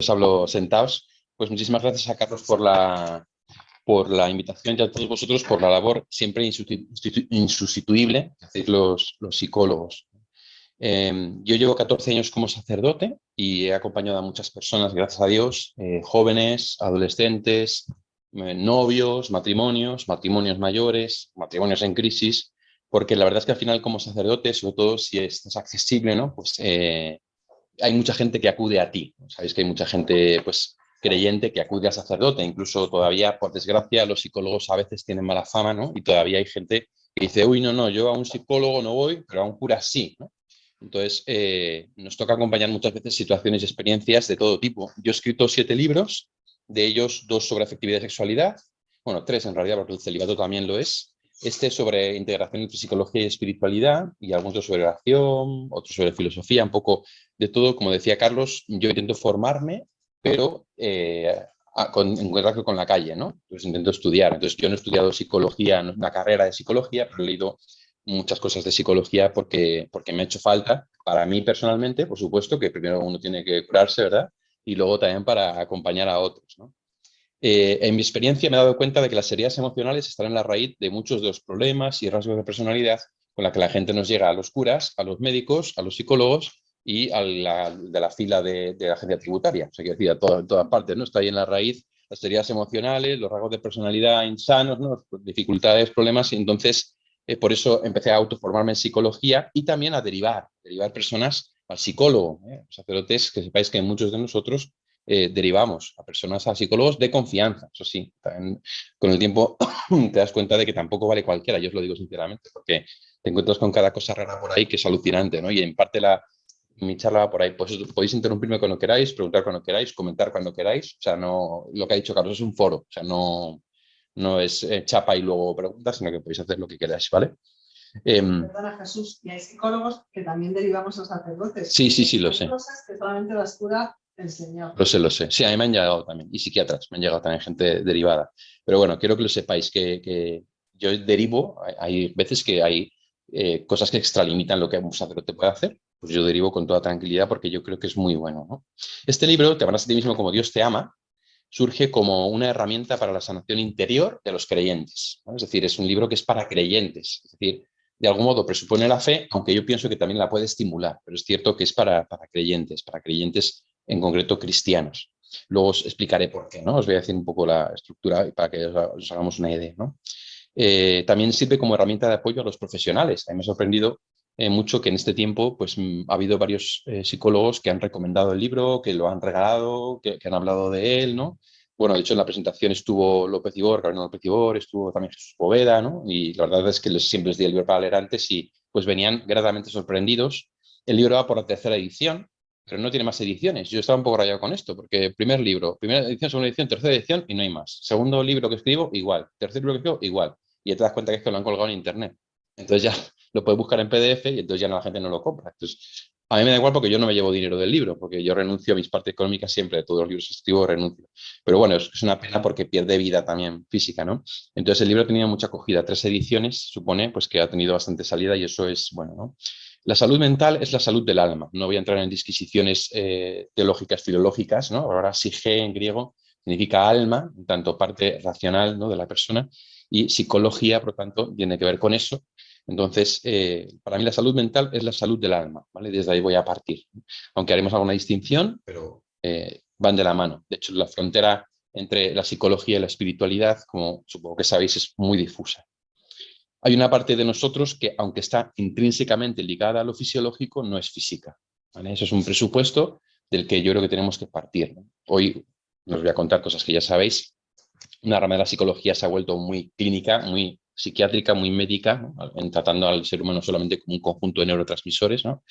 Os hablo sentados. Pues muchísimas gracias a Carlos por la invitación y a todos vosotros por la labor siempre insustituible que hacéis los psicólogos. Yo llevo 14 años como sacerdote y he acompañado a muchas personas, gracias a Dios, jóvenes, adolescentes, novios, matrimonios mayores, matrimonios en crisis, porque la verdad es que al final como sacerdote, sobre todo si estás accesible, ¿no? Pues hay mucha gente que acude a ti. Sabéis que hay mucha gente pues, creyente que acude al sacerdote. Incluso todavía, por desgracia, los psicólogos a veces tienen mala fama, ¿no? Y todavía hay gente que dice, uy, no, yo a un psicólogo no voy, pero a un cura sí, ¿no? Entonces, nos toca acompañar muchas veces situaciones y experiencias de todo tipo. Yo he escrito 7 libros, de ellos 2 sobre afectividad y sexualidad, bueno, 3 en realidad, porque el celibato también lo es. Este sobre integración entre psicología y espiritualidad, y algunos sobre oración, otros sobre filosofía, un poco de todo. Como decía Carlos, yo intento formarme, pero en contacto con la calle, ¿no? Entonces intento estudiar. Entonces yo no he estudiado psicología, no es una carrera de psicología, pero he leído muchas cosas de psicología porque me ha hecho falta, para mí personalmente, por supuesto, que primero uno tiene que curarse, ¿verdad? Y luego también para acompañar a otros, ¿no? En mi experiencia me he dado cuenta de que las heridas emocionales están en la raíz de muchos de los problemas y rasgos de personalidad con la que la gente nos llega a los curas, a los médicos, a los psicólogos y de la fila de la agencia tributaria. O sea, quiero decir, en todas partes, ¿no? Está ahí en la raíz las heridas emocionales, los rasgos de personalidad insanos, ¿no? Dificultades, problemas, y entonces por eso empecé a autoformarme en psicología y también a derivar personas al psicólogo. Los sacerdotes, que sepáis que muchos de nosotros derivamos a personas a psicólogos de confianza. Eso sí, también, con el tiempo te das cuenta de que tampoco vale cualquiera, yo os lo digo sinceramente, porque te encuentras con cada cosa rara por ahí que es alucinante, ¿no? Y en parte mi charla va por ahí. Pues podéis interrumpirme cuando queráis, preguntar cuando queráis, comentar cuando queráis. O sea, no, lo que ha dicho Carlos es un foro, o sea, no es chapa y luego preguntas, sino que podéis hacer lo que queráis, ¿vale? Perdona, Jesús, y hay psicólogos que también derivamos a sacerdotes. Sí, lo sé. Hay cosas que solamente las cura el Señor. Lo sé. Sí, a mí me han llegado también, y psiquiatras, me han llegado también gente derivada. Pero bueno, quiero que lo sepáis, que yo derivo, hay veces que hay cosas que extralimitan lo que un sacerdote puede hacer, pues yo derivo con toda tranquilidad porque yo creo que es muy bueno, ¿no? Este libro, Te amarás a ti mismo como Dios te ama, surge como una herramienta para la sanación interior de los creyentes, ¿no? Es decir, es un libro que es para creyentes, es decir, de algún modo presupone la fe, aunque yo pienso que también la puede estimular, pero es cierto que es para creyentes en concreto cristianos. Luego os explicaré por qué, ¿no? Os voy a decir un poco la estructura para que os hagamos una idea, ¿no? También sirve como herramienta de apoyo a los profesionales. A mí me ha sorprendido mucho que en este tiempo pues, ha habido varios psicólogos que han recomendado el libro, que lo han regalado, que han hablado de él, ¿no? Bueno, de hecho en la presentación estuvo López Ibor, Carolina López Ibor, estuvo también Jesús Poveda, ¿no? Y la verdad es que siempre les di el libro para leer antes y pues venían gratamente sorprendidos. El libro va por la 3ª edición, pero no tiene más ediciones. Yo estaba un poco rayado con esto, porque primer libro, primera edición, segunda edición, 3ª edición y no hay más. Segundo libro que escribo, igual. Tercer libro que escribo, igual. Y te das cuenta que es que lo han colgado en internet. Entonces ya lo puedes buscar en PDF y entonces ya la gente no lo compra. Entonces, a mí me da igual porque yo no me llevo dinero del libro, porque yo renuncio a mis partes económicas siempre, de todos los libros que escribo, renuncio. Pero bueno, es una pena porque pierde vida también física, ¿no? Entonces el libro ha tenido mucha acogida, 3 ediciones, supone, pues que ha tenido bastante salida y eso es bueno, ¿no? La salud mental es la salud del alma. No voy a entrar en disquisiciones teológicas, filológicas, ¿no? Ahora psique en griego significa alma, tanto parte racional, ¿no? de la persona, y psicología, por lo tanto, tiene que ver con eso. Entonces, para mí la salud mental es la salud del alma, ¿vale? Desde ahí voy a partir. Aunque haremos alguna distinción, pero van de la mano. De hecho, la frontera entre la psicología y la espiritualidad, como supongo que sabéis, es muy difusa. Hay una parte de nosotros que, aunque está intrínsecamente ligada a lo fisiológico, no es física, ¿vale? Eso es un presupuesto del que yo creo que tenemos que partir, ¿no? Hoy os voy a contar cosas que ya sabéis. Una rama de la psicología se ha vuelto muy clínica, muy psiquiátrica, muy médica, ¿no? En tratando al ser humano solamente como un conjunto de neurotransmisores, ¿no?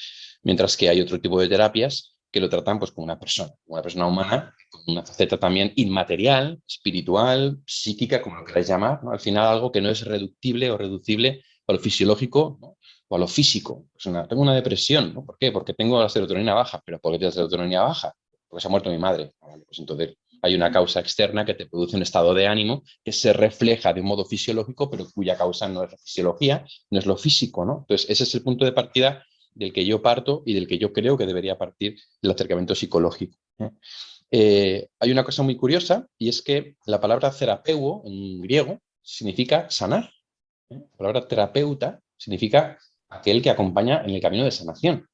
Mientras que hay otro tipo de terapias que lo tratan pues, como una persona humana, con una faceta también inmaterial, espiritual, psíquica, como lo queráis llamar, ¿no? Al final algo que no es reductible o reducible a lo fisiológico, ¿no? O a lo físico. Pues tengo una depresión, ¿no? ¿Por qué? Porque tengo la serotonina baja. ¿Pero por qué tienes la serotonina baja? Porque se ha muerto mi madre. Vale, pues entonces hay una causa externa que te produce un estado de ánimo que se refleja de un modo fisiológico, pero cuya causa no es la fisiología, no es lo físico, ¿no? Entonces, ese es el punto de partida del que yo parto y del que yo creo que debería partir el acercamiento psicológico, ¿eh? Hay una cosa muy curiosa y es que la palabra terapeuo en griego significa sanar. La palabra terapeuta significa aquel que acompaña en el camino de sanación.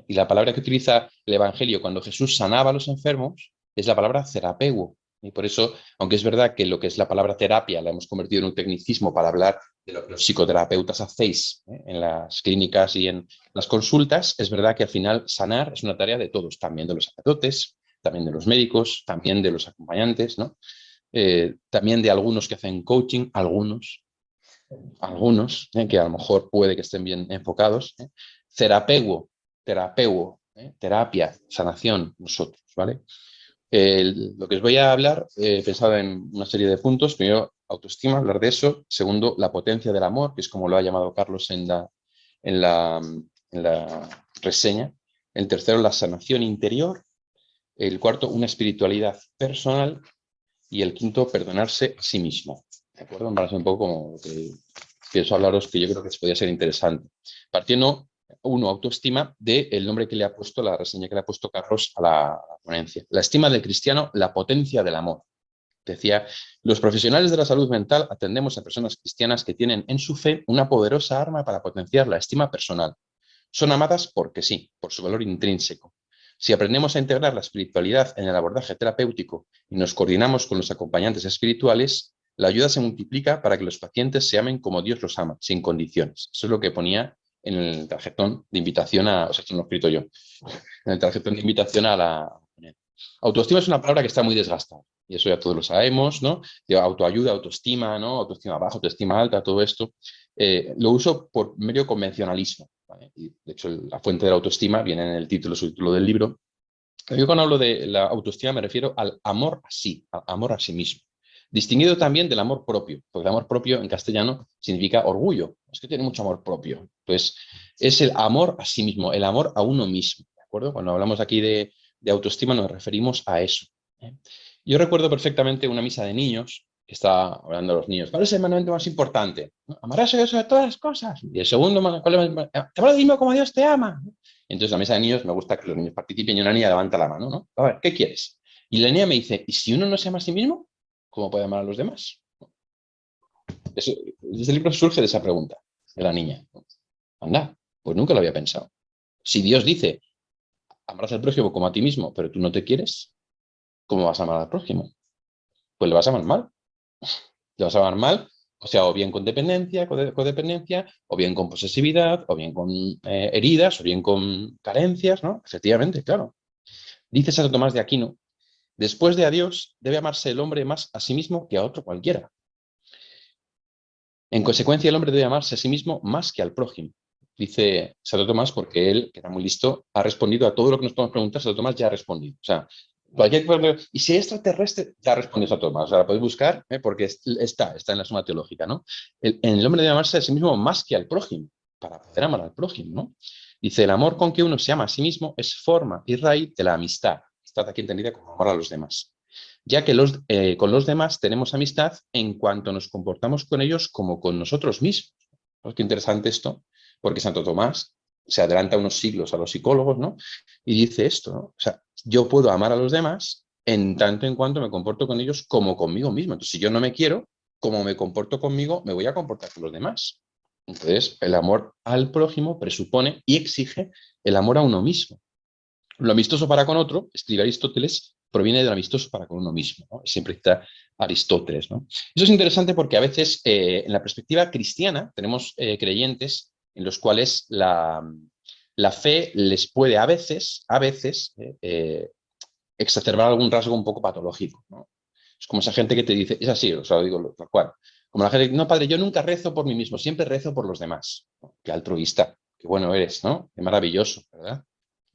Y la palabra que utiliza el Evangelio cuando Jesús sanaba a los enfermos es la palabra terapeuo. Y por eso, aunque es verdad que lo que es la palabra terapia la hemos convertido en un tecnicismo para hablar de lo que los psicoterapeutas hacéis en las clínicas y en las consultas, es verdad que al final sanar es una tarea de todos, también de los sacerdotes, también de los médicos, también de los acompañantes, ¿no? También de algunos que hacen coaching, algunos que a lo mejor puede que estén bien enfocados. Terapeuo, terapia, sanación, nosotros, ¿vale? Lo que os voy a hablar, he pensado en una serie de puntos. Primero, autoestima, hablar de eso. Segundo, la potencia del amor, que es como lo ha llamado Carlos en la, en la reseña. El tercero, la sanación interior. El cuarto, una espiritualidad personal. Y el quinto, perdonarse a sí mismo. ¿De acuerdo? Me parece un poco como lo que pienso hablaros, que yo creo que podría ser interesante. Partiendo, uno, autoestima, del nombre que le ha puesto, la reseña que le ha puesto Carlos a la ponencia. La estima del cristiano, la potencia del amor. Decía, los profesionales de la salud mental atendemos a personas cristianas que tienen en su fe una poderosa arma para potenciar la estima personal. Son amadas porque sí, por su valor intrínseco. Si aprendemos a integrar la espiritualidad en el abordaje terapéutico y nos coordinamos con los acompañantes espirituales, la ayuda se multiplica para que los pacientes se amen como Dios los ama, sin condiciones. Eso es lo que ponía en el tarjetón de invitación o sea, esto no lo he escrito yo, en el tarjetón de invitación a la... Autoestima es una palabra que está muy desgastada, y eso ya todos lo sabemos, ¿no? De autoayuda, autoestima, ¿no? Autoestima baja, autoestima alta, todo esto. Lo uso por medio convencionalismo, ¿vale? Y de hecho, la fuente de la autoestima viene en el título, subtítulo del libro. Yo cuando hablo de la autoestima me refiero al amor a sí, al amor a sí mismo. Distinguido también del amor propio, porque el amor propio en castellano significa orgullo. Es que tiene mucho amor propio. Entonces, es el amor a sí mismo, el amor a uno mismo. ¿De acuerdo? Cuando hablamos aquí de autoestima nos referimos a eso. Yo recuerdo perfectamente una misa de niños que está hablando a los niños. ¿Cuál es el mandamiento más importante? Amarás a Dios sobre todas las cosas. Y el segundo, ¿cuál es te amarás a Dios como Dios te ama. Entonces, la mesa de niños me gusta que los niños participen y una niña levanta la mano, ¿no? A ver, ¿qué quieres? Y la niña me dice, ¿y si uno no se ama a sí mismo? ¿Cómo puede amar a los demás? Ese libro surge de esa pregunta de la niña. Anda, pues nunca lo había pensado. Si Dios dice, amarás al prójimo como a ti mismo, pero tú no te quieres, ¿cómo vas a amar al prójimo? Pues le vas a amar mal. Le vas a amar mal, o sea, o bien con dependencia, codependencia, o bien con posesividad, o bien con heridas, o bien con carencias, ¿no? Efectivamente, claro. Dice Santo Tomás de Aquino, después de a Dios debe amarse el hombre más a sí mismo que a otro cualquiera. En consecuencia, el hombre debe amarse a sí mismo más que al prójimo. Dice Santo Tomás porque él, que era muy listo, ha respondido a todo lo que nos podemos preguntar. Santo Tomás ya ha respondido. O sea, y si es extraterrestre, ya ha respondido Santo Tomás. O sea, la podéis buscar porque está en la Suma Teológica, ¿no? El hombre debe amarse a sí mismo más que al prójimo, para poder amar al prójimo, ¿no? Dice, el amor con que uno se ama a sí mismo es forma y raíz de la amistad. Amistad aquí entendida como amor a los demás, ya que con los demás tenemos amistad en cuanto nos comportamos con ellos como con nosotros mismos. ¿No? Qué interesante esto, porque Santo Tomás se adelanta unos siglos a los psicólogos, ¿no? Y dice esto, ¿no? O sea, yo puedo amar a los demás en tanto en cuanto me comporto con ellos como conmigo mismo. Entonces, si yo no me quiero, como me comporto conmigo, me voy a comportar con los demás. Entonces, el amor al prójimo presupone y exige el amor a uno mismo. Lo amistoso para con otro, escribe Aristóteles, proviene del amistoso para con uno mismo, ¿no? Siempre está Aristóteles, ¿no? Eso es interesante porque a veces en la perspectiva cristiana tenemos creyentes en los cuales la fe les puede a veces exacerbar algún rasgo un poco patológico, ¿no? Es como esa gente que te dice, es así, o sea, lo digo tal cual. Como la gente, no, padre, yo nunca rezo por mí mismo, siempre rezo por los demás. ¿No? Qué altruista, qué bueno eres, ¿no? Qué maravilloso, ¿verdad?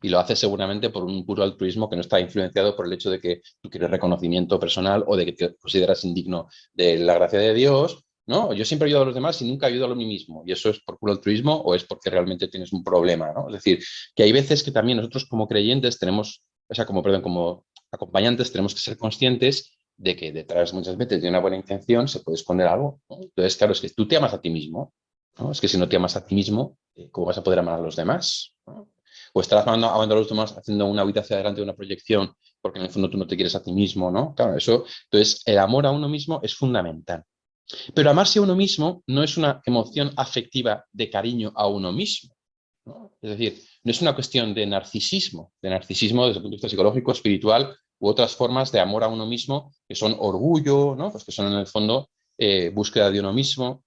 Y lo haces seguramente por un puro altruismo que no está influenciado por el hecho de que tú quieres reconocimiento personal o de que te consideras indigno de la gracia de Dios, ¿no? Yo siempre ayudo a los demás y nunca ayudo a mí mismo. Y eso es por puro altruismo o es porque realmente tienes un problema, ¿no? Es decir, que hay veces que también nosotros como creyentes tenemos, o sea, como acompañantes tenemos que ser conscientes de que detrás muchas veces de una buena intención se puede esconder algo, ¿no? Entonces, claro, es que tú te amas a ti mismo, ¿no? Es que si no te amas a ti mismo, ¿cómo vas a poder amar a los demás? ¿No? O estarás amando a los demás haciendo una huida hacia adelante de una proyección porque en el fondo tú no te quieres a ti mismo, ¿no? Claro, eso, entonces el amor a uno mismo es fundamental. Pero amarse a uno mismo no es una emoción afectiva de cariño a uno mismo, ¿no? Es decir, no es una cuestión de narcisismo desde el punto de vista psicológico, espiritual u otras formas de amor a uno mismo que son orgullo, ¿no? Pues que son en el fondo búsqueda de uno mismo.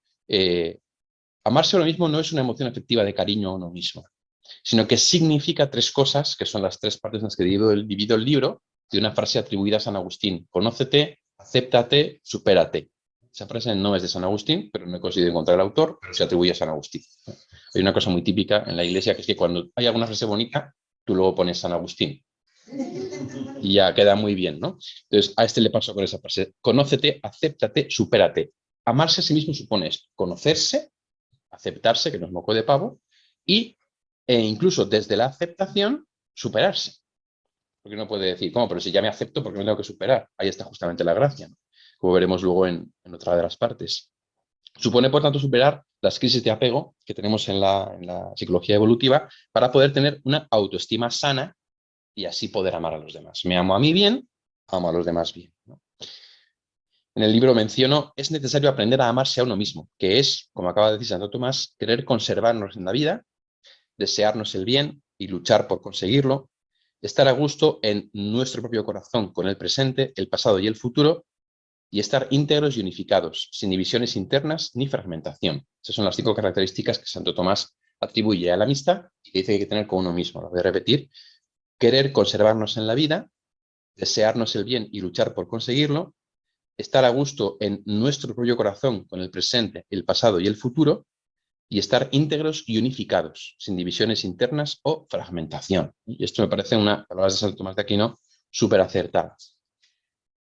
Amarse a uno mismo no es una emoción afectiva de cariño a uno mismo, sino que significa tres cosas, que son las tres partes en las que divido el libro, de una frase atribuida a San Agustín. Conócete, acéptate, supérate. Esa frase no es de San Agustín, pero no he conseguido encontrar el autor, pero se atribuye a San Agustín. Hay una cosa muy típica en la Iglesia, que es que cuando hay alguna frase bonita, tú luego pones San Agustín. Y ya queda muy bien, ¿no? Entonces, a este le paso con esa frase. Conócete, acéptate, supérate. Amarse a sí mismo supone esto, conocerse, aceptarse, que no es moco de pavo, e incluso desde la aceptación, superarse. Porque uno puede decir, ¿cómo? Pero si ya me acepto, ¿por qué me tengo que superar? Ahí está justamente la gracia, ¿no? Como veremos luego en otra de las partes. Supone, por tanto, superar las crisis de apego que tenemos en la psicología evolutiva para poder tener una autoestima sana y así poder amar a los demás. Me amo a mí bien, amo a los demás bien, ¿no? En el libro menciono, es necesario aprender a amarse a uno mismo, que es, como acaba de decir Santo Tomás, querer conservarnos en la vida, desearnos el bien y luchar por conseguirlo, estar a gusto en nuestro propio corazón con el presente, el pasado y el futuro, y estar íntegros y unificados, sin divisiones internas ni fragmentación. Esas son las 5 características que Santo Tomás atribuye a la amistad y que dice que hay que tener con uno mismo. Lo voy a repetir. Querer conservarnos en la vida, desearnos el bien y luchar por conseguirlo, estar a gusto en nuestro propio corazón con el presente, el pasado y el futuro, y estar íntegros y unificados, sin divisiones internas o fragmentación. Y esto me parece una palabra de Santo Tomás de Aquino súper acertada.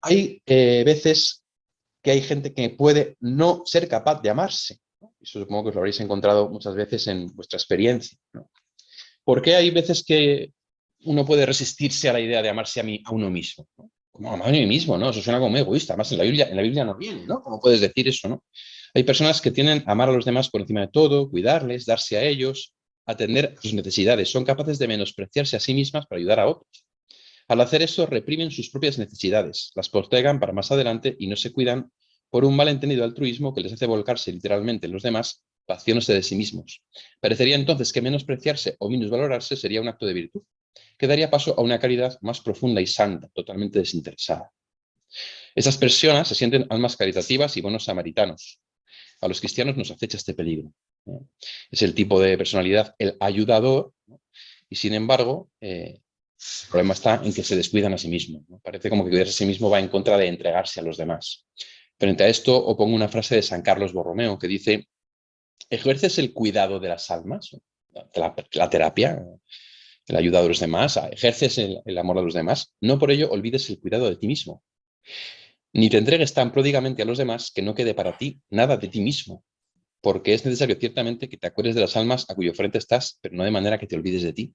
Hay veces que hay gente que puede no ser capaz de amarse, ¿no? Eso supongo que os lo habréis encontrado muchas veces en vuestra experiencia, ¿no? ¿Por qué hay veces que uno puede resistirse a la idea de amarse a uno mismo, ¿no? Como amar a mí mismo, ¿no? Eso suena como egoísta. Además, en la Biblia no viene, ¿no? ¿Cómo puedes decir eso, no? Hay personas que tienen a amar a los demás por encima de todo, cuidarles, darse a ellos, atender a sus necesidades. Son capaces de menospreciarse a sí mismas para ayudar a otros. Al hacer eso, reprimen sus propias necesidades, las postergan para más adelante y no se cuidan por un malentendido altruismo que les hace volcarse literalmente en los demás, vaciándose de sí mismos. Parecería entonces que menospreciarse o minusvalorarse sería un acto de virtud, que daría paso a una caridad más profunda y santa, totalmente desinteresada. Esas personas se sienten almas caritativas y buenos samaritanos. A los cristianos nos acecha este peligro, ¿no? Es el tipo de personalidad, el ayudador, ¿no? Y sin embargo, el problema está en que se descuidan a sí mismos, ¿no? Parece como que cuidarse a sí mismo va en contra de entregarse a los demás. Frente a esto, opongo una frase de San Carlos Borromeo que dice: ¿ejerces el cuidado de las almas? La terapia, el ayuda a los demás, ejerces el amor a los demás. No por ello olvides el cuidado de ti mismo. Ni te entregues tan pródigamente a los demás que no quede para ti nada de ti mismo, porque es necesario ciertamente que te acuerdes de las almas a cuyo frente estás, pero no de manera que te olvides de ti.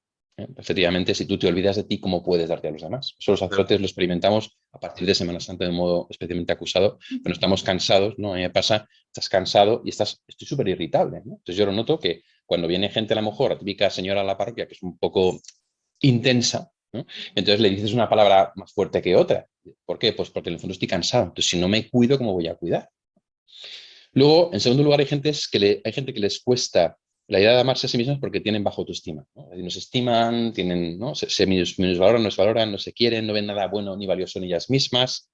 Efectivamente, si tú te olvidas de ti, ¿cómo puedes darte a los demás? Eso los sacerdotes lo experimentamos a partir de Semana Santa de un modo especialmente acusado, pero estamos cansados, ¿no? A mí me pasa, estás cansado y estoy súper irritable, ¿no? Entonces yo lo noto que cuando viene gente, a lo mejor, la típica señora a la parroquia, que es un poco intensa, ¿no? Entonces le dices una palabra más fuerte que otra. ¿Por qué? Pues porque en el fondo estoy cansado. Entonces, si no me cuido, ¿cómo voy a cuidar? Luego, en segundo lugar, hay gente que les cuesta la idea de amarse a sí mismos porque tienen baja autoestima, ¿no? No se estiman, tienen, ¿no? se minusvaloran, no se valoran, no se quieren, no ven nada bueno ni valioso en ellas mismas,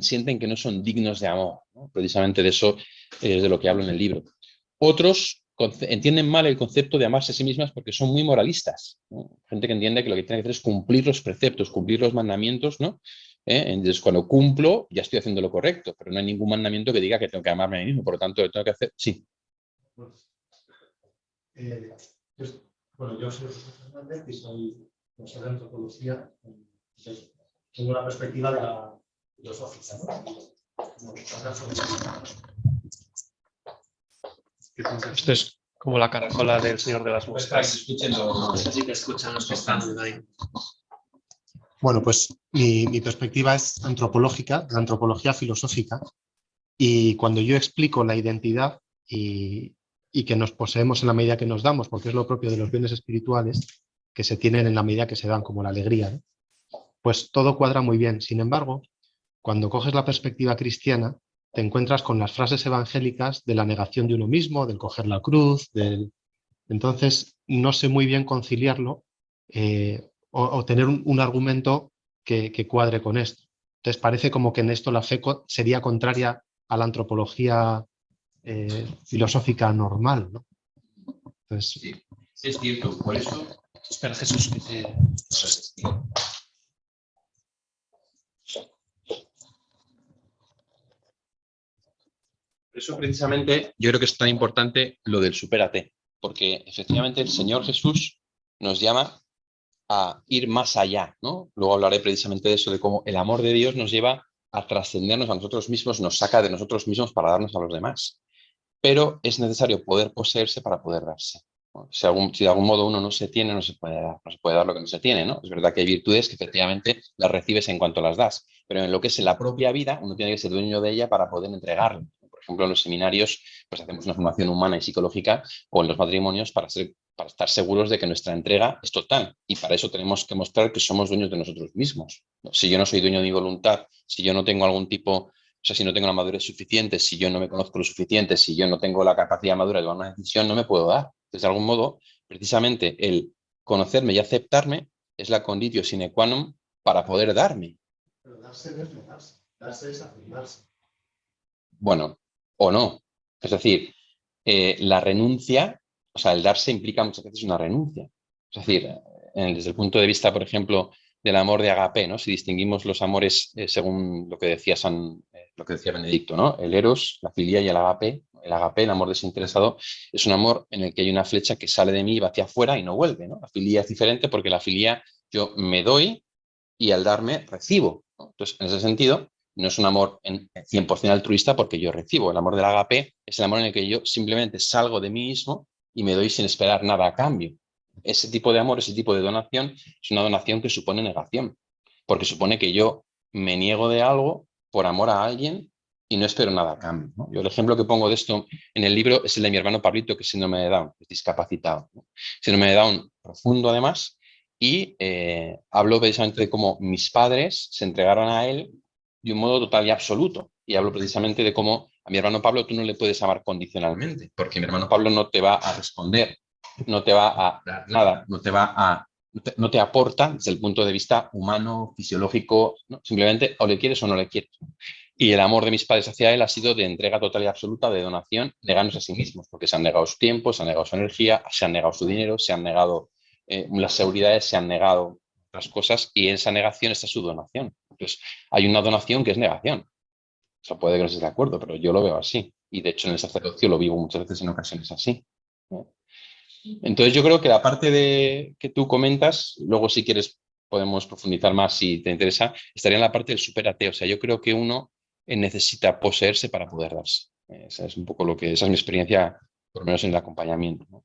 sienten que no son dignos de amor, ¿no? Precisamente de eso es de lo que hablo en el libro. Otros entienden mal el concepto de amarse a sí mismas porque son muy moralistas, ¿no? Gente que entiende que lo que tiene que hacer es cumplir los preceptos, cumplir los mandamientos, ¿no? Entonces, cuando cumplo, ya estoy haciendo lo correcto, pero no hay ningún mandamiento que diga que tengo que amarme a mí mismo, por lo tanto, lo tengo que hacer. Sí. Eh, pues, bueno, yo soy José Fernández y soy profesor de antropología. Entonces, tengo una perspectiva de la filosófica, ¿no? Esto es como la caracola del Señor de las Moscas. Así que escuchan los que están ahí. Bueno, pues mi perspectiva es antropológica, la antropología filosófica, y cuando yo explico la identidad y que nos poseemos en la medida que nos damos, porque es lo propio de los bienes espirituales, que se tienen en la medida que se dan, como la alegría, ¿no? pues todo cuadra muy bien. Sin embargo, cuando coges la perspectiva cristiana, te encuentras con las frases evangélicas de la negación de uno mismo, del coger la cruz, entonces no sé muy bien conciliarlo o tener un argumento que cuadre con esto. Entonces parece como que en esto la fe sería contraria a la antropología filosófica normal, ¿no? Entonces, Sí, es cierto, por eso. Espera, Jesús, que te... Por eso precisamente yo creo que es tan importante lo del supérate, porque efectivamente el Señor Jesús nos llama a ir más allá, ¿no? Luego hablaré precisamente de eso, de cómo el amor de Dios nos lleva a trascendernos a nosotros mismos, nos saca de nosotros mismos para darnos a los demás. Pero es necesario poder poseerse para poder darse, ¿no? Si de algún modo uno no se tiene, no se puede dar, no se puede dar lo que no se tiene, ¿no? Es verdad que hay virtudes que efectivamente las recibes en cuanto las das, pero en lo que es en la propia vida, uno tiene que ser dueño de ella para poder entregarla. Por ejemplo, en los seminarios, pues hacemos una formación humana y psicológica, o en los matrimonios para estar seguros de que nuestra entrega es total. Y para eso tenemos que mostrar que somos dueños de nosotros mismos, ¿no? Si yo no soy dueño de mi voluntad, si yo no tengo algún tipo, o sea, si no tengo la madurez suficiente, si yo no me conozco lo suficiente, si yo no tengo la capacidad madura de tomar una decisión, no me puedo dar. Entonces, de algún modo, precisamente el conocerme y aceptarme es la conditio sine qua non para poder darme. pero darse es afirmarse. Bueno, o no. Es decir, la renuncia, o sea, el darse implica muchas veces una renuncia. Es decir, desde el punto de vista, por ejemplo, del amor de agape, ¿no? Si distinguimos los amores según lo que decía lo que decía Benedicto, ¿no? El eros, la filia y el agape, el amor desinteresado, es un amor en el que hay una flecha que sale de mí y va hacia afuera y no vuelve, ¿no? La filia es diferente porque la filia yo me doy y al darme recibo, ¿no? Entonces, en ese sentido, no es un amor 100% altruista porque yo recibo. El amor del agape es el amor en el que yo simplemente salgo de mí mismo y me doy sin esperar nada a cambio. Ese tipo de amor, ese tipo de donación, es una donación que supone negación, porque supone que yo me niego de algo por amor a alguien y no espero nada a cambio, ¿no? Yo el ejemplo que pongo de esto en el libro es el de mi hermano Pablito, que es síndrome de Down, es discapacitado, ¿no? Síndrome de Down profundo además, y hablo precisamente de cómo mis padres se entregaron a él de un modo total y absoluto. Y hablo precisamente de cómo a mi hermano Pablo tú no le puedes amar condicionalmente, porque mi hermano Pablo no te va a responder, no te va a dar nada, no te aporta desde el punto de vista humano, fisiológico, ¿no? Simplemente o le quieres o no le quieres. Y el amor de mis padres hacia él ha sido de entrega total y absoluta, de donación, negándose a sí mismos, porque se han negado su tiempo, se han negado su energía, se han negado su dinero, se han negado las seguridades, se han negado las cosas y en esa negación está su donación. Entonces, hay una donación que es negación. O sea, puede que no estés de acuerdo, pero yo lo veo así. Y de hecho en el sacerdocio lo vivo muchas veces en ocasiones así, ¿no? Entonces yo creo que la parte de que tú comentas, luego si quieres podemos profundizar más si te interesa, estaría en la parte del superate. O sea, yo creo que uno necesita poseerse para poder darse. Esa es un poco esa es mi experiencia, por lo menos en el acompañamiento, ¿no?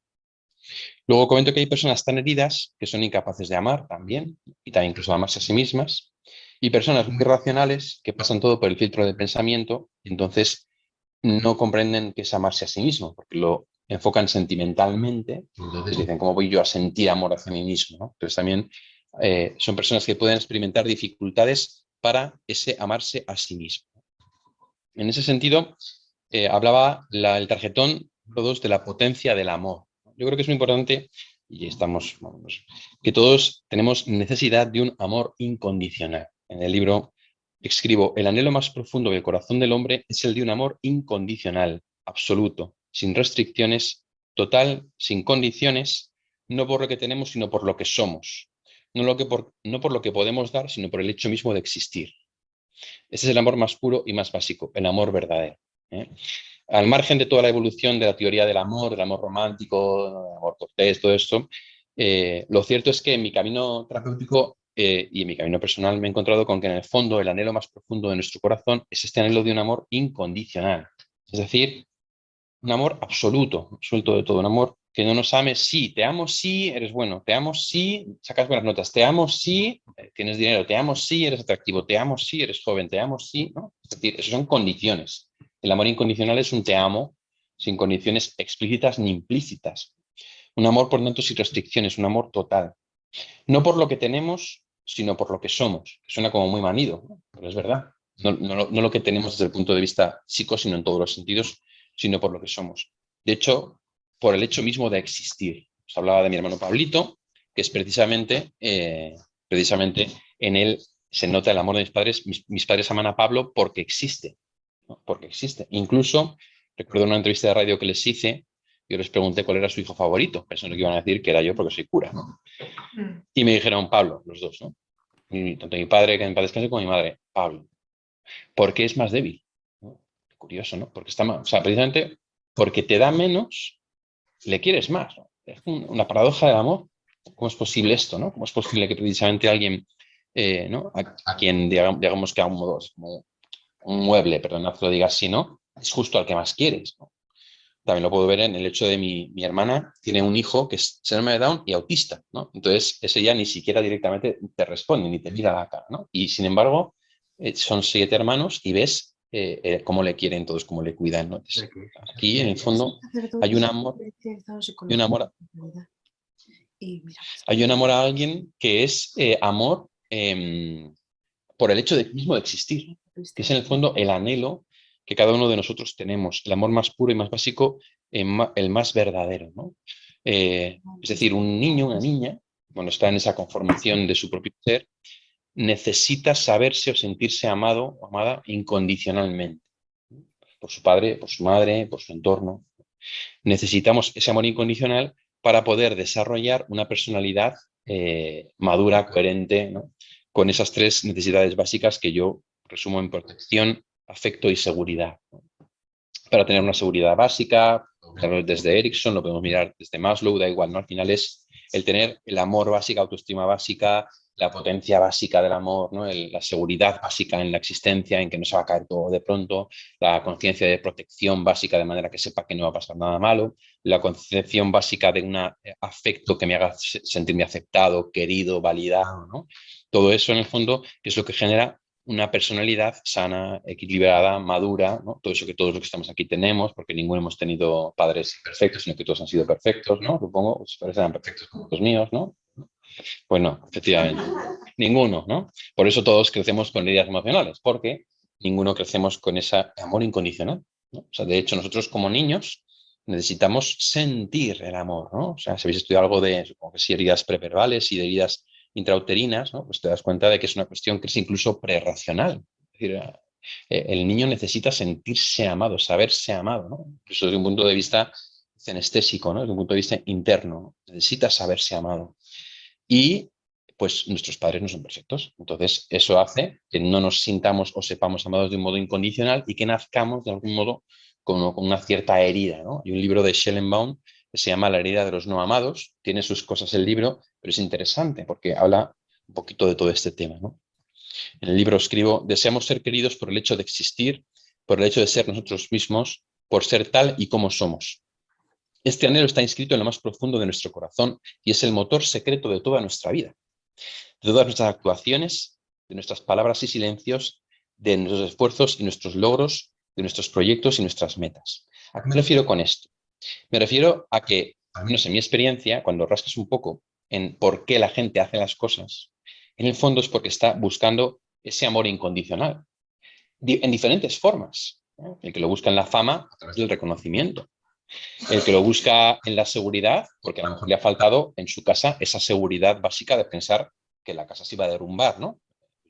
Luego comento que hay personas tan heridas que son incapaces de amar también, y también incluso de amarse a sí mismas, y personas muy racionales que pasan todo por el filtro del pensamiento, y entonces no comprenden qué es amarse a sí mismo, porque lo enfocan sentimentalmente, entonces dicen, ¿cómo voy yo a sentir amor hacia mí mismo, ¿no? Entonces también son personas que pueden experimentar dificultades para ese amarse a sí mismo. En ese sentido, hablaba el tarjetón 2 de la potencia del amor. Yo creo que es muy importante, y estamos, vamos, que todos tenemos necesidad de un amor incondicional. En el libro escribo, el anhelo más profundo del corazón del hombre es el de un amor incondicional, absoluto, sin restricciones, total, sin condiciones, no por lo que tenemos, sino por lo que somos. No por lo que podemos dar, sino por el hecho mismo de existir. Ese es el amor más puro y más básico, el amor verdadero, ¿eh? Al margen de toda la evolución de la teoría del amor romántico, del amor cortés, todo esto, lo cierto es que en mi camino terapéutico y en mi camino personal me he encontrado con que en el fondo el anhelo más profundo de nuestro corazón es este anhelo de un amor incondicional. Es decir, un amor absoluto, absoluto de todo, un amor que no nos ame sí, te amo sí, eres bueno, te amo sí, sacas buenas notas, te amo sí, tienes dinero, te amo sí, eres atractivo, te amo sí, eres joven, te amo sí, ¿no? Es decir, eso son condiciones. El amor incondicional es un te amo sin condiciones explícitas ni implícitas. Un amor, por tanto, sin restricciones, un amor total. No por lo que tenemos, sino por lo que somos. Suena como muy manido, ¿no? Pero es verdad. No lo que tenemos desde el punto de vista psico, sino en todos los sentidos, sino por lo que somos. De hecho, por el hecho mismo de existir. Os hablaba de mi hermano Pablito, que es precisamente en él se nota el amor de mis padres. Mis padres aman a Pablo porque existe, ¿no? Porque existe. Incluso, recuerdo una entrevista de radio que les hice, yo les pregunté cuál era su hijo favorito, pensando que iban a decir que era yo porque soy cura, ¿no? Y me dijeron Pablo, los dos, ¿no? Tanto mi padre, que en paz descanse, como mi madre, Pablo. ¿Por qué es más débil? ¿No? Curioso, ¿no? Porque está más, o sea, precisamente porque te da menos, le quieres más, ¿no? Es una paradoja del amor. ¿Cómo es posible esto, no? ¿Cómo es posible que precisamente alguien, ¿no? A quien digamos que a un modo, como un mueble, perdonad que lo diga así, ¿no? Es justo al que más quieres, ¿no? También lo puedo ver en el hecho de mi hermana tiene un hijo que es síndrome de Down y autista, ¿no? Entonces, ese ya ni siquiera directamente te responde, ni te mira a la cara, ¿no? Y sin embargo, son 7 hermanos y ves cómo le quieren todos, cómo le cuidan, ¿no? Entonces, aquí, en el fondo, hay un amor, y un amor, hay un amor a alguien que es amor por el hecho mismo de existir, que es en el fondo el anhelo que cada uno de nosotros tenemos, el amor más puro y más básico, el más verdadero, ¿no? Es decir, un niño, una niña, cuando está en esa conformación de su propio ser, necesita saberse o sentirse amado o amada incondicionalmente, ¿no? Por su padre, por su madre, por su entorno. Necesitamos ese amor incondicional para poder desarrollar una personalidad madura, coherente, ¿no? Con esas 3 necesidades básicas que yo resumo en protección, afecto y seguridad, ¿no? Para tener una seguridad básica, desde Erikson, lo podemos mirar desde Maslow, da igual, ¿no? Al final es el tener el amor básico, autoestima básica, la potencia básica del amor, ¿no? La seguridad básica en la existencia, en que no se va a caer todo de pronto, la conciencia de protección básica de manera que sepa que no va a pasar nada malo, la concepción básica de un afecto que me haga sentirme aceptado, querido, validado, ¿no? Todo eso en el fondo es lo que genera una personalidad sana, equilibrada, madura, ¿no? Todo eso que todos los que estamos aquí tenemos, porque ninguno hemos tenido padres perfectos, sino que todos han sido perfectos, ¿no? Supongo, sus padres eran perfectos como los míos, ¿no? Pues no, efectivamente. Ninguno, ¿no? Por eso todos crecemos con heridas emocionales, porque ninguno crecemos con ese amor incondicional, ¿no? O sea, de hecho, nosotros como niños necesitamos sentir el amor, ¿no? O sea, si habéis estudiado algo de, supongo que sí, heridas preverbales y de heridas intrauterinas, ¿no? Pues te das cuenta de que es una cuestión que es incluso prerracional. Es decir, el niño necesita sentirse amado, saberse amado, ¿no? Incluso desde un punto de vista cenestésico, ¿no? Desde un punto de vista interno, ¿no? Necesita saberse amado. Y pues nuestros padres no son perfectos. Entonces, eso hace que no nos sintamos o sepamos amados de un modo incondicional y que nazcamos de algún modo con una cierta herida, ¿no? Hay un libro de Schellenbaum que se llama La herida de los no amados. Tiene sus cosas el libro, pero es interesante porque habla un poquito de todo este tema, ¿no? En el libro escribo, deseamos ser queridos por el hecho de existir, por el hecho de ser nosotros mismos, por ser tal y como somos. Este anhelo está inscrito en lo más profundo de nuestro corazón y es el motor secreto de toda nuestra vida, de todas nuestras actuaciones, de nuestras palabras y silencios, de nuestros esfuerzos y nuestros logros, de nuestros proyectos y nuestras metas. ¿A qué me refiero con esto? Me refiero a que, al menos en mi experiencia, cuando rascas un poco en por qué la gente hace las cosas, en el fondo es porque está buscando ese amor incondicional, en diferentes formas, ¿no? El que lo busca en la fama a través del reconocimiento, el que lo busca en la seguridad, porque a lo mejor le ha faltado en su casa esa seguridad básica de pensar que la casa se iba a derrumbar, ¿no?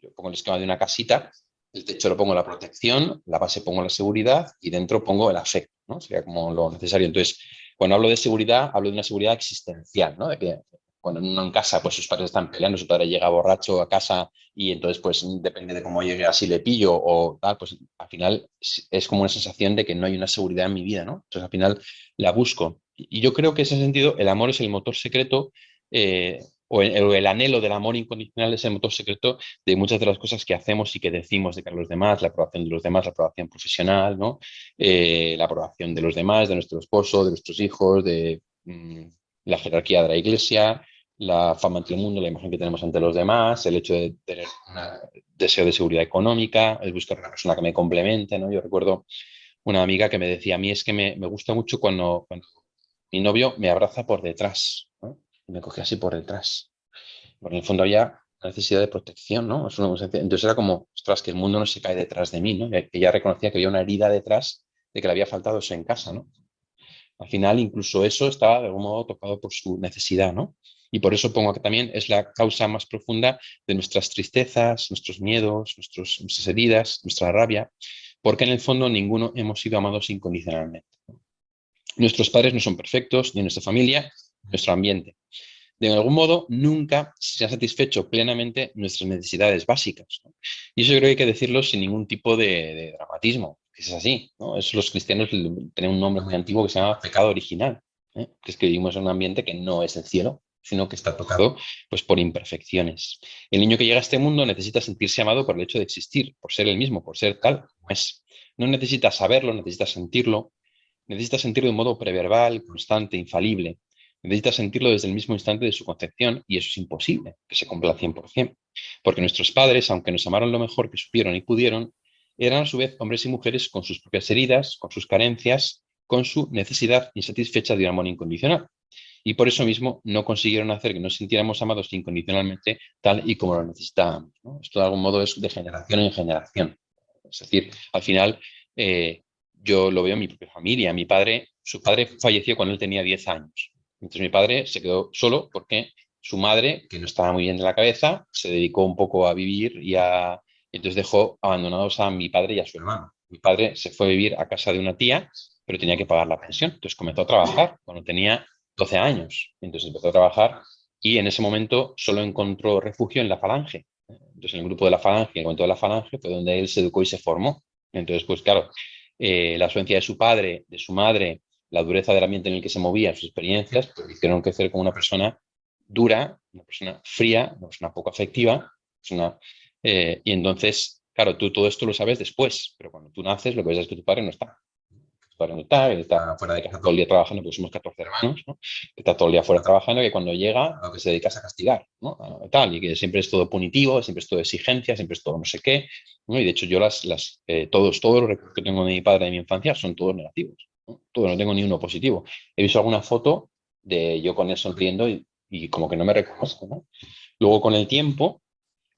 Yo pongo el esquema de una casita, el techo lo pongo la protección, la base pongo la seguridad y dentro pongo el afecto, ¿no? Sería como lo necesario. Entonces, cuando hablo de seguridad, hablo de una seguridad existencial, ¿no? De que cuando uno en casa, pues sus padres están peleando, su padre llega borracho a casa y entonces, pues depende de cómo llegue, así le pillo o tal, pues al final es como una sensación de que no hay una seguridad en mi vida, ¿no? Entonces, al final la busco. Y yo creo que en ese sentido el amor es el motor secreto o el anhelo del amor incondicional es el motor secreto de muchas de las cosas que hacemos y que decimos de cara a los demás, la aprobación de los demás, la aprobación profesional, ¿no? La aprobación de los demás, de nuestro esposo, de nuestros hijos, de la jerarquía de la iglesia, la fama ante el mundo, la imagen que tenemos ante los demás, el hecho de tener un deseo de seguridad económica, el buscar una persona que me complemente, ¿no? Yo recuerdo una amiga que me decía, a mí es que me gusta mucho cuando mi novio me abraza por detrás, ¿no? Y me coge así por detrás. Porque en el fondo había necesidad de protección, ¿no? Entonces era como, ostras, que el mundo no se cae detrás de mí, ¿no? Que ella reconocía que había una herida detrás de que le había faltado eso en casa, ¿no? Al final, incluso eso estaba de algún modo tocado por su necesidad, ¿no? Y por eso pongo que también es la causa más profunda de nuestras tristezas, nuestros miedos, nuestras heridas, nuestra rabia, porque en el fondo ninguno hemos sido amados incondicionalmente. Nuestros padres no son perfectos, ni nuestra familia, ni nuestro ambiente. De algún modo, nunca se han satisfecho plenamente nuestras necesidades básicas, ¿no? Y eso creo que hay que decirlo sin ningún tipo de dramatismo, que es así, ¿no? Eso los cristianos tienen un nombre muy antiguo que se llama pecado original, ¿eh? Que es que vivimos en un ambiente que no es el cielo, sino que está tocado pues, por imperfecciones. El niño que llega a este mundo necesita sentirse amado por el hecho de existir, por ser el mismo, por ser tal como es. No necesita saberlo, necesita sentirlo. Necesita sentirlo de un modo preverbal, constante, infalible. Necesita sentirlo desde el mismo instante de su concepción y eso es imposible, que se cumpla al 100%. Porque nuestros padres, aunque nos amaron lo mejor que supieron y pudieron, eran a su vez hombres y mujeres con sus propias heridas, con sus carencias, con su necesidad insatisfecha de un amor incondicional. Y por eso mismo no consiguieron hacer que nos sintiéramos amados incondicionalmente tal y como lo necesitábamos, ¿no? Esto de algún modo es de generación en generación. Es decir, al final yo lo veo en mi propia familia. Su padre falleció cuando él tenía 10 años. Entonces mi padre se quedó solo porque su madre, que no estaba muy bien de la cabeza, se dedicó un poco a vivir entonces dejó abandonados a mi padre y a su hermano. Mi padre se fue a vivir a casa de una tía, pero tenía que pagar la pensión. Entonces comenzó a trabajar cuando tenía 12 años. Entonces empezó a trabajar y en ese momento solo encontró refugio en la Falange. Entonces en el grupo de la Falange, en el momento de la Falange, fue donde él se educó y se formó. Entonces, pues claro, la ausencia de su padre, de su madre, la dureza del ambiente en el que se movía, sus experiencias, pues hicieron crecer como una persona dura, una persona fría, una persona poco afectiva. Y entonces, claro, tú todo esto lo sabes después, pero cuando tú naces lo que ves es que tu padre no está. Tu padre no está, él está fuera de casa todo el día trabajando, porque somos 14 hermanos, ¿no? Que está todo el día fuera trabajando, que cuando llega a lo que se dedica es a castigar, ¿no? Tal, y que siempre es todo punitivo, siempre es todo exigencia, siempre es todo no sé qué, ¿no? Y de hecho yo todos los recuerdos que tengo de mi padre de mi infancia son todos negativos, ¿no? Todos, no tengo ni uno positivo. He visto alguna foto de yo con él sonriendo y como que no me reconozco, ¿no? Luego con el tiempo,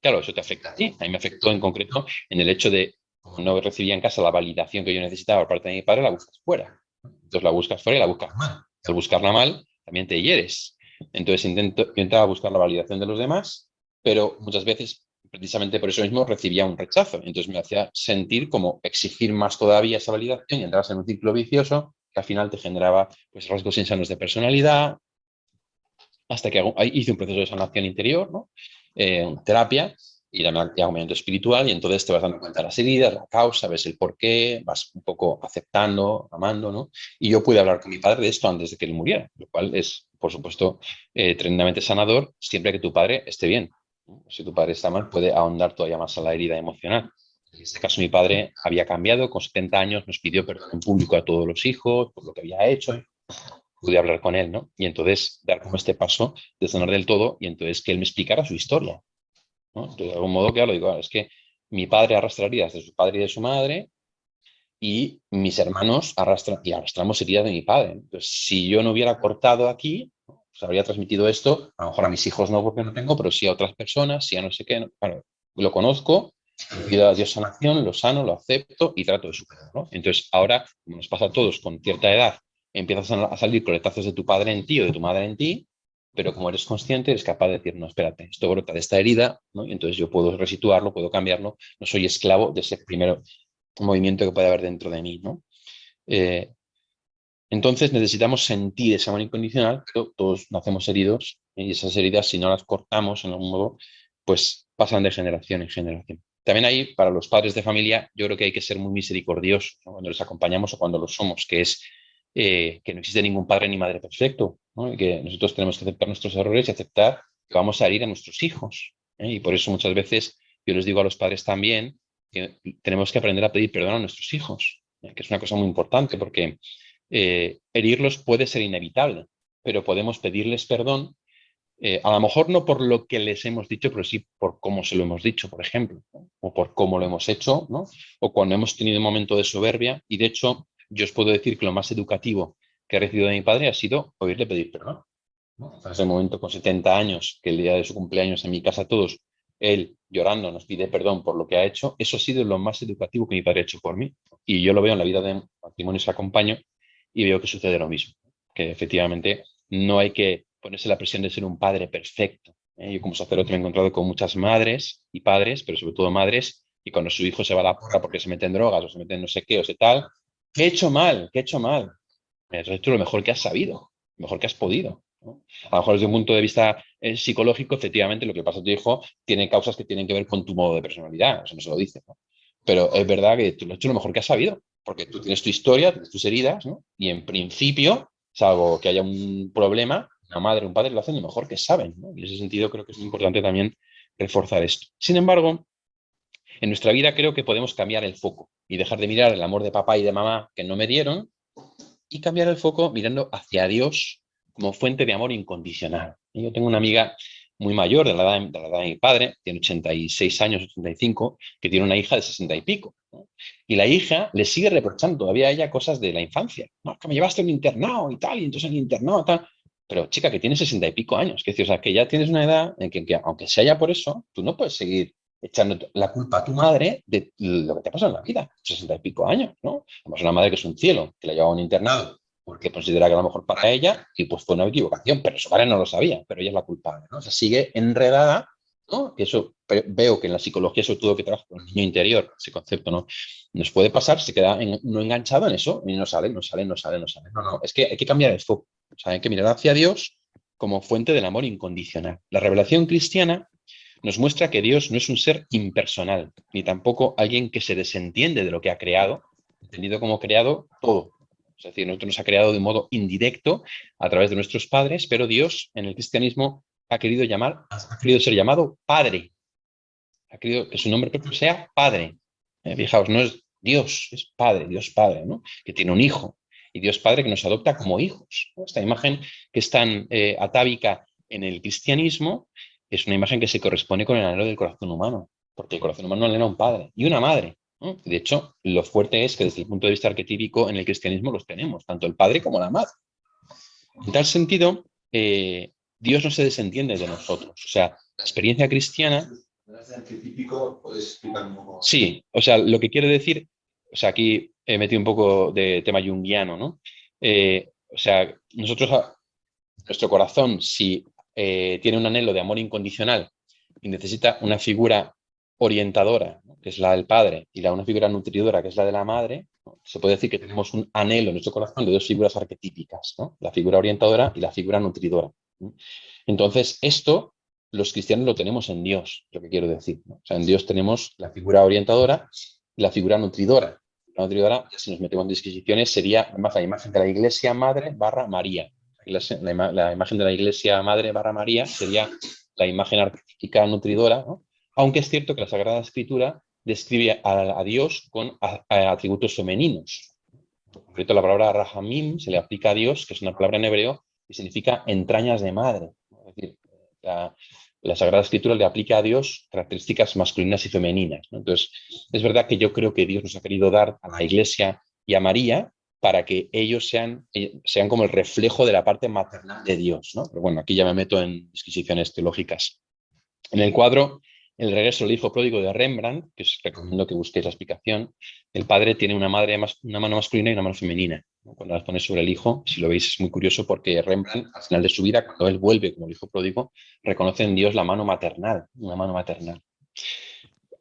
claro, eso te afecta a ti. A mí me afectó en concreto en el hecho de como no recibía en casa la validación que yo necesitaba por parte de mi padre, la buscas fuera. Entonces la buscas fuera y la buscas mal. Al buscarla mal, también te hieres. Entonces intentaba buscar la validación de los demás, pero muchas veces, precisamente por eso mismo, recibía un rechazo. Entonces me hacía sentir como exigir más todavía esa validación y entrabas en un ciclo vicioso que al final te generaba pues, rasgos insanos de personalidad, hasta que hice un proceso de sanación interior, ¿no? Terapia y también acompañamiento espiritual, y entonces te vas dando cuenta de las heridas, la causa, ves el porqué, vas un poco aceptando, amando, ¿no? Y yo pude hablar con mi padre de esto antes de que él muriera, lo cual es, por supuesto, tremendamente sanador siempre que tu padre esté bien, ¿no? Si tu padre está mal, puede ahondar todavía más a la herida emocional. En este caso, mi padre había cambiado, con 70 años nos pidió perdón en público a todos los hijos por lo que había hecho. Pude hablar con él, ¿no? Y entonces dar como este paso de sanar del todo y entonces que él me explicara su historia, ¿no? Entonces, de algún modo, claro, digo, es que mi padre arrastra heridas de su padre y de su madre y mis hermanos arrastramos heridas de mi padre. Entonces, si yo no hubiera cortado aquí, ¿no? Pues habría transmitido esto, a lo mejor a mis hijos no porque no tengo, pero sí a otras personas, sí a no sé qué, ¿no? Claro, lo conozco, le pido a Dios sanación, lo sano, lo acepto y trato de superarlo, ¿no? Entonces, ahora, como nos pasa a todos con cierta edad, empiezas a salir coletazos de tu padre en ti o de tu madre en ti, pero como eres consciente, eres capaz de decir, no, espérate, esto brota de esta herida, ¿no? Y entonces yo puedo resituarlo, puedo cambiarlo, no soy esclavo de ese primero movimiento que puede haber dentro de mí, ¿no? Eh, entonces necesitamos sentir ese amor incondicional, pero todos nacemos heridos y esas heridas, si no las cortamos en algún modo, pues pasan de generación en generación. También ahí, para los padres de familia, yo creo que hay que ser muy misericordiosos, ¿no? Cuando les acompañamos o cuando lo somos, que es que no existe ningún padre ni madre perfecto, ¿no? Y que nosotros tenemos que aceptar nuestros errores y aceptar que vamos a herir a nuestros hijos, ¿eh? Y por eso muchas veces yo les digo a los padres también que tenemos que aprender a pedir perdón a nuestros hijos, ¿eh? Que es una cosa muy importante porque herirlos puede ser inevitable, pero podemos pedirles perdón, a lo mejor no por lo que les hemos dicho, pero sí por cómo se lo hemos dicho, por ejemplo, ¿no? O por cómo lo hemos hecho, ¿no? O cuando hemos tenido un momento de soberbia. Y de hecho, yo os puedo decir que lo más educativo que he recibido de mi padre ha sido oírle pedir perdón, ¿no? En ese momento, con 70 años, que el día de su cumpleaños en mi casa todos él llorando nos pide perdón por lo que ha hecho, eso ha sido lo más educativo que mi padre ha hecho por mí. Y yo lo veo en la vida de matrimonios que acompaño y veo que sucede lo mismo, que efectivamente no hay que ponerse la presión de ser un padre perfecto. Yo como sacerdote me he encontrado con muchas madres y padres, pero sobre todo madres, y cuando su hijo se va a la porra porque se mete en drogas o se mete en no sé qué o sé tal, ¿qué he hecho mal? ¿Qué he hecho mal? Has hecho lo mejor que has sabido, lo mejor que has podido, ¿no? A lo mejor desde un punto de vista psicológico, efectivamente, lo que pasa a tu hijo tiene causas que tienen que ver con tu modo de personalidad, eso no se lo dice, ¿no? Pero es verdad que tú lo has hecho lo mejor que has sabido, porque tú tienes tu historia, tienes tus heridas, ¿no? Y en principio, salvo que haya un problema, una madre o un padre lo hacen lo mejor que saben, ¿no? Y en ese sentido creo que es muy importante también reforzar esto. Sin embargo, en nuestra vida creo que podemos cambiar el foco y dejar de mirar el amor de papá y de mamá que no me dieron y cambiar el foco mirando hacia Dios como fuente de amor incondicional. Y yo tengo una amiga muy mayor, de la edad de mi padre, tiene 86 años, 85, que tiene una hija de 60 y pico, ¿no? Y la hija le sigue reprochando todavía a ella cosas de la infancia. No, que me llevaste a un internado y tal, y entonces en el internado tal. Pero chica, que tiene 60 y pico años, que es decir, o sea, que ya tienes una edad en que aunque sea ya por eso, tú no puedes seguir echando la culpa a tu madre de lo que te ha pasado en la vida, 60 y pico años, ¿no? Además, una madre que es un cielo, que la lleva a un internado porque considera que a lo mejor para ella, y pues fue una equivocación, pero su padre no lo sabía, pero ella es la culpable, ¿no? O sea, sigue enredada, ¿no? Y eso veo que en la psicología, sobre todo que trabaja con el niño interior, ese concepto, ¿no? Nos puede pasar, se queda uno enganchado en eso y no sale, no sale, no sale, no sale. No, no, es que hay que cambiar el foco, o sea, hay que mirar hacia Dios como fuente del amor incondicional. La revelación cristiana nos muestra que Dios no es un ser impersonal, ni tampoco alguien que se desentiende de lo que ha creado, entendido como creado todo. Es decir, nosotros nos ha creado de un modo indirecto a través de nuestros padres, pero Dios en el cristianismo ha querido ser llamado Padre. Ha querido que su nombre propio sea Padre. Fijaos, no es Dios, es Padre, Dios Padre, ¿no? Que tiene un hijo. Y Dios Padre que nos adopta como hijos, ¿no? Esta imagen que es tan atávica en el cristianismo es una imagen que se corresponde con el anhelo del corazón humano, porque el corazón humano anhela un padre y una madre, ¿no? De hecho, lo fuerte es que desde el punto de vista arquetípico en el cristianismo los tenemos, tanto el padre como la madre. En tal sentido, Dios no se desentiende de nosotros. O sea, la experiencia cristiana... Arquetípico, ¿puedes explicar un poco? Sí, o sea, lo que quiero decir, o sea, aquí he metido un poco de tema junguiano, ¿no? O sea, nuestro corazón, si tiene un anhelo de amor incondicional y necesita una figura orientadora, ¿no? Que es la del padre, y una figura nutridora, que es la de la madre, ¿no? Se puede decir que tenemos un anhelo en nuestro corazón de dos figuras arquetípicas, ¿no? La figura orientadora y la figura nutridora, ¿no? Entonces, esto los cristianos lo tenemos en Dios, lo que quiero decir, ¿no? O sea, en Dios tenemos la figura orientadora y la figura nutridora. La nutridora, si nos metemos en disquisiciones, sería además la imagen de la Iglesia Madre barra María. La imagen de la Iglesia Madre barra María sería la imagen arquetípica nutridora, ¿no? Aunque es cierto que la Sagrada Escritura describe a Dios con atributos femeninos. En concreto, la palabra rahamim se le aplica a Dios, que es una palabra en hebreo, y significa entrañas de madre. Es decir, la Sagrada Escritura le aplica a Dios características masculinas y femeninas, ¿no? Entonces, es verdad que yo creo que Dios nos ha querido dar a la Iglesia y a María para que ellos sean como el reflejo de la parte maternal de Dios, ¿no? Pero bueno, aquí ya me meto en disquisiciones teológicas. En el cuadro El regreso del hijo pródigo de Rembrandt, que os recomiendo que busquéis la explicación, el padre tiene una mano masculina y una mano femenina, ¿no? Cuando las pones sobre el hijo, si lo veis es muy curioso porque Rembrandt, al final de su vida, cuando él vuelve como el hijo pródigo, reconoce en Dios la mano maternal, una mano maternal.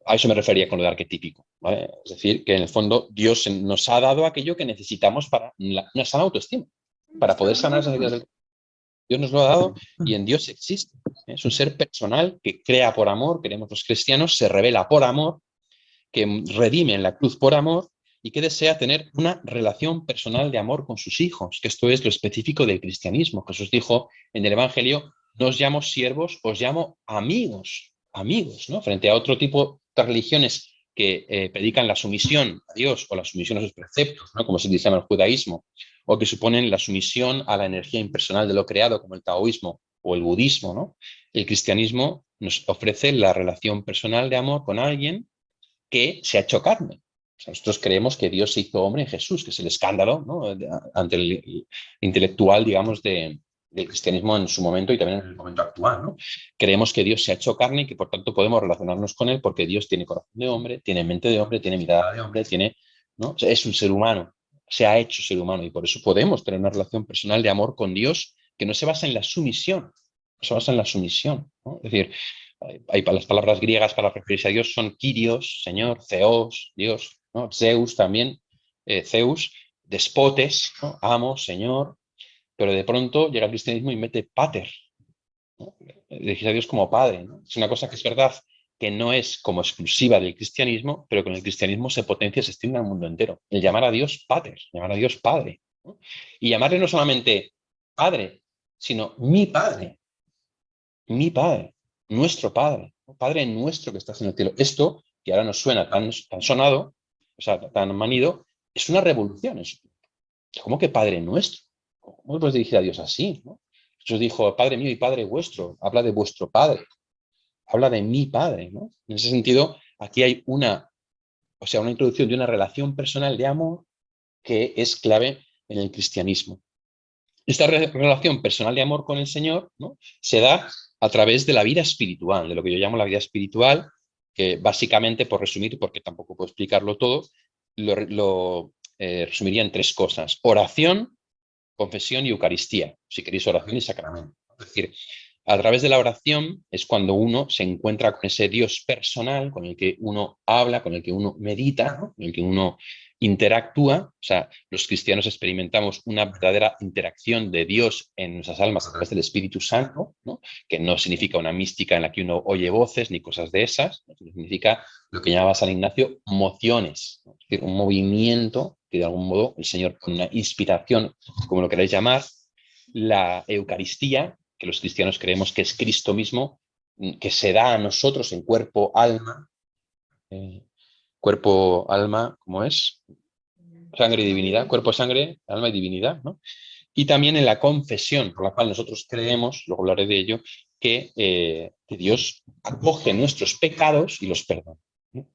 A eso me refería con lo de arquetípico, ¿vale? Es decir, que en el fondo Dios nos ha dado aquello que necesitamos para una sana autoestima, para poder sanar esas heridas del... Dios nos lo ha dado y en Dios existe. Es un ser personal que crea por amor, queremos los cristianos, se revela por amor, que redime en la cruz por amor y que desea tener una relación personal de amor con sus hijos, que esto es lo específico del cristianismo. Jesús dijo en el Evangelio, no os llamo siervos, os llamo amigos, amigos, ¿no? Frente a otro tipo de religiones que predican la sumisión a Dios o la sumisión a sus preceptos, ¿no? Como se dice en el judaísmo, o que suponen la sumisión a la energía impersonal de lo creado, como el taoísmo o el budismo, ¿no? El cristianismo nos ofrece la relación personal de amor con alguien que se ha hecho carne. O sea, nosotros creemos que Dios se hizo hombre en Jesús, que es el escándalo, ¿no? Ante el intelectual, digamos, de del cristianismo en su momento y también en el momento actual, ¿no? Creemos que Dios se ha hecho carne y que por tanto podemos relacionarnos con Él porque Dios tiene corazón de hombre, tiene mente de hombre, tiene mirada de hombre, tiene, ¿no? O sea, es un ser humano, se ha hecho ser humano y por eso podemos tener una relación personal de amor con Dios que no se basa en la sumisión, se basa en la sumisión, ¿no? Es decir, las palabras griegas para referirse a Dios son Kyrios, Señor, Theos, Dios, ¿no? Zeus también, Zeus, despotes, ¿no? Amo, Señor, pero de pronto llega el cristianismo y mete pater, ¿no? Dirigir a Dios como padre, ¿no? Es una cosa que es verdad que no es como exclusiva del cristianismo, pero con el cristianismo se potencia, se extiende al mundo entero. El llamar a Dios pater, llamar a Dios padre, ¿no? Y llamarle no solamente padre, sino mi padre, nuestro padre, ¿no? Padre nuestro que estás en el cielo. Esto, que ahora nos suena tan sonado, o sea, tan manido, es una revolución. ¿Cómo que Padre nuestro? ¿Cómo puedes dirigir a Dios así, ¿no? Jesús dijo, Padre mío y Padre vuestro, habla de vuestro Padre, habla de mi Padre, ¿no? En ese sentido, aquí hay una introducción de una relación personal de amor que es clave en el cristianismo. Esta relación personal de amor con el Señor, ¿no? Se da a través de la vida espiritual, de lo que yo llamo la vida espiritual, que básicamente, por resumir, porque tampoco puedo explicarlo todo, lo resumiría en 3 cosas. Oración, confesión y Eucaristía. Si queréis, oración y sacramento. Es decir, a través de la oración es cuando uno se encuentra con ese Dios personal, con el que uno habla, con el que uno medita, ¿no? Con el que uno interactúa. O sea, los cristianos experimentamos una verdadera interacción de Dios en nuestras almas a través del Espíritu Santo, ¿no? Que no significa una mística en la que uno oye voces ni cosas de esas, ¿no? Significa lo que llamaba San Ignacio mociones, ¿no? Es decir, un movimiento que de algún modo el Señor, con una inspiración, como lo queráis llamar, la Eucaristía, que los cristianos creemos que es Cristo mismo, que se da a nosotros en cuerpo, alma, ¿cómo es? Sangre y divinidad, cuerpo, sangre, alma y divinidad, ¿no? Y también en la confesión, por la cual nosotros creemos, luego hablaré de ello, que Dios acoge nuestros pecados y los perdona, ¿no?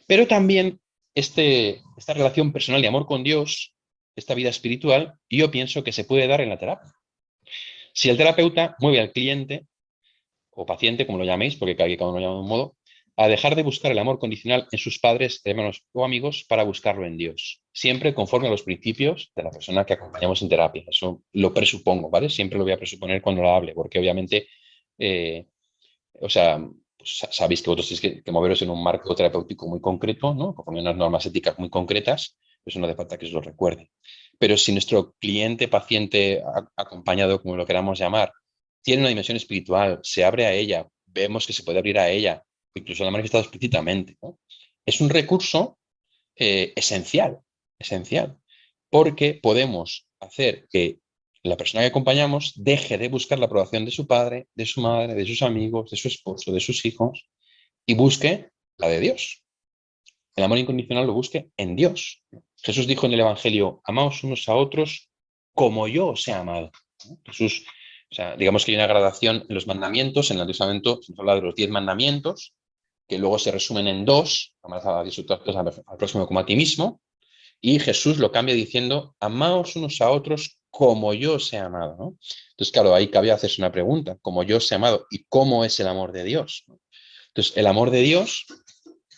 Pero también esta relación personal de amor con Dios, esta vida espiritual, yo pienso que se puede dar en la terapia. Si el terapeuta mueve al cliente o paciente, como lo llaméis, porque cada uno lo llama de un modo, a dejar de buscar el amor condicional en sus padres, hermanos o amigos para buscarlo en Dios, siempre conforme a los principios de la persona que acompañamos en terapia. Eso lo presupongo, ¿vale? Siempre lo voy a presuponer cuando lo hable, porque obviamente, pues sabéis que vosotros tenéis que moveros en un marco terapéutico muy concreto, ¿no? Conforme a unas normas éticas muy concretas, eso no hace falta que os lo recuerde. Pero si nuestro cliente, paciente, acompañado, como lo queramos llamar, tiene una dimensión espiritual, se abre a ella, vemos que se puede abrir a ella, incluso lo ha manifestado explícitamente, ¿no? Es un recurso esencial, porque podemos hacer que la persona que acompañamos deje de buscar la aprobación de su padre, de su madre, de sus amigos, de su esposo, de sus hijos, y busque la de Dios. El amor incondicional lo busque en Dios. Jesús dijo en el Evangelio, amaos unos a otros como yo os he amado. Jesús, digamos que hay una gradación en los mandamientos. En el Antiguo Testamento se nos habla de los 10 mandamientos, que luego se resumen en 2, amarás a Dios al próximo como a ti mismo, y Jesús lo cambia diciendo, amaos unos a otros como yo os he amado, ¿no? Entonces, claro, ahí cabía hacerse una pregunta, como yo os he amado, ¿y cómo es el amor de Dios? Entonces, el amor de Dios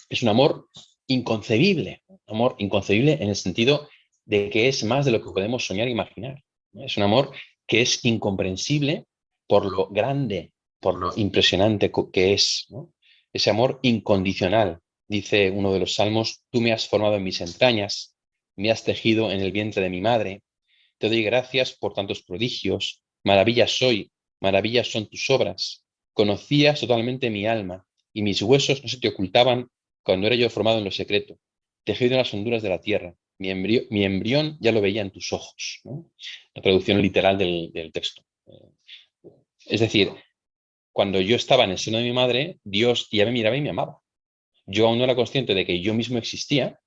es un amor inconcebible en el sentido de que es más de lo que podemos soñar e imaginar, ¿no? Es un amor que es incomprensible por lo grande, por lo impresionante que es, ¿no? Ese amor incondicional. Dice uno de los salmos, tú me has formado en mis entrañas, me has tejido en el vientre de mi madre, te doy gracias por tantos prodigios, maravillas soy, maravillas son tus obras, conocías totalmente mi alma, y mis huesos no se te ocultaban cuando era yo formado en lo secreto, tejido en las honduras de la tierra, mi embrión ya lo veía en tus ojos, ¿no? La traducción literal del texto. Es decir, cuando yo estaba en el seno de mi madre, Dios ya me miraba y me amaba. Yo aún no era consciente de que yo mismo existía,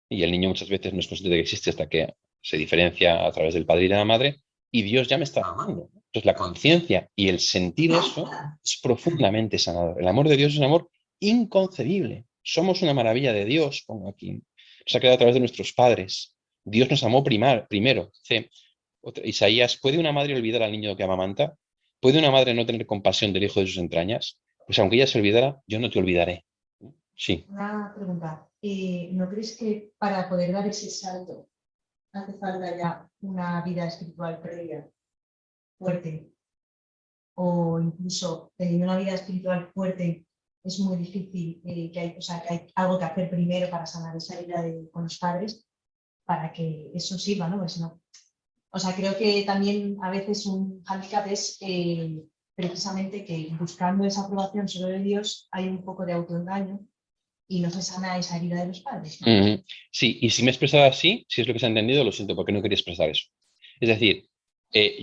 y el niño muchas veces no es consciente de que existe hasta que se diferencia a través del padre y de la madre, y Dios ya me estaba amando. Entonces la conciencia y el sentir eso es profundamente sanador. El amor de Dios es un amor inconcebible. Somos una maravilla de Dios, pongo aquí. Nos ha quedado a través de nuestros padres. Dios nos amó primero. Dice, Isaías, ¿puede una madre olvidar al niño que amamanta? ¿Puede una madre no tener compasión del hijo de sus entrañas? Pues aunque ella se olvidara, yo no te olvidaré. Sí. Una pregunta. ¿No crees que para poder dar ese salto hace falta ya una vida espiritual previa, fuerte? O incluso teniendo una vida espiritual fuerte, es muy difícil o sea, que hay algo que hacer primero para sanar esa herida con los padres, para que eso sirva, ¿no? Porque si no, o sea, creo que también a veces un hándicap es precisamente que buscando esa aprobación solo de Dios hay un poco de autoengaño y no se sana esa herida de los padres, ¿no? Sí, y si me he expresado así, si es lo que se ha entendido, lo siento, porque no quería expresar eso. Es decir,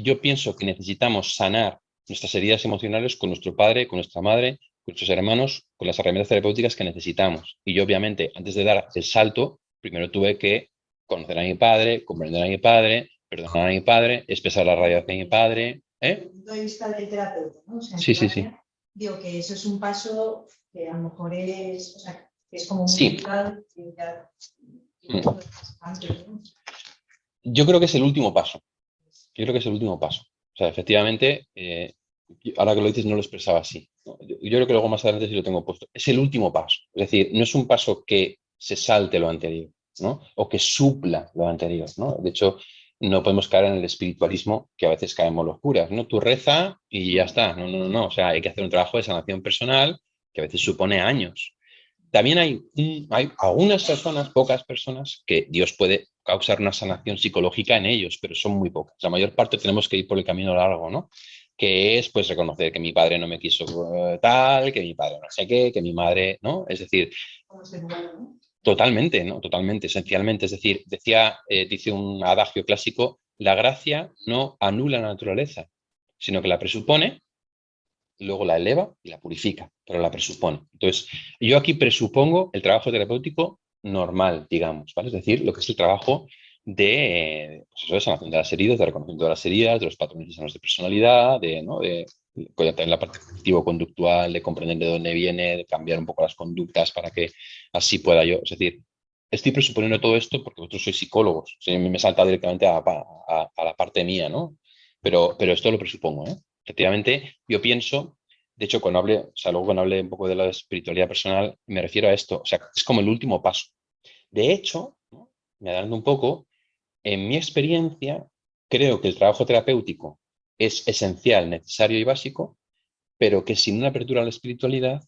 yo pienso que necesitamos sanar nuestras heridas emocionales con nuestro padre, con nuestra madre, con nuestros hermanos, con las herramientas terapéuticas que necesitamos. Y yo, obviamente, antes de dar el salto, primero tuve que conocer a mi padre, comprender a mi padre, perdonar a mi padre, expresar la rabia hacia mi padre. Desde el punto de vista del terapeuta, ¿no? O sea, en Sí, sí, terapia, sí. digo que eso es un paso que a lo mejor es, o sea, que es como muy Sí. delicado, que ya, ¿no? Yo creo que es el último paso. Yo creo que es el último paso. O sea, efectivamente, ahora que lo dices no lo expresaba así. ¿No? Yo creo que luego más adelante sí lo tengo puesto. Es el último paso. Es decir, no es un paso que se salte lo anterior, ¿no? O que supla lo anterior, ¿no? De hecho, no podemos caer en el espiritualismo que a veces caemos los curas, ¿no? Tú reza y ya está. No, no, no, no. O sea, hay que hacer un trabajo de sanación personal que a veces supone años. También hay algunas personas, pocas personas, que Dios puede causar una sanación psicológica en ellos, pero son muy pocas. La mayor parte tenemos que ir por el camino largo, ¿no? Que es, pues, reconocer que mi padre no me quiso tal, que mi padre no sé qué, que mi madre, ¿no? Es decir, totalmente, ¿no? Totalmente, esencialmente. Es decir, dice un adagio clásico, la gracia no anula la naturaleza, sino que la presupone, luego la eleva y la purifica, pero la presupone. Entonces, yo aquí presupongo el trabajo terapéutico normal, digamos, ¿vale? Es decir, lo que es el trabajo pues eso, de sanación de las heridas, de reconocimiento de las heridas, de los patrones sanos de personalidad, ¿no? También la parte cognitivo-conductual, de comprender de dónde viene, de cambiar un poco las conductas para que así pueda yo. Es decir, estoy presuponiendo todo esto porque vosotros sois psicólogos. O sea, me salta directamente a la parte mía, ¿no? Pero esto lo presupongo, ¿eh? Efectivamente, yo pienso, de hecho, o sea, luego cuando hable un poco de la espiritualidad personal, me refiero a esto, o sea, es como el último paso. De hecho, ¿no? Me adelanto un poco, en mi experiencia, creo que el trabajo terapéutico es esencial, necesario y básico, pero que sin una apertura a la espiritualidad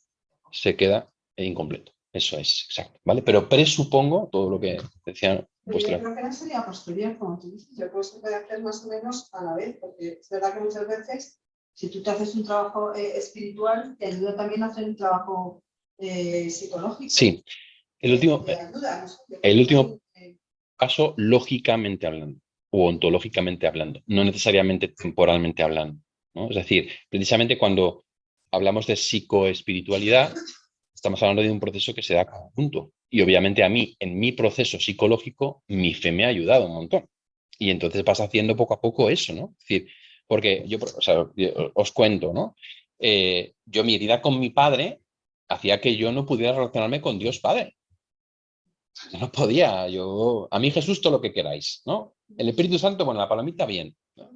se queda incompleto. Eso es exacto, ¿vale? Pero presupongo todo lo que decían Pero yo creo que no sería posterior, como tú dices. Yo creo que se puede hacer más o menos a la vez, porque es verdad que muchas veces, si tú te haces un trabajo espiritual, te ayuda también a hacer un trabajo psicológico. Sí, el último, Te ayuda, no sé, el último paso, lógicamente hablando, o ontológicamente hablando, no necesariamente temporalmente hablando, ¿no? Es decir, precisamente cuando hablamos de psicoespiritualidad, estamos hablando de un proceso que se da conjunto. Y obviamente a mí, en mi proceso psicológico, mi fe me ha ayudado un montón. Y entonces vas haciendo poco a poco eso, ¿no? Es decir, porque yo, o sea, os cuento, ¿no? Yo mi herida con mi padre hacía que yo no pudiera relacionarme con Dios Padre. Yo no podía, a mí Jesús todo lo que queráis, ¿no? El Espíritu Santo, bueno, la palomita bien, ¿no?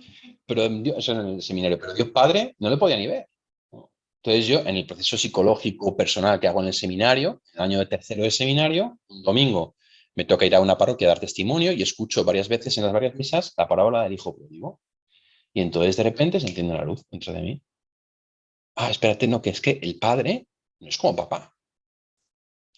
Pero eso en el seminario, pero Dios Padre no le podía ni ver, ¿no? Entonces yo, en el proceso psicológico personal que hago en el seminario, en el año de tercero de seminario, un domingo me toca ir a una parroquia a dar testimonio y escucho varias veces en las varias misas la parábola del hijo pródigo. Y entonces de repente se enciende la luz dentro de mí. Ah, espérate, no, que es que el padre no es como papá.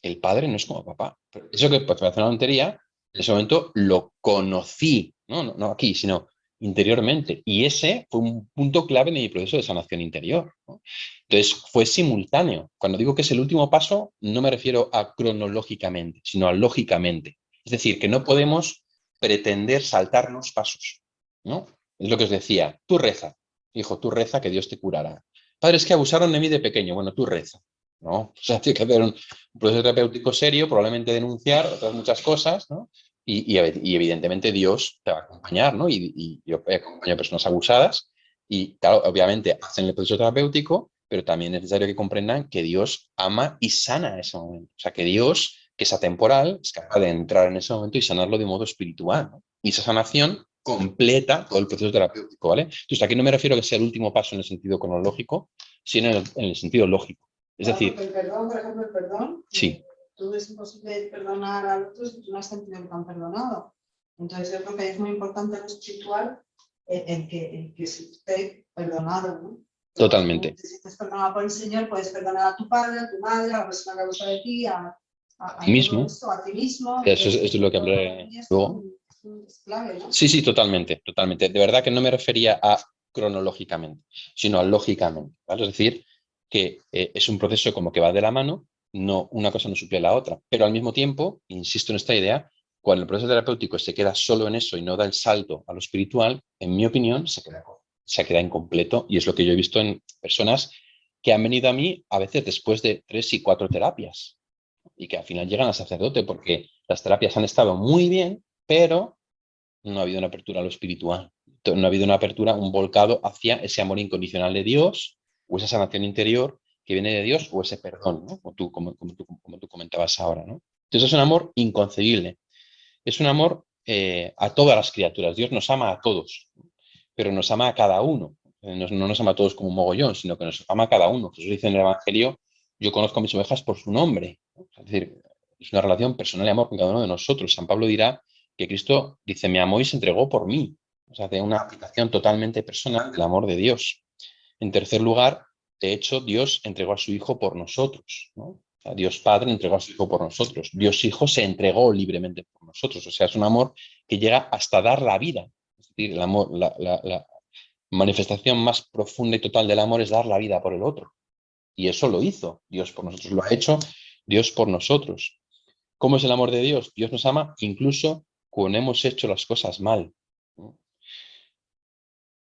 El padre no es como papá. Pero eso que pues, parece una tontería, en ese momento lo conocí, no aquí, sino interiormente. Y ese fue un punto clave en mi proceso de sanación interior, ¿no? Entonces, fue simultáneo. Cuando digo que es el último paso, no me refiero a cronológicamente, sino a lógicamente. Es decir, que no podemos pretender saltarnos pasos, ¿no? Es lo que os decía. Tú reza, hijo, tú reza que Dios te curará. Padres que abusaron de mí de pequeño. Bueno, tú reza, ¿no? O sea, tiene que hacer un proceso terapéutico serio, probablemente denunciar otras muchas cosas, ¿no? Y evidentemente Dios te va a acompañar, ¿no? Y yo acompaño a personas abusadas y, claro, obviamente hacen el proceso terapéutico, pero también es necesario que comprendan que Dios ama y sana en ese momento. O sea, que Dios, que es atemporal, es capaz de entrar en ese momento y sanarlo de modo espiritual, ¿no? Y esa sanación completa todo el proceso terapéutico, ¿vale? Entonces, aquí no me refiero a que sea el último paso en el sentido cronológico, sino en el sentido lógico. Es Claro, decir, porque el perdón, por ejemplo, el perdón, sí, tú es imposible perdonar al otro si tú no has sentido que te han perdonado. Entonces yo creo que es muy importante lo espiritual el que se esté perdonado, ¿no? Pero cuando tú totalmente. te sientes perdonado por el Señor, puedes perdonar a tu padre, a tu madre, a la persona que abusa de ti, a A ti todo mismo, esto, a ti mismo. eso es Entonces, lo que yo creo que para hablaré mí esto luego. es clave, ¿no? Sí, sí, totalmente, totalmente. De verdad que no me refería a cronológicamente, sino a lógicamente, ¿vale? Es decir, que es un proceso como que va de la mano, no, una cosa no suple a la otra, pero al mismo tiempo, insisto en esta idea, cuando el proceso terapéutico se queda solo en eso y no da el salto a lo espiritual, en mi opinión, se queda incompleto y es lo que yo he visto en personas que han venido a mí a veces después de 3 y 4 terapias y que al final llegan al sacerdote porque las terapias han estado muy bien, pero no ha habido una apertura a lo espiritual. No ha habido una apertura, un volcado hacia ese amor incondicional de Dios o esa sanación interior que viene de Dios o ese perdón, ¿no? Como tú comentabas ahora, ¿no? Entonces es un amor inconcebible. Es un amor a todas las criaturas. Dios nos ama a todos, pero nos ama a cada uno. No nos ama a todos como un mogollón, sino que nos ama a cada uno. Jesús dice en el Evangelio, yo conozco a mis ovejas por su nombre, ¿no? Es decir, es una relación personal y amor con cada uno de nosotros. San Pablo dirá que Cristo dice, me amó y se entregó por mí. O sea, de una aplicación totalmente personal del amor de Dios. En tercer lugar, de hecho, Dios entregó a su Hijo por nosotros, ¿no? O sea, Dios Padre entregó a su Hijo por nosotros. Dios Hijo se entregó libremente por nosotros. O sea, es un amor que llega hasta dar la vida. Es decir, el amor, la manifestación más profunda y total del amor es dar la vida por el otro. Y eso lo hizo. Dios por nosotros lo ha hecho, Dios por nosotros. ¿Cómo es el amor de Dios? Dios nos ama incluso cuando hemos hecho las cosas mal, ¿no?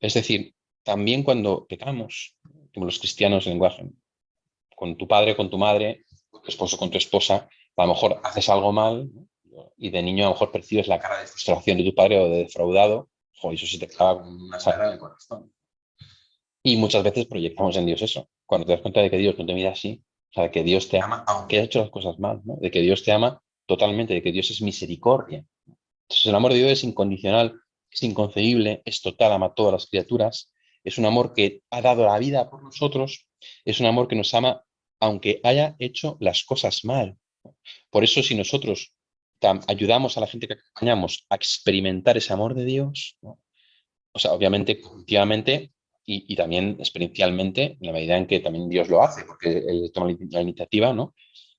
Es decir, también cuando pecamos, como los cristianos en lenguaje, con tu padre, con tu madre, con tu esposo, con tu esposa, a lo mejor haces algo mal, ¿no? Y de niño a lo mejor percibes la cara de frustración de tu padre o de defraudado, joder, eso se te clava como una sagra en el corazón. Y muchas veces proyectamos en Dios eso. Cuando te das cuenta de que Dios no te mira así, o sea, de que Dios te ama, aunque hayas hecho las cosas mal, ¿no? De que Dios te ama totalmente, de que Dios es misericordia. Entonces, el amor de Dios es incondicional, es inconcebible, es total, ama a todas las criaturas. Es un amor que ha dado la vida por nosotros. Es un amor que nos ama aunque haya hecho las cosas mal. Por eso, si nosotros ayudamos a la gente que acompañamos a experimentar ese amor de Dios, ¿no? O sea, obviamente, cognitivamente y también experiencialmente, en la medida en que también Dios lo hace, porque Él toma la iniciativa, ¿no?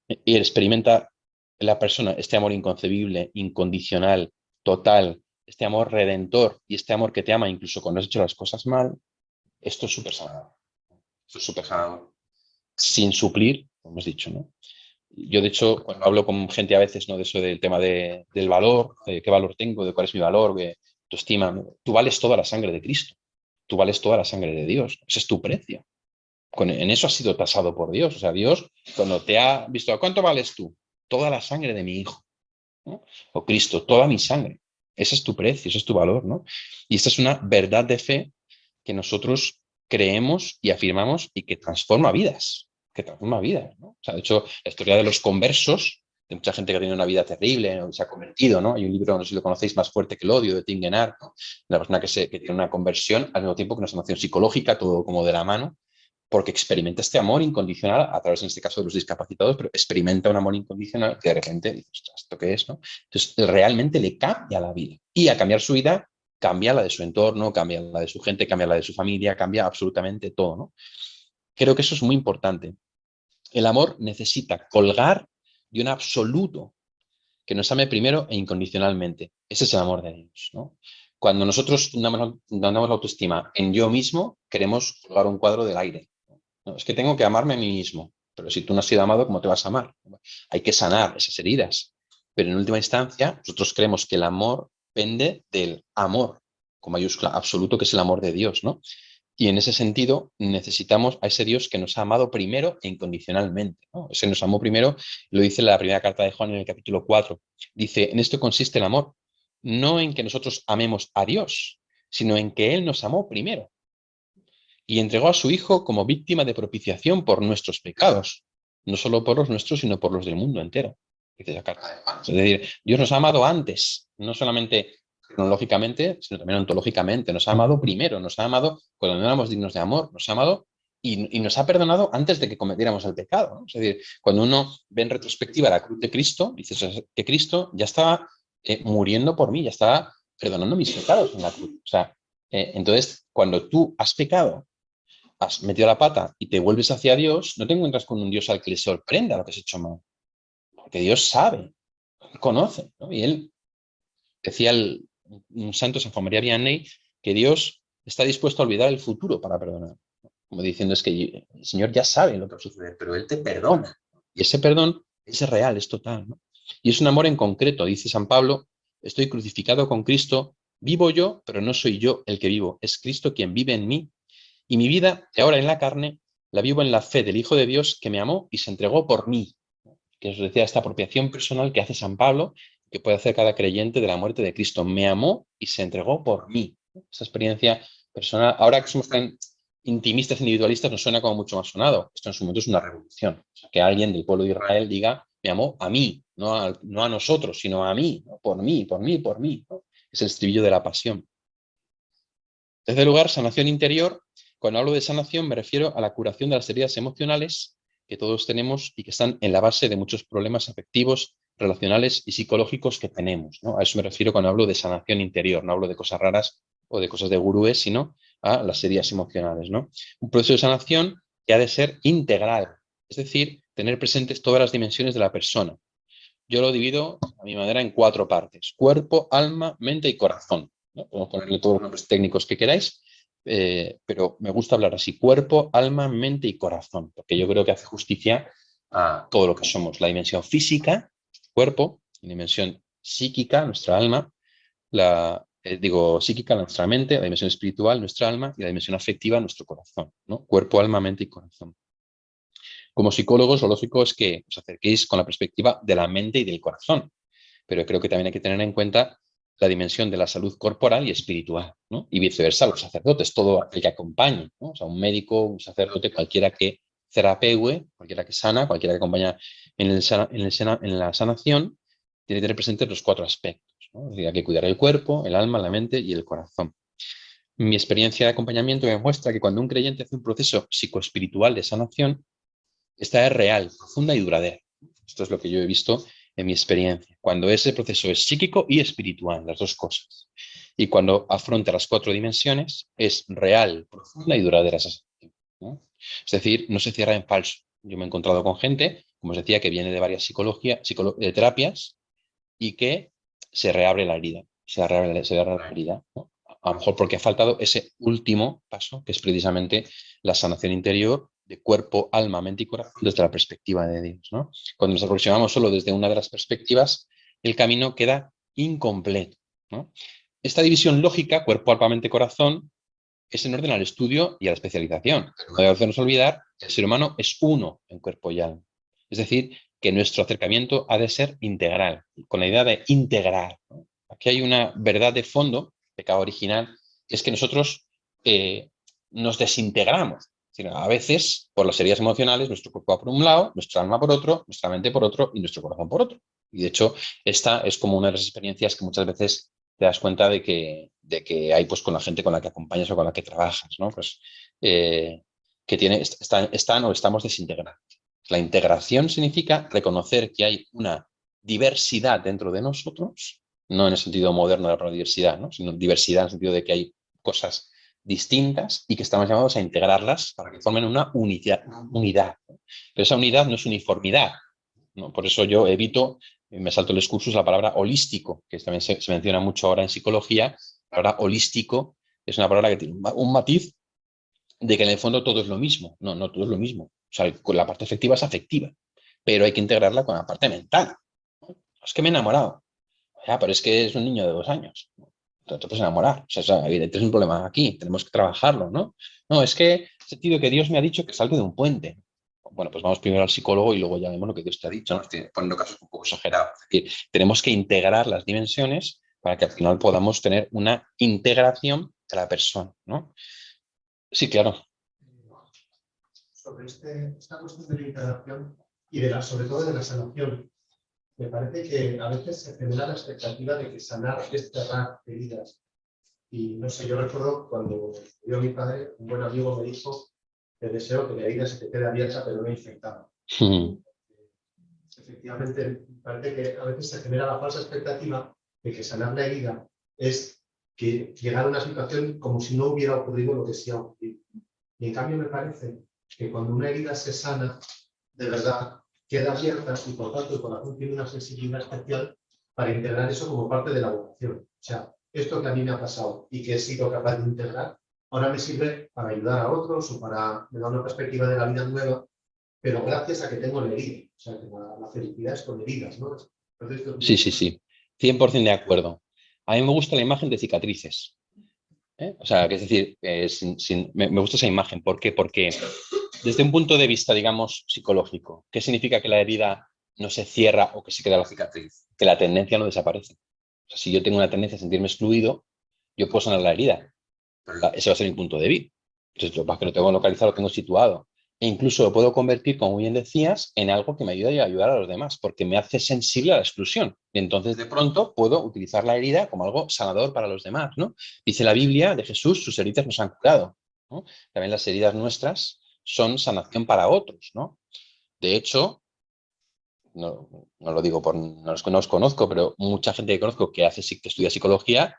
Y Él experimenta en la persona este amor inconcebible, incondicional, total, este amor redentor y este amor que te ama incluso cuando has hecho las cosas mal, esto es súper sanador. Esto es súper sanador. Sin suplir, como hemos dicho, ¿no? Yo, de hecho, cuando hablo con gente a veces, ¿no? De eso del tema del valor, de qué valor tengo, de cuál es mi valor, de tu estima, ¿no? Tú vales toda la sangre de Cristo, tú vales toda la sangre de Dios, ese es tu precio. En eso has sido tasado por Dios. O sea, Dios, cuando te ha visto, ¿cuánto vales tú? Toda la sangre de mi hijo, ¿no? O Cristo, toda mi sangre. Ese es tu precio, ese es tu valor, ¿no? Y esta es una verdad de fe que nosotros creemos y afirmamos y que transforma vidas, ¿no? O sea, de hecho, la historia de los conversos, de mucha gente que ha tenido una vida terrible, ¿no? Se ha convertido, ¿no? Hay un libro, no sé si lo conocéis, Más fuerte que el odio, de Tim Gennard, ¿no? Una persona que tiene una conversión al mismo tiempo que una sanación psicológica, todo como de la mano, porque experimenta este amor incondicional a través, en este caso, de los discapacitados, pero experimenta un amor incondicional que de repente dices, ¿esto qué es? ¿No? Entonces, realmente le cambia la vida. Y al cambiar su vida, cambia la de su entorno, cambia la de su gente, cambia la de su familia, cambia absolutamente todo, ¿no? Creo que eso es muy importante. El amor necesita colgar de un absoluto que nos ame primero e incondicionalmente. Ese es el amor de Dios, ¿no? Cuando nosotros damos la autoestima en yo mismo, queremos colgar un cuadro del aire. No, es que tengo que amarme a mí mismo. Pero si tú no has sido amado, ¿cómo te vas a amar? Hay que sanar esas heridas. Pero en última instancia, nosotros creemos que el amor pende del amor, con mayúscula, absoluto, que es el amor de Dios, ¿no? Y en ese sentido, necesitamos a ese Dios que nos ha amado primero e incondicionalmente, ¿no? Ese nos amó primero, lo dice la primera carta de Juan en el capítulo 4. Dice, en esto consiste el amor, no en que nosotros amemos a Dios, sino en que Él nos amó primero y entregó a su Hijo como víctima de propiciación por nuestros pecados, no solo por los nuestros, sino por los del mundo entero. Dice la carta de Juan. Es decir, Dios nos ha amado antes, no solamente cronológicamente, sino también ontológicamente. Nos ha amado primero, nos ha amado cuando no éramos dignos de amor, nos ha amado y nos ha perdonado antes de que cometiéramos el pecado, ¿no? Es decir, cuando uno ve en retrospectiva la cruz de Cristo, dices que Cristo ya estaba muriendo por mí, ya estaba perdonando mis pecados en la cruz. O sea, entonces, cuando tú has pecado, has metido la pata y te vuelves hacia Dios, no te encuentras con un Dios al que le sorprenda lo que has hecho mal. Porque Dios sabe, Él conoce, ¿no? Y Él decía un santo, San Juan María Vianney, que Dios está dispuesto a olvidar el futuro para perdonar. Como diciendo, es que el Señor ya sabe lo que va a suceder, pero Él te perdona. Y ese perdón es real, es total, ¿no? Y es un amor en concreto. Dice San Pablo, estoy crucificado con Cristo, vivo yo, pero no soy yo el que vivo, es Cristo quien vive en mí. Y mi vida, que ahora en la carne, la vivo en la fe del Hijo de Dios que me amó y se entregó por mí. Que os decía, esta apropiación personal que hace San Pablo, que puede hacer cada creyente de la muerte de Cristo. Me amó y se entregó por mí. Esa experiencia personal, ahora que somos tan intimistas, individualistas, nos suena como mucho más sonado. Esto en su momento es una revolución. O sea, que alguien del pueblo de Israel diga, me amó a mí, no a nosotros, sino a mí, ¿no? Por mí, por mí, por mí, ¿no? Es el estribillo de la pasión. En tercer lugar, sanación interior. Cuando hablo de sanación me refiero a la curación de las heridas emocionales que todos tenemos y que están en la base de muchos problemas afectivos, relacionales y psicológicos que tenemos, ¿no? A eso me refiero cuando hablo de sanación interior. No hablo de cosas raras o de cosas de gurúes, sino a las heridas emocionales, ¿no? Un proceso de sanación que ha de ser integral, es decir, tener presentes todas las dimensiones de la persona. Yo lo divido a mi manera en 4 partes: cuerpo, alma, mente y corazón, ¿no? Podemos ponerle todos los nombres técnicos que queráis, pero me gusta hablar así: cuerpo, alma, mente y corazón, porque yo creo que hace justicia a todo lo que somos. La dimensión física, cuerpo; la dimensión psíquica, nuestra alma; psíquica, nuestra mente; la dimensión espiritual, nuestra alma; y la dimensión afectiva, nuestro corazón, ¿no? Cuerpo, alma, mente y corazón. Como psicólogos, lo lógico es que os acerquéis con la perspectiva de la mente y del corazón, pero creo que también hay que tener en cuenta la dimensión de la salud corporal y espiritual, ¿no? Y viceversa, los sacerdotes, todo aquel que acompañe, ¿no? O sea, un médico, un sacerdote, cualquiera que terapeue, cualquiera que sana, cualquiera que acompaña en la sanación, tiene que tener presentes los 4 aspectos, ¿no? Es decir, hay que cuidar el cuerpo, el alma, la mente y el corazón. Mi experiencia de acompañamiento me muestra que cuando un creyente hace un proceso psicoespiritual de sanación, esta es real, profunda y duradera. Esto es lo que yo he visto en mi experiencia. Cuando ese proceso es psíquico y espiritual, las 2 cosas. Y cuando afronta las 4 dimensiones, es real, profunda y duradera esa sanación, ¿no? Es decir, no se cierra en falso. Yo me he encontrado con gente, como os decía, que viene de varias terapias y que se reabre la herida. Se reabre la herida, ¿no? A lo mejor porque ha faltado ese último paso, que es precisamente la sanación interior de cuerpo, alma, mente y corazón desde la perspectiva de Dios, ¿no? Cuando nos aproximamos solo desde una de las perspectivas, el camino queda incompleto, ¿no? Esta división lógica, cuerpo, alma, mente, corazón, es en orden al estudio y a la especialización. No debe hacernos olvidar que el ser humano es uno en cuerpo y alma. Es decir, que nuestro acercamiento ha de ser integral, con la idea de integrar, ¿no? Aquí hay una verdad de fondo, pecado original, que es que nosotros nos desintegramos. A veces, por las heridas emocionales, nuestro cuerpo va por un lado, nuestra alma por otro, nuestra mente por otro y nuestro corazón por otro. Y de hecho, esta es como una de las experiencias que muchas veces te das cuenta de que hay pues con la gente con la que acompañas o con la que trabajas, ¿no? Pues que están o estamos desintegrados. La integración significa reconocer que hay una diversidad dentro de nosotros, no en el sentido moderno de la palabra diversidad, ¿no? Sino diversidad en el sentido de que hay cosas distintas y que estamos llamados a integrarlas para que formen una unidad. Pero esa unidad no es uniformidad, ¿no? Por eso yo evito, me salto el excursus, la palabra holístico, que también se menciona mucho ahora en psicología. La palabra holístico es una palabra que tiene un matiz de que en el fondo todo es lo mismo. No, no todo es lo mismo. O sea, la parte afectiva es afectiva, pero hay que integrarla con la parte mental. Es que me he enamorado. Ya, pero es que es un niño de 2 años. No te puedes enamorar. O sea, evidentemente es un problema aquí. Tenemos que trabajarlo, ¿no? No, es que he sentido que Dios me ha dicho que salte de un puente. Bueno, pues vamos primero al psicólogo y luego ya vemos lo que Dios te ha dicho, ¿no? Estoy poniendo casos un poco exagerados. Es decir, tenemos que integrar las dimensiones para que al final podamos tener una integración de la persona, ¿no? Sí, claro. Sobre esta cuestión de la integración y sobre todo de la sanación, me parece que a veces se genera la expectativa de que sanar es cerrar heridas. Y no sé, yo recuerdo cuando murió mi padre, un buen amigo me dijo: te deseo que la herida se te quede abierta pero no infectada. Efectivamente, parece que a veces se genera la falsa expectativa de que sanar la herida es que llegar a una situación como si no hubiera ocurrido lo que sí ha ocurrido. Y en cambio me parece que cuando una herida se sana, de verdad, queda abierta y por tanto el corazón tiene una sensibilidad especial para integrar eso como parte de la vocación. O sea, esto que a mí me ha pasado y que he sido capaz de integrar, ahora me sirve para ayudar a otros o para dar una perspectiva de la vida nueva, pero gracias a que tengo la herida. O sea, que la felicidad es con heridas, ¿no? Sí, sí, sí. 100% de acuerdo. A mí me gusta la imagen de cicatrices. O sea, que es decir, me gusta esa imagen. ¿Por qué? Porque desde un punto de vista, digamos, psicológico, ¿qué significa que la herida no se cierra o que se queda la cicatriz? Que la tendencia no desaparece. O sea, si yo tengo una tendencia a sentirme excluido, yo puedo sanar la herida, pero ese va a ser mi punto de vista. Entonces, lo que lo tengo localizado, lo tengo situado. E incluso lo puedo convertir, como bien decías, en algo que me ayuda a ayudar a los demás, porque me hace sensible a la exclusión. Y entonces, de pronto, puedo utilizar la herida como algo sanador para los demás, ¿no? Dice la Biblia de Jesús: sus heridas nos han curado, ¿no? También las heridas nuestras son sanación para otros, ¿no? De hecho, no lo digo por no os conozco, pero mucha gente que conozco que estudia psicología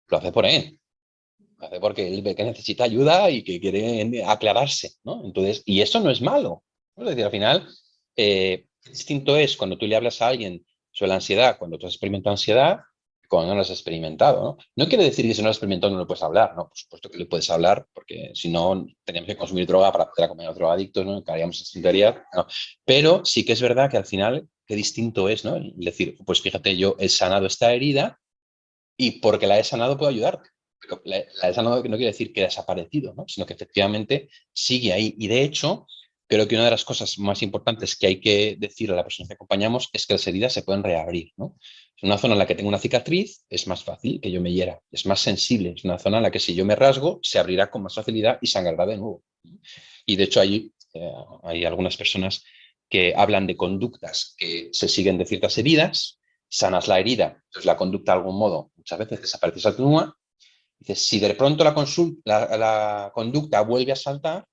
lo hace por él. Lo hace porque él ve que necesita ayuda y que quiere aclararse, ¿no? Entonces, y eso no es malo, ¿no? Es decir, al final, distinto es cuando tú le hablas a alguien sobre la ansiedad, cuando tú has experimentado ansiedad, cuando no lo has experimentado, ¿no? No quiere decir que si no lo has experimentado no lo puedes hablar, ¿no? Por supuesto que le puedes hablar, porque si no, teníamos que consumir droga para poder acompañar a los drogadictos, ¿no? Caeríamos en sinceridad, ¿no? Pero sí que es verdad que al final, qué distinto es, ¿no? El decir, pues fíjate, yo he sanado esta herida y porque la he sanado puedo ayudarte. Pero la he sanado no quiere decir que ha desaparecido, ¿no? Sino que efectivamente sigue ahí. Y de hecho, creo que una de las cosas más importantes que hay que decir a la persona que acompañamos es que las heridas se pueden reabrir, ¿no? Es una zona en la que tengo una cicatriz, es más fácil que yo me hiera, es más sensible. Es una zona en la que si yo me rasgo, se abrirá con más facilidad y sangrará de nuevo. Y de hecho hay algunas personas que hablan de conductas que se siguen de ciertas heridas, sanas la herida, entonces la conducta de algún modo muchas veces desaparece, se atenúa. Dices, si de pronto la conducta vuelve a saltar,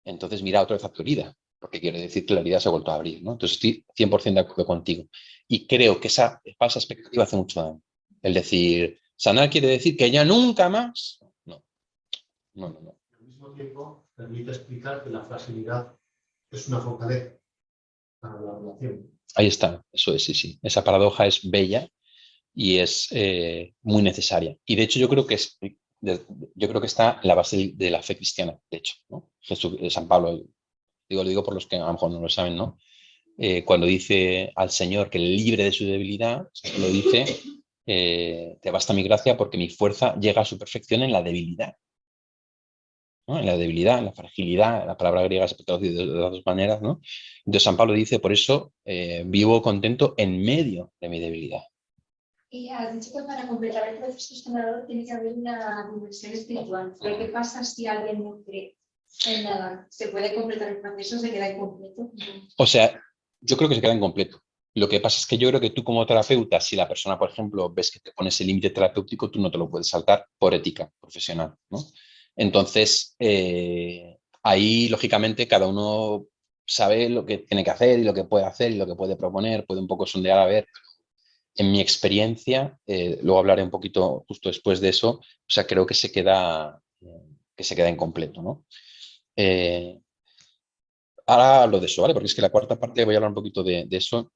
entonces mira otra vez a tu herida, porque quiere decir que la herida se ha vuelto a abrir, ¿no? Entonces estoy 100% de acuerdo contigo. Y creo que esa falsa expectativa hace mucho daño. El decir, sanar quiere decir que ya nunca más. No, no, no, no. Al mismo tiempo, permite explicar que la fragilidad es una fortaleza para la relación. Ahí está, eso es, sí, sí. Esa paradoja es bella y es muy necesaria. Y de hecho yo creo que está en la base de la fe cristiana, de hecho, ¿no? San Pablo, lo digo por los que a lo mejor no lo saben, ¿no? Cuando dice al Señor que le libre de su debilidad, lo dice, te basta mi gracia porque mi fuerza llega a su perfección en la debilidad, ¿no? En la debilidad, en la fragilidad, la palabra griega se puede traducir de las dos maneras, ¿no? Entonces San Pablo dice, por eso vivo contento en medio de mi debilidad. Y has dicho que para completar el proceso sanador tiene que haber una dimensión espiritual. Pero ¿qué pasa si alguien no cree en nada? ¿Se puede completar el proceso? ¿Se queda incompleto? O sea, yo creo que se queda incompleto. Lo que pasa es que yo creo que tú como terapeuta, si la persona, por ejemplo, ves que te pones el límite terapéutico, tú no te lo puedes saltar por ética profesional, ¿no? Entonces, ahí, lógicamente, cada uno sabe lo que tiene que hacer y lo que puede hacer y lo que puede proponer, puede un poco sondear a ver. En mi experiencia, luego hablaré un poquito justo después de eso, o sea, creo que se queda incompleto, ¿no? Ahora hablo de eso, ¿vale? Porque es que la cuarta parte voy a hablar un poquito de eso.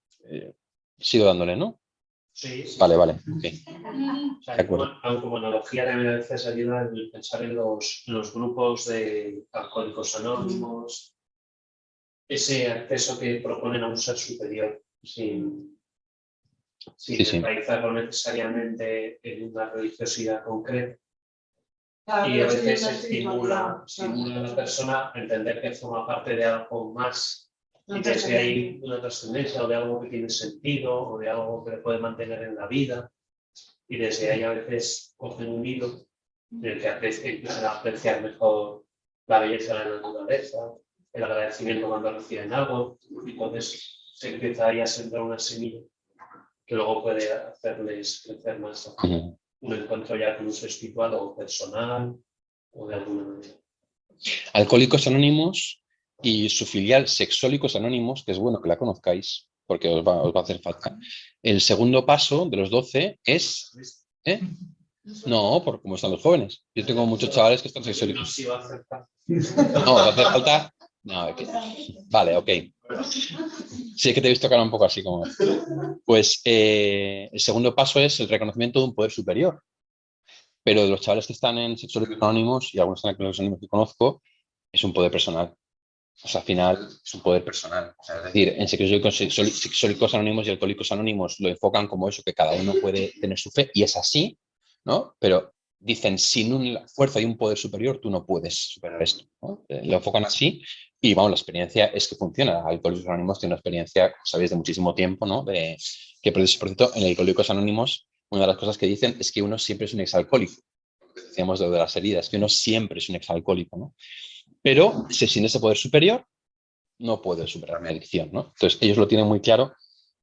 Sigo dándole, ¿no? Sí, sí. Vale, vale. Okay. O sea, De acuerdo. como analogía también a veces ayuda en pensar en los grupos de alcohólicos anónimos, ese acceso que proponen a un ser superior, sin Sí, sí. enraizarlo necesariamente en una religiosidad concreta. Claro, Y a pero sí, veces una estimula espiritualidad, a la persona a entender que forma parte de algo más. una Y desde ahí trascendencia. una trascendencia o de algo que tiene sentido o de algo que le puede mantener en la vida. Y desde ahí a veces cogen un hilo en el que empiezan a apreciar mejor la belleza de la naturaleza, el agradecimiento cuando reciben algo. Y entonces se empieza ahí a sembrar una semilla que luego puede hacerles crecer más un encuentro ya con un ser espiritual o personal o de alguna manera. Alcohólicos Anónimos y su filial Sexólicos Anónimos, que es bueno que la conozcáis, porque os va a hacer falta. El segundo paso de los 12 es... No, por cómo están los jóvenes. Yo tengo muchos chavales que están sexólicos. No, va a hacer falta... No, vale, ok. Sí, es que te he visto cara un poco así como... Pues el segundo paso es el reconocimiento de un poder superior. Pero de los chavales que están en Sexólicos Anónimos y algunos están en los anónimos que conozco, es un poder personal. O sea, al final es un poder personal. O sea, es decir, en Sexólicos Anónimos y Alcohólicos Anónimos lo enfocan como eso, que cada uno puede tener su fe, y es así, ¿no? Pero dicen, sin una fuerza y un poder superior, tú no puedes superar esto, ¿no? Lo enfocan así y, vamos, la experiencia es que funciona. Alcohólicos Anónimos tiene una experiencia, como sabéis, de muchísimo tiempo, ¿no? Por cierto, en Alcohólicos Anónimos, una de las cosas que dicen es que uno siempre es un exalcohólico. Decíamos de las heridas, que uno siempre es un exalcohólico, ¿no? Pero sin ese poder superior no puedo superar mi adicción, ¿no? Entonces, ellos lo tienen muy claro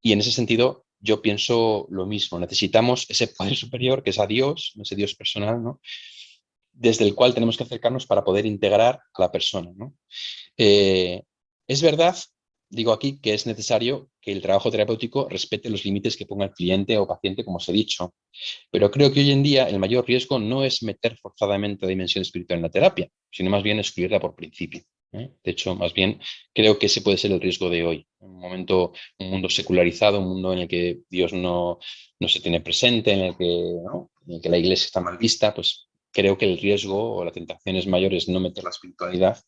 y en ese sentido yo pienso lo mismo. Necesitamos ese poder superior que es a Dios, ese Dios personal, ¿no? Desde el cual tenemos que acercarnos para poder integrar a la persona, ¿no? Es verdad, digo aquí, que es necesario que el trabajo terapéutico respete los límites que ponga el cliente o paciente, como os he dicho. Pero creo que hoy en día el mayor riesgo no es meter forzadamente la dimensión espiritual en la terapia, sino más bien excluirla por principio. De hecho, más bien creo que ese puede ser el riesgo de hoy. Un mundo secularizado, un mundo en el que Dios no se tiene presente, en el que la iglesia está mal vista, pues creo que el riesgo o la tentación es mayor es no meter la espiritualidad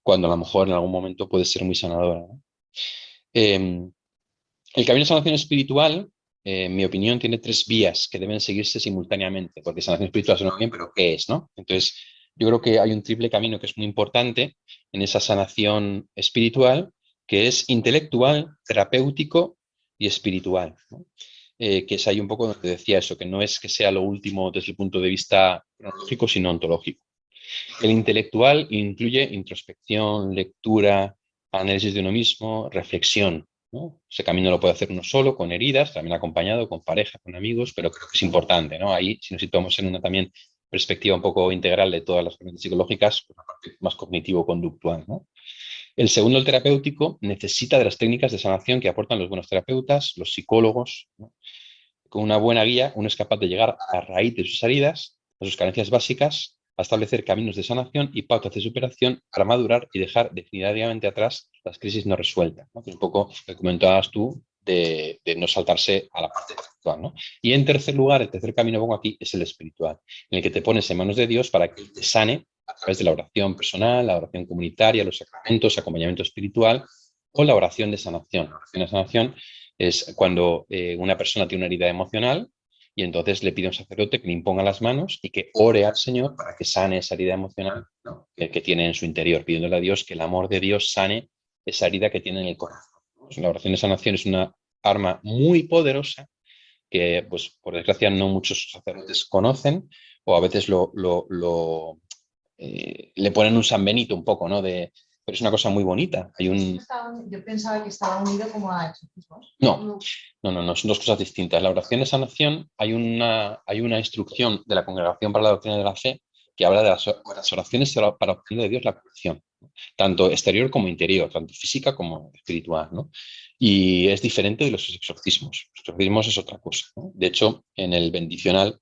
cuando a lo mejor en algún momento puede ser muy sanadora, ¿no? El camino de sanación espiritual, en mi opinión, tiene 3 vías que deben seguirse simultáneamente, porque sanación espiritual suena bien, pero ¿qué es, no? Entonces, yo creo que hay un triple camino que es muy importante en esa sanación espiritual, que es intelectual, terapéutico y espiritual, ¿no? Que es ahí un poco donde decía eso, que no es que sea lo último desde el punto de vista cronológico, sino ontológico. El intelectual incluye introspección, lectura, análisis de uno mismo, reflexión, ¿no? Ese camino lo puede hacer uno solo, con heridas, también acompañado, con pareja, con amigos, pero creo que es importante, ¿no? Ahí, si nos situamos en una también perspectiva un poco integral de todas las corrientes psicológicas, una parte más cognitivo-conductual, ¿no? El segundo, el terapéutico, necesita de las técnicas de sanación que aportan los buenos terapeutas, los psicólogos, ¿no? Con una buena guía, uno es capaz de llegar a la raíz de sus heridas, a sus carencias básicas, a establecer caminos de sanación y pautas de superación para madurar y dejar definitivamente atrás las crisis no resueltas, ¿no? Que es un poco lo que comentabas tú de no saltarse a la parte espiritual, ¿no? Y en tercer lugar, el tercer camino que pongo aquí es el espiritual, en el que te pones en manos de Dios para que te sane a través de la oración personal, la oración comunitaria, los sacramentos, acompañamiento espiritual o la oración de sanación. La oración de sanación es cuando una persona tiene una herida emocional y entonces le pide a un sacerdote que le imponga las manos y que ore al Señor para que sane esa herida emocional, ¿no? que tiene en su interior, pidiéndole a Dios que el amor de Dios sane esa herida que tiene en el corazón. La oración de sanación es una arma muy poderosa que, pues, por desgracia, no muchos sacerdotes conocen o a veces le ponen un San Benito un poco, ¿no? Pero es una cosa muy bonita. Yo pensaba que estaba unido como a exorcismos. No, son dos cosas distintas. La oración de sanación, hay una instrucción de la Congregación para la Doctrina de la Fe que habla de las oraciones para obtener de Dios la curación, ¿no? Tanto exterior como interior, tanto física como espiritual, ¿no? Y es diferente de los exorcismos. Los exorcismos es otra cosa, ¿no? De hecho, en el bendicional,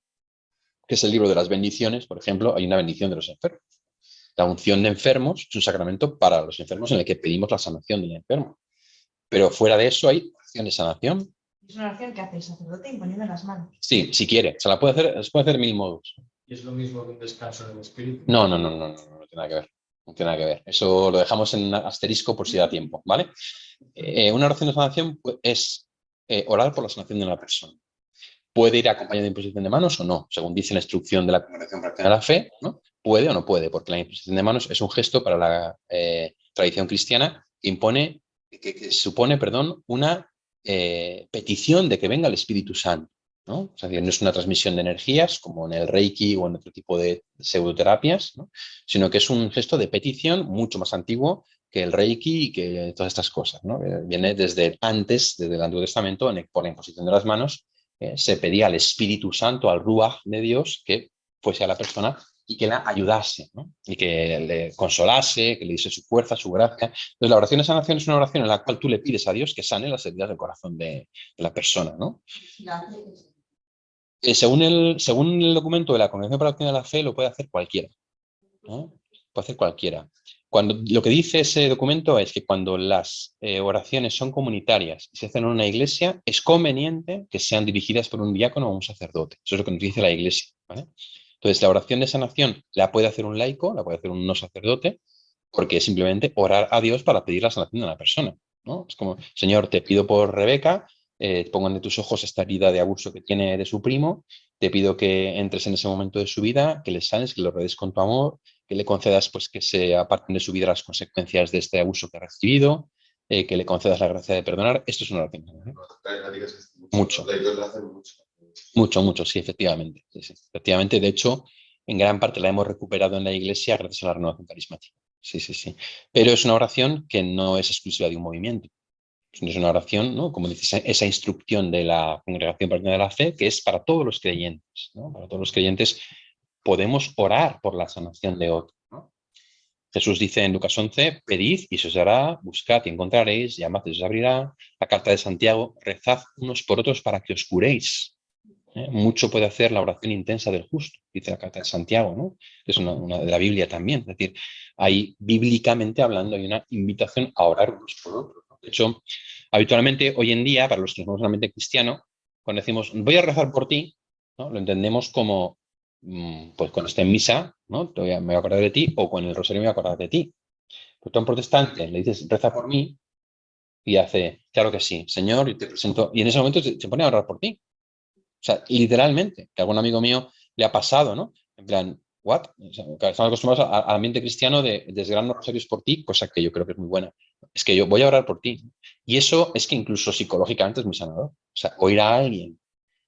que es el libro de las bendiciones, por ejemplo, hay una bendición de los enfermos. La unción de enfermos es un sacramento para los enfermos en el que pedimos la sanación del enfermo. Pero fuera de eso hay oración de sanación. Es una oración que hace el sacerdote imponiendo las manos. Sí, si quiere. Se puede hacer 1000 modos. ¿Y es lo mismo que un descanso del espíritu? No tiene nada que ver. No tiene nada que ver. Eso lo dejamos en asterisco por si da tiempo, ¿vale? Una oración de sanación es orar por la sanación de una persona. Puede ir acompañada de imposición de manos o no, según dice la instrucción de la Congregación para la Doctrina de la Fe, ¿no? Puede o no puede, porque la imposición de manos es un gesto para la tradición cristiana que supone, una petición de que venga el Espíritu Santo, ¿no? O sea, no es una transmisión de energías como en el Reiki o en otro tipo de pseudoterapias, ¿no? Sino que es un gesto de petición mucho más antiguo que el Reiki y que todas estas cosas, ¿no? Viene desde antes, desde el Antiguo Testamento, por la imposición de las manos, se pedía al Espíritu Santo, al Ruach de Dios, que fuese a la persona y que la ayudase, ¿no? Y que le consolase, que le diese su fuerza, su gracia. Entonces, la oración de sanación es una oración en la cual tú le pides a Dios que sane las heridas del corazón de la persona, ¿no? Según el documento de la Congregación para la Doctrina de la Fe, lo puede hacer cualquiera, ¿no? Puede hacer cualquiera. Lo que dice ese documento es que cuando las oraciones son comunitarias y se hacen en una iglesia, es conveniente que sean dirigidas por un diácono o un sacerdote. Eso es lo que nos dice la iglesia, ¿vale? Entonces, la oración de sanación la puede hacer un laico, la puede hacer un no sacerdote, porque es simplemente orar a Dios para pedir la sanación de una persona, ¿no? Es como, Señor, te pido por Rebeca, pongo ante tus ojos esta herida de abuso que tiene de su primo, te pido que entres en ese momento de su vida, que le sanes, que lo rodees con tu amor, que le concedas pues, que se aparten de su vida las consecuencias de este abuso que ha recibido, que le concedas la gracia de perdonar. Esto es una oración, ¿no? Mucho. Mucho, sí, efectivamente. Sí, sí. Efectivamente, de hecho, en gran parte la hemos recuperado en la iglesia gracias a la renovación carismática. Sí, sí, sí. Pero es una oración que no es exclusiva de un movimiento. Es una oración, ¿no? Como dice esa instrucción de la Congregación para la Doctrina de la Fe, que es para todos los creyentes, ¿no? Para todos los creyentes podemos orar por la sanación de otro, ¿no? Jesús dice en Lucas 11, pedid y se os dará, buscad y encontraréis, llamad y se os abrirá. La carta de Santiago, rezad unos por otros para que os curéis. Mucho puede hacer la oración intensa del justo, dice la carta de Santiago, ¿no? Es una de la Biblia también. Es decir, hay bíblicamente hablando, hay una invitación a orar unos por otros, ¿no? De hecho, habitualmente hoy en día, para los que no somos realmente cristianos, cuando decimos voy a rezar por ti, ¿no? Lo entendemos como, pues cuando esté en misa, ¿no? Me voy a acordar de ti, o con el rosario me voy a acordar de ti. Pero tú a un protestante le dices reza por mí y hace, claro que sí, Señor, y te presento, y en ese momento se pone a orar por ti. O sea, literalmente, que a algún amigo mío le ha pasado, ¿no? En plan, ¿what? O sea, estamos acostumbrados al ambiente cristiano de desgranar rosarios por ti, cosa que yo creo que es muy buena. Es que yo voy a orar por ti. Y eso es que incluso psicológicamente es muy sanador. O sea, oír a alguien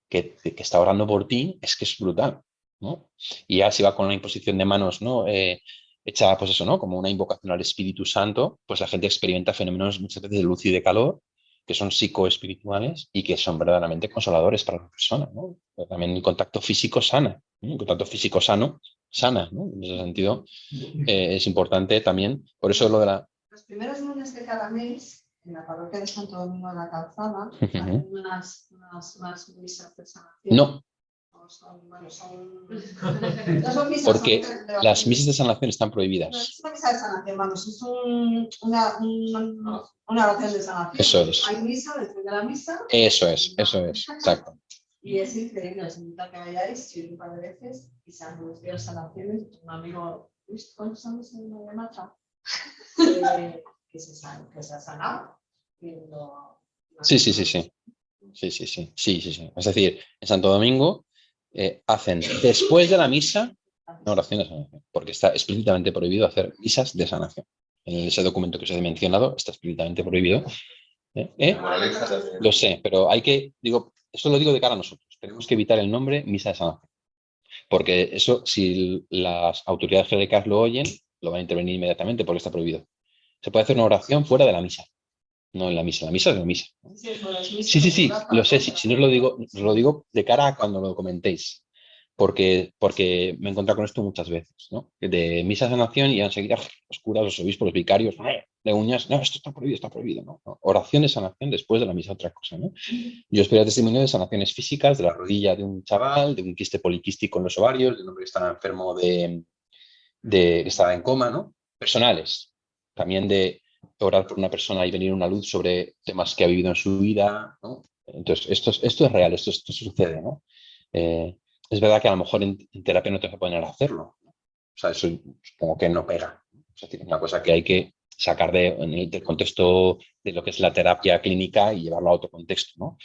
que está orando por ti es que es brutal, ¿no? Y ya si va con una imposición de manos, ¿no? Hecha, pues eso, ¿no? Como una invocación al Espíritu Santo, pues la gente experimenta fenómenos muchas veces de luz y de calor que son psicoespirituales y que son verdaderamente consoladores para la persona, ¿no? Pero también el contacto físico sana, ¿no? El contacto físico sano sana, ¿no? En ese sentido es importante también, por eso lo de la... Los primeros lunes de cada mes, en la parroquia de Santo Domingo de la Calzada, hacen unas misas de sanación. No, No son misas, porque son las misas de sanación están no prohibidas. es una misa de sanación, vamos, es una oración de sanación. Eso es. Hay misa, después de la misa. Eso es, exacto. Y es increíble, os invito a que vayáis, yo un par de veces, y se han producido sanaciones. Un amigo, Luis, ¿cuántos años en una mata? Que se ha sanado. Sí. Es decir, en Santo Domingo hacen después de la misa una oración de sanación, porque está explícitamente prohibido hacer misas de sanación. En ese documento que os he mencionado está explícitamente prohibido. Lo sé, pero eso lo digo de cara a nosotros. Tenemos que evitar el nombre misa de sanación, porque eso, si las autoridades clericales lo oyen, lo van a intervenir inmediatamente porque está prohibido. Se puede hacer una oración fuera de la misa. No en la misa es la misa. Sí, lo sé, si no os lo digo de cara a cuando lo comentéis, porque me he encontrado con esto muchas veces, ¿no? De misa de sanación y enseguida los curas, los obispos, los vicarios, de uñas, no, esto está prohibido, ¿no? Oración de sanación después de la misa, otra cosa, ¿no? Yo espero testimonio de sanaciones físicas, de la rodilla de un chaval, de un quiste poliquístico en los ovarios, de un hombre que estaba enfermo que estaba en coma, ¿no? Personales, también de orar por una persona y venir una luz sobre temas que ha vivido en su vida, ¿no? Entonces, esto es real, esto sucede, ¿no? Es verdad que a lo mejor en terapia no te vas a poner a hacerlo, ¿no? O sea, eso supongo que no pega. O sea, es una cosa que hay que sacar del contexto de lo que es la terapia clínica y llevarlo a otro contexto, ¿no?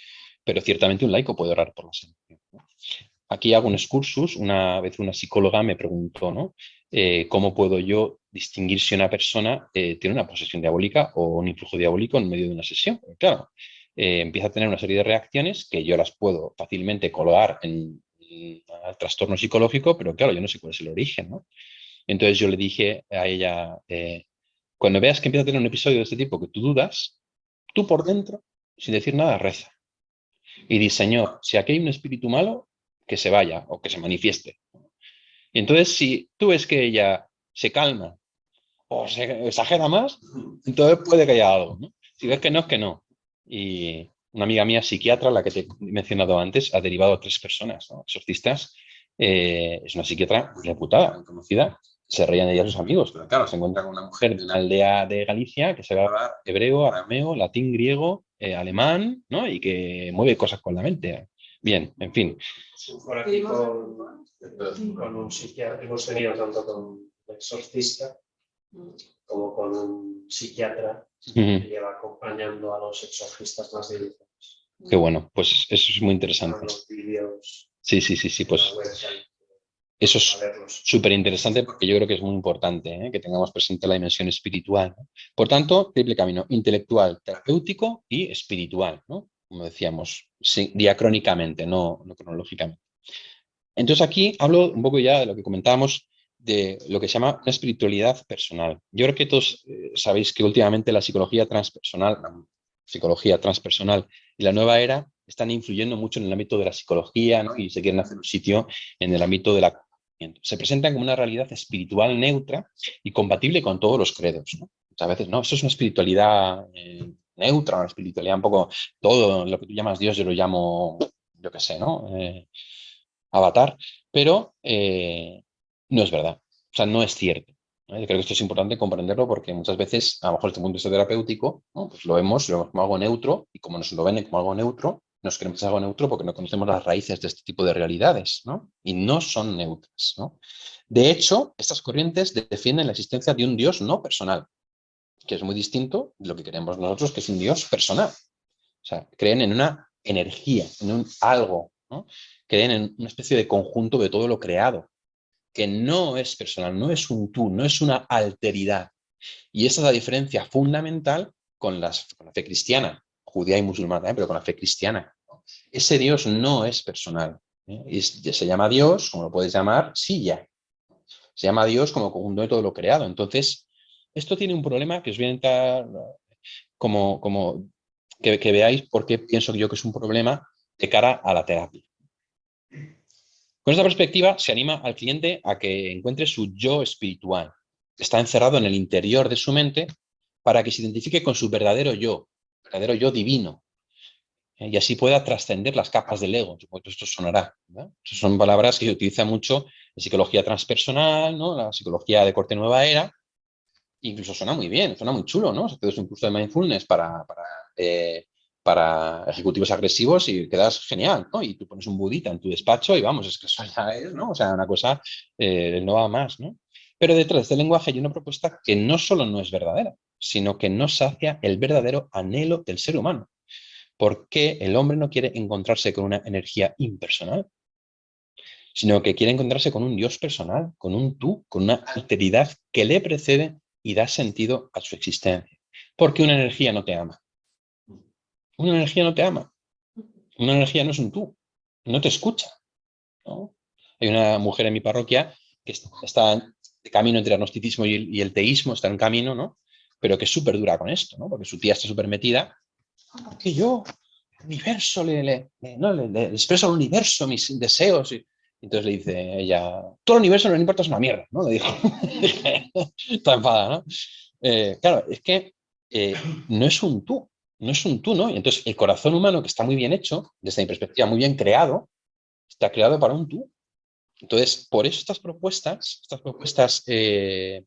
Pero ciertamente un laico puede orar por la sanación, ¿no? Aquí hago un excursus. Una vez una psicóloga me preguntó, ¿no? ¿Cómo puedo yo distinguir si una persona tiene una posesión diabólica o un influjo diabólico en medio de una sesión? Porque, claro, empieza a tener una serie de reacciones que yo las puedo fácilmente colocar en trastorno psicológico, pero claro, yo no sé cuál es el origen, ¿no? Entonces yo le dije a ella, Cuando veas que empieza a tener un episodio de este tipo que tú dudas, tú por dentro, sin decir nada, reza. Y di, Señor, si aquí hay un espíritu malo, que se vaya o que se manifieste. Y entonces, si tú ves que ella se calma o se exagera más, entonces puede que haya algo, ¿no? Si ves que no, es que no. Y una amiga mía, psiquiatra, la que te he mencionado antes, ha derivado a 3 personas, ¿no? Exorcistas. Es una psiquiatra reputada, muy conocida. Se reían de ella sus amigos, pero claro, se encuentra con una mujer de una aldea de Galicia que sabe hablar hebreo, arameo, latín, griego, alemán, ¿no? Y que mueve cosas con la mente. Bien, en fin. Por aquí con un psiquiatra, hemos tenido tanto con un exorcista como con un psiquiatra que lleva acompañando a los exorcistas más de 10 años. Qué bueno, pues eso es muy interesante. Los vídeos, Sí, pues eso es súper interesante porque yo creo que es muy importante, que tengamos presente la dimensión espiritual, ¿no? Por tanto, triple camino, intelectual, terapéutico y espiritual, ¿no? Como decíamos, sí, diacrónicamente, no cronológicamente. Entonces aquí hablo un poco ya de lo que comentábamos de lo que se llama una espiritualidad personal. Yo creo que todos sabéis que últimamente la psicología transpersonal y la nueva era están influyendo mucho en el ámbito de la psicología, ¿no? Y se quieren hacer un sitio en el ámbito de la conocimiento. Se presentan como una realidad espiritual neutra y compatible con todos los credos, ¿no? Muchas veces, no, eso es una espiritualidad neutra, una espiritualidad un poco todo lo que tú llamas Dios, yo lo llamo, yo qué sé, ¿no? Avatar, pero no es verdad, o sea, no es cierto. ¿No? Yo creo que esto es importante comprenderlo porque muchas veces, a lo mejor desde el punto de vista terapéutico, ¿no? Pues lo vemos como algo neutro y como nos lo ven como algo neutro, nos creemos que es algo neutro porque no conocemos las raíces de este tipo de realidades, ¿no? Y no son neutras, ¿no? De hecho, estas corrientes defienden la existencia de un Dios no personal, que es muy distinto de lo que creemos nosotros, que es un Dios personal. O sea, creen en una energía, en un algo, ¿no? Creen en una especie de conjunto de todo lo creado, que no es personal, no es un tú, no es una alteridad. Y esa es la diferencia fundamental con la fe cristiana, judía y musulmana, pero con la fe cristiana. Ese Dios no es personal. Se llama Dios, como lo puedes llamar, Silla. Se llama Dios como conjunto de todo lo creado. Entonces, esto tiene un problema que os voy a intentar como que veáis por qué pienso yo que es un problema de cara a la terapia. Con esta perspectiva se anima al cliente a que encuentre su yo espiritual. Está encerrado en el interior de su mente para que se identifique con su verdadero yo divino, y así pueda trascender las capas del ego. Supongo que esto sonará, ¿no? Son palabras que se utilizan mucho en psicología transpersonal, ¿no? La psicología de corte nueva era. Incluso suena muy bien, suena muy chulo, ¿no? O sea, te das un curso de mindfulness para ejecutivos agresivos y quedas genial, ¿no? Y tú pones un budita en tu despacho y vamos, es que eso ya es, ¿no? O sea, una cosa no va más, ¿no? Pero detrás de este lenguaje hay una propuesta que no solo no es verdadera, sino que no sacia el verdadero anhelo del ser humano. ¿Por qué el hombre no quiere encontrarse con una energía impersonal? Sino que quiere encontrarse con un Dios personal, con un tú, con una alteridad que le precede y da sentido a su existencia. Porque una energía no te ama. Una energía no te ama. Una energía no es un tú. No te escucha, ¿no? Hay una mujer en mi parroquia que está de camino entre el agnosticismo y el teísmo, está en un camino, ¿no? Pero que es súper dura con esto, ¿no? Porque su tía está súper metida. Que yo, el universo, le expreso al universo mis deseos. Y entonces le dice ella, todo el universo no le importa, es una mierda, ¿no? Le dijo. Está enfadada, ¿no? Claro, es que no es un tú, no es un tú, ¿no? Y entonces el corazón humano, que está muy bien hecho, desde mi perspectiva, muy bien creado, está creado para un tú. Entonces, por eso estas propuestas de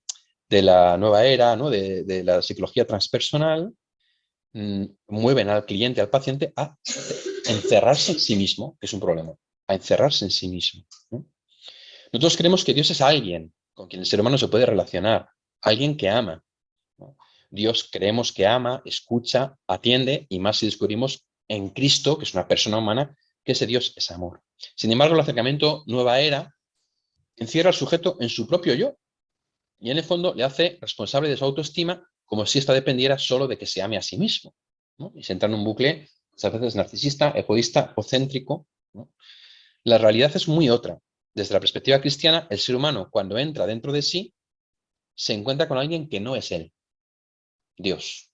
la nueva era, ¿no? De la psicología transpersonal, mueven al cliente, al paciente, a encerrarse en sí mismo, que es un problema, a encerrarse en sí mismo, ¿no? Nosotros creemos que Dios es alguien con quien el ser humano se puede relacionar, alguien que ama, ¿no? Dios creemos que ama, escucha, atiende, y más si descubrimos en Cristo, que es una persona humana, que ese Dios es amor. Sin embargo, el acercamiento nueva era encierra al sujeto en su propio yo y en el fondo le hace responsable de su autoestima como si ésta dependiera solo de que se ame a sí mismo, ¿no? Y se entra en un bucle muchas veces narcisista, egoísta, egocéntrico, ¿no? La realidad es muy otra. Desde la perspectiva cristiana, el ser humano, cuando entra dentro de sí, se encuentra con alguien que no es él. Dios,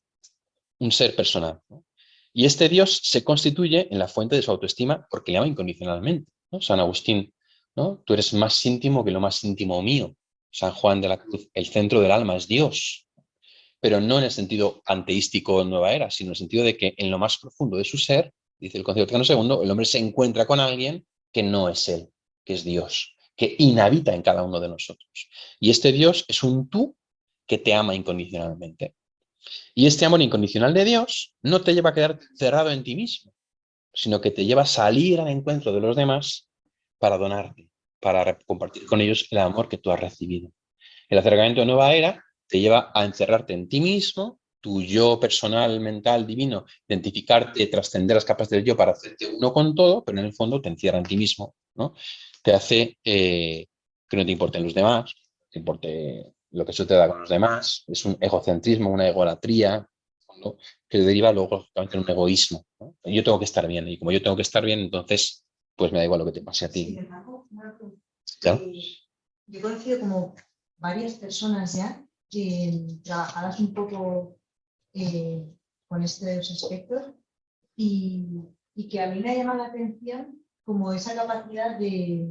un ser personal, ¿no? Y este Dios se constituye en la fuente de su autoestima porque le ama incondicionalmente, ¿no? San Agustín, ¿no? Tú eres más íntimo que lo más íntimo mío. San Juan de la Cruz, el centro del alma es Dios, pero no en el sentido panteístico nueva era, sino en el sentido de que en lo más profundo de su ser, dice el Concilio Vaticano II, el hombre se encuentra con alguien que no es él, que es Dios, que inhabita en cada uno de nosotros. Y este Dios es un tú que te ama incondicionalmente. Y este amor incondicional de Dios no te lleva a quedar cerrado en ti mismo, sino que te lleva a salir al encuentro de los demás para donarte, para compartir con ellos el amor que tú has recibido. El acercamiento de nueva era te lleva a encerrarte en ti mismo, tu yo personal, mental, divino, identificarte, trascender las capas del yo para hacerte uno con todo, pero en el fondo te encierra en ti mismo, ¿no? Te hace que no te importen los demás, te importe lo que suceda con los demás, es un egocentrismo, una egolatría, ¿no? Que deriva luego en un egoísmo, ¿no? Yo tengo que estar bien, y como yo tengo que estar bien, entonces pues me da igual lo que te pase a ti. Sin embargo, Marco, ¿Claro? yo he conocido como varias personas ya que trabajadas un poco con estos aspectos y que a mí me ha llamado la atención como esa capacidad de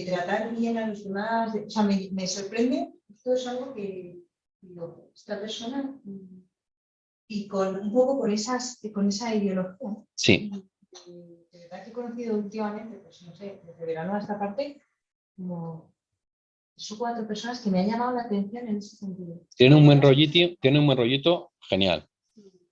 tratar bien a los demás. O sea, me sorprende, esto es algo que digo, esta persona y con un poco con esa ideología. Sí. De verdad que he conocido últimamente, pues no sé, desde verano a esta parte, como 3 o 4 personas que me han llamado la atención en ese sentido. Tiene un buen rollito genial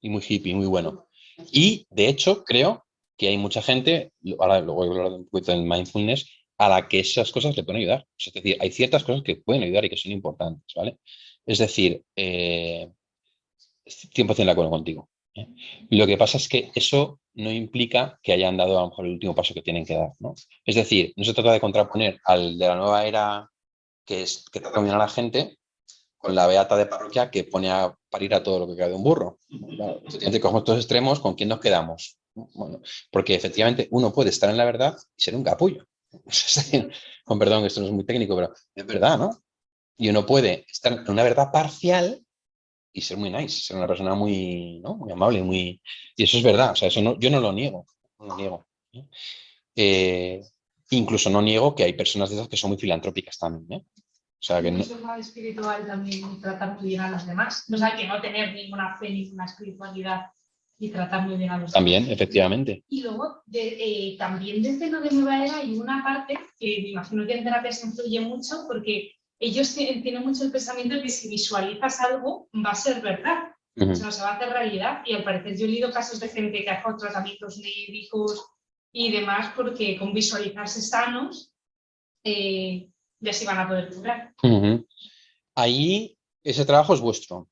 y muy hippie, muy bueno. Y de hecho creo que hay mucha gente, ahora luego voy a hablar un poquito del mindfulness, a la que esas cosas le pueden ayudar. Es decir, hay ciertas cosas que pueden ayudar y que son importantes, ¿vale? Es decir, 100% de acuerdo contigo, ¿eh? Lo que pasa es que eso no implica que hayan dado a lo mejor el último paso que tienen que dar, ¿no? Es decir, no se trata de contraponer al de la nueva era que trata bien a la gente con la beata de parroquia que pone a parir a todo lo que cae de un burro. Claro, efectivamente, cogemos estos extremos, ¿con quién nos quedamos? Bueno, porque efectivamente uno puede estar en la verdad y ser un capullo. Con perdón, esto no es muy técnico, pero es verdad, ¿no? Y uno puede estar en una verdad parcial y ser muy nice, ser una persona muy, ¿no? Muy amable, muy... Y eso es verdad, o sea, eso no, yo no lo niego, no lo niego. Incluso no niego que hay personas de esas que son muy filantrópicas también, ¿eh? O sea, que no... Eso es espiritual también, tratar muy bien a los demás. O sea, que no tener ninguna fe, ninguna espiritualidad y tratar muy bien a los También, demás. efectivamente. Y luego, también desde lo de Nueva Era hay una parte que me imagino que en terapia se influye mucho porque ellos tienen mucho el pensamiento de que si visualizas algo va a ser verdad. O sea, se va a hacer realidad. Y al parecer yo he leído casos de gente que ha hecho tratamientos médicos y demás porque con visualizarse sanos ya se van a poder curar. Ahí ese trabajo es vuestro.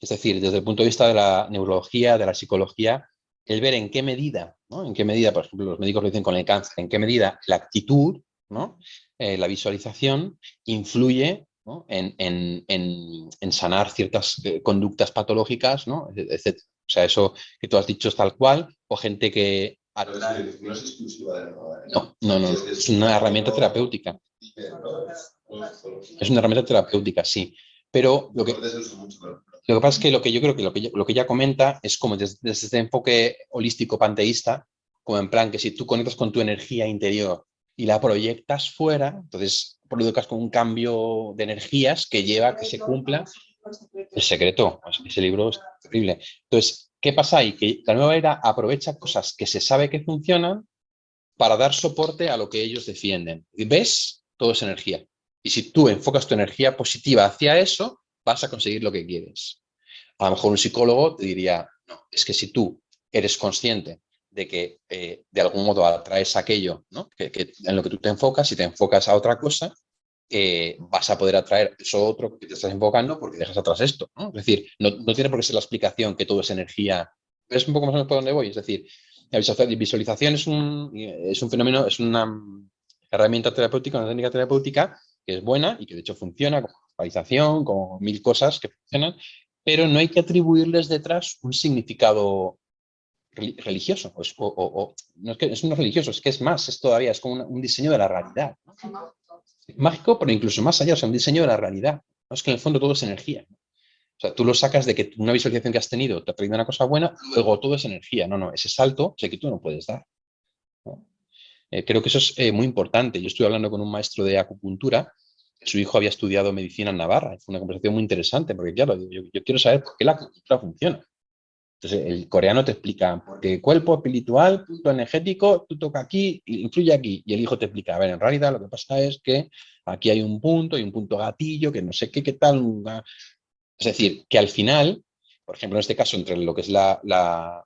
Es decir, desde el punto de vista de la neurología, de la psicología, el ver en qué medida, ¿no? En qué medida, por ejemplo, los médicos lo dicen con el cáncer, en qué medida la actitud, ¿no? La visualización influye, ¿no? en sanar ciertas conductas patológicas, ¿no? Etc. O sea, eso que tú has dicho es tal cual, o gente que... No es exclusiva de la nueva era. No, es una herramienta terapéutica. Es una herramienta terapéutica, sí. Pero lo que pasa es que lo que yo creo que lo que ella comenta es como desde este enfoque holístico panteísta, como en plan que si tú conectas con tu energía interior y la proyectas fuera, entonces provocas con un cambio de energías que lleva a que se cumpla el secreto. Ese libro es terrible. Entonces, ¿qué pasa ahí? Que la nueva era aprovecha cosas que se sabe que funcionan para dar soporte a lo que ellos defienden. ¿Ves? Todo es energía. Y si tú enfocas tu energía positiva hacia eso, vas a conseguir lo que quieres. A lo mejor un psicólogo te diría, no, es que si tú eres consciente de que de algún modo atraes aquello, ¿no? que en lo que tú te enfocas, si te enfocas a otra cosa, vas a poder atraer eso otro que te estás enfocando porque dejas atrás esto, ¿no? Es decir, no tiene por qué ser la explicación que todo es energía. ¿Ves un poco más o menos por dónde voy? Es decir, la visualización es un fenómeno, es una herramienta terapéutica, una técnica terapéutica que es buena y que de hecho funciona como visualización, como 1000 cosas que funcionan, pero no hay que atribuirles detrás un significado religioso. No es que es no religioso, es que es más, es todavía, es como un diseño de la realidad, ¿no? Mágico, pero incluso más allá, o sea, un diseño de la realidad. ¿No? Es que en el fondo todo es energía. O sea, tú lo sacas de que una visualización que has tenido te ha traído una cosa buena, luego todo es energía. No, ese salto sé que tú no puedes dar, ¿no? Creo que eso es muy importante. Yo estuve hablando con un maestro de acupuntura, su hijo había estudiado medicina en Navarra. Fue una conversación muy interesante, porque claro, yo quiero saber por qué la acupuntura funciona. Entonces, el coreano te explica, porque cuerpo espiritual, punto energético, tú toca aquí, influye aquí. Y el hijo te explica, a ver, en realidad lo que pasa es que aquí hay un punto gatillo, que no sé qué tal. Es decir, que al final, por ejemplo, en este caso, entre lo que es la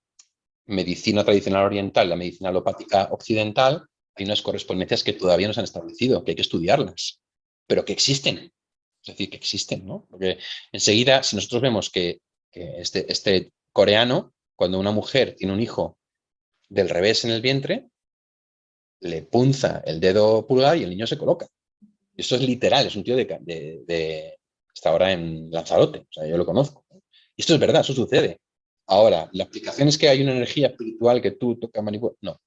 medicina tradicional oriental y la medicina alopática occidental, hay unas correspondencias que todavía no se han establecido, que hay que estudiarlas, pero que existen. Es decir, que existen, ¿no? Porque enseguida, si nosotros vemos que este coreano, cuando una mujer tiene un hijo del revés en el vientre, le punza el dedo pulgar y el niño se coloca. Y esto es literal, es un tío está ahora en Lanzarote, o sea, yo lo conozco. Y esto es verdad, eso sucede. Ahora, la explicación es que hay una energía espiritual que tú tocas manipular. No. O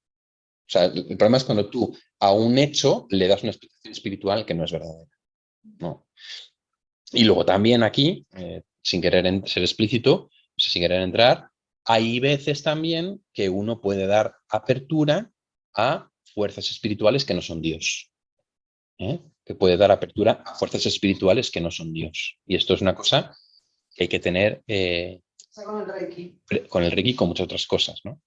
sea, el problema es cuando tú a un hecho le das una explicación espiritual que no es verdadera. No. Y luego también aquí, sin querer ser explícito, o sea, sin querer entrar, hay veces también que uno puede dar apertura a fuerzas espirituales que no son Dios. Que puede dar apertura a fuerzas espirituales que no son Dios. Y esto es una cosa que hay que tener Con el Reiki. con el Reiki y con muchas otras cosas, ¿no?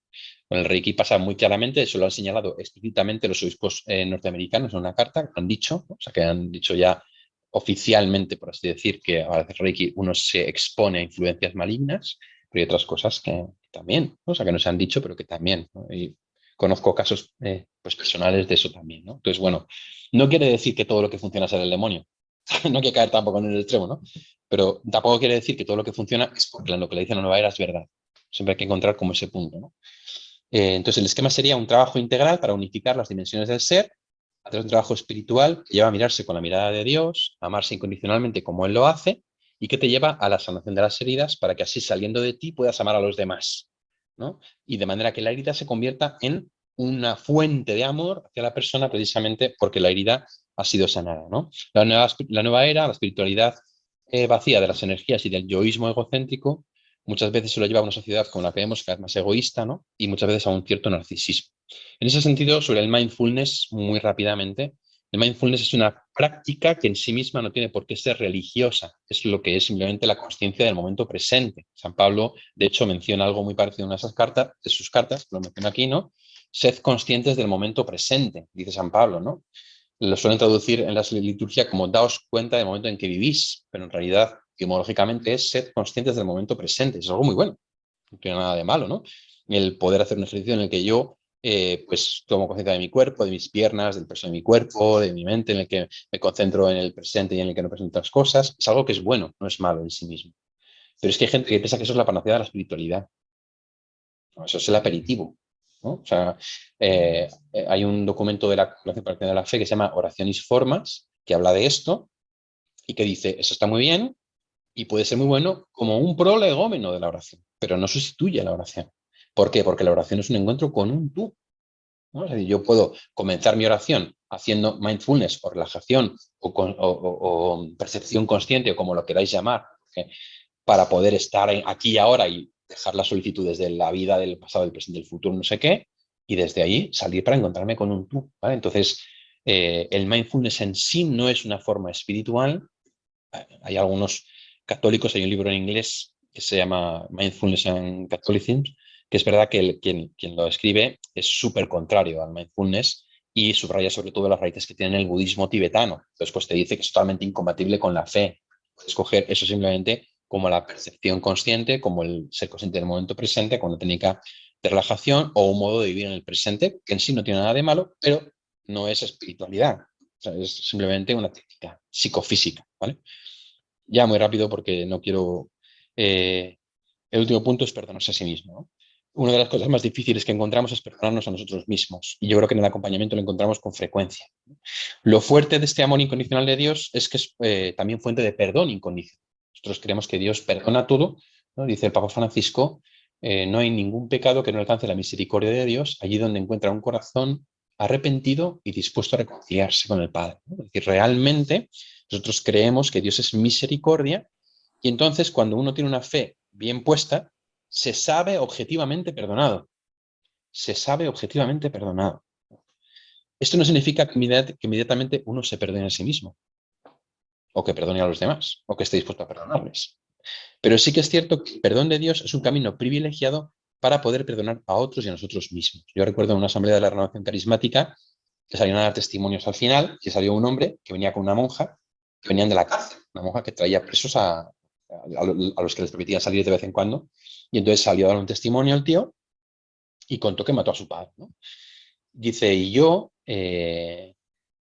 Con el Reiki pasa muy claramente, eso lo han señalado explícitamente los obispos norteamericanos en una carta, que han dicho, ¿no? O sea, que han dicho ya oficialmente, por así decir, que al hacer Reiki uno se expone a influencias malignas, pero hay otras cosas que también, ¿no? O sea, que no se han dicho, pero que también, ¿no? Y conozco casos pues personales de eso también, ¿no? Entonces, bueno, no quiere decir que todo lo que funciona sea el demonio. No hay que caer tampoco en el extremo, ¿no? Pero tampoco quiere decir que todo lo que funciona es porque lo que le dice la nueva era es verdad. Siempre hay que encontrar como ese punto, ¿no? Entonces, el esquema sería un trabajo integral para unificar las dimensiones del ser, hacer un trabajo espiritual que lleva a mirarse con la mirada de Dios, a amarse incondicionalmente como Él lo hace, y que te lleva a la sanación de las heridas para que así saliendo de ti puedas amar a los demás, ¿no? Y de manera que la herida se convierta en una fuente de amor hacia la persona precisamente porque la herida ha sido sanada, ¿no? La nueva era, la espiritualidad vacía de las energías y del yoísmo egocéntrico, muchas veces se lo lleva a una sociedad como la que vemos, cada vez más egoísta, ¿no? Y muchas veces a un cierto narcisismo. En ese sentido, sobre el mindfulness, muy rápidamente, el mindfulness es una práctica que en sí misma no tiene por qué ser religiosa, es lo que es simplemente la conciencia del momento presente. San Pablo, de hecho, menciona algo muy parecido en una de sus cartas, lo menciona aquí, ¿no? Sed conscientes del momento presente, dice San Pablo, ¿no? Lo suelen traducir en la liturgia como daos cuenta del momento en que vivís, pero en realidad, etimológicamente, es sed conscientes del momento presente. Es algo muy bueno, no tiene nada de malo, ¿no? El poder hacer un ejercicio en el que yo pues tomo conciencia de mi cuerpo, de mis piernas, del peso de mi cuerpo, de mi mente, en el que me concentro en el presente y en el que no presento otras cosas, es algo que es bueno, no es malo en sí mismo. Pero es que hay gente que piensa que eso es la panacea de la espiritualidad. No, eso es el aperitivo, ¿no? O sea, hay un documento de la Congregación de la Fe que se llama Oraciones Formas, que habla de esto y que dice, eso está muy bien y puede ser muy bueno como un prolegómeno de la oración, pero no sustituye a la oración. ¿Por qué? Porque la oración es un encuentro con un tú, ¿no? Es decir, yo puedo comenzar mi oración haciendo mindfulness o relajación o percepción consciente o como lo queráis llamar, ¿okay? Para poder estar aquí y ahora y dejar las solicitudes de la vida, del pasado, del presente, del futuro, no sé qué, y desde ahí salir para encontrarme con un tú, ¿vale? Entonces, el mindfulness en sí no es una forma espiritual. Hay algunos católicos, hay un libro en inglés que se llama Mindfulness and Catholicism, que es verdad que quien lo escribe es súper contrario al mindfulness y subraya sobre todo las raíces que tiene el budismo tibetano. Entonces, pues te dice que es totalmente incompatible con la fe. Puedes coger eso simplemente como la percepción consciente, como el ser consciente del momento presente, con una técnica de relajación o un modo de vivir en el presente, que en sí no tiene nada de malo, pero no es espiritualidad. O sea, es simplemente una técnica psicofísica, ¿vale? Ya muy rápido porque no quiero... el último punto es perdonarse a sí mismo, ¿no? Una de las cosas más difíciles que encontramos es perdonarnos a nosotros mismos. Y yo creo que en el acompañamiento lo encontramos con frecuencia. Lo fuerte de este amor incondicional de Dios es que es también fuente de perdón incondicional. Nosotros creemos que Dios perdona todo, ¿no? Dice el Papa Francisco, no hay ningún pecado que no alcance la misericordia de Dios allí donde encuentra un corazón arrepentido y dispuesto a reconciliarse con el Padre, ¿no? Es decir, realmente nosotros creemos que Dios es misericordia Y entonces, cuando uno tiene una fe bien puesta, se sabe objetivamente perdonado. Se sabe objetivamente perdonado. Esto no significa que inmediatamente uno se perdone a sí mismo, o que perdone a los demás, o que esté dispuesto a perdonarles. Pero sí que es cierto que el perdón de Dios es un camino privilegiado para poder perdonar a otros y a nosotros mismos. Yo recuerdo en una asamblea de la Renovación Carismática que salían a dar testimonios al final, que salió un hombre que venía con una monja, que venían de la cárcel, una monja que traía presos a los que les permitían salir de vez en cuando, y entonces salió a dar un testimonio el tío y contó que mató a su padre, ¿no? Dice, y yo me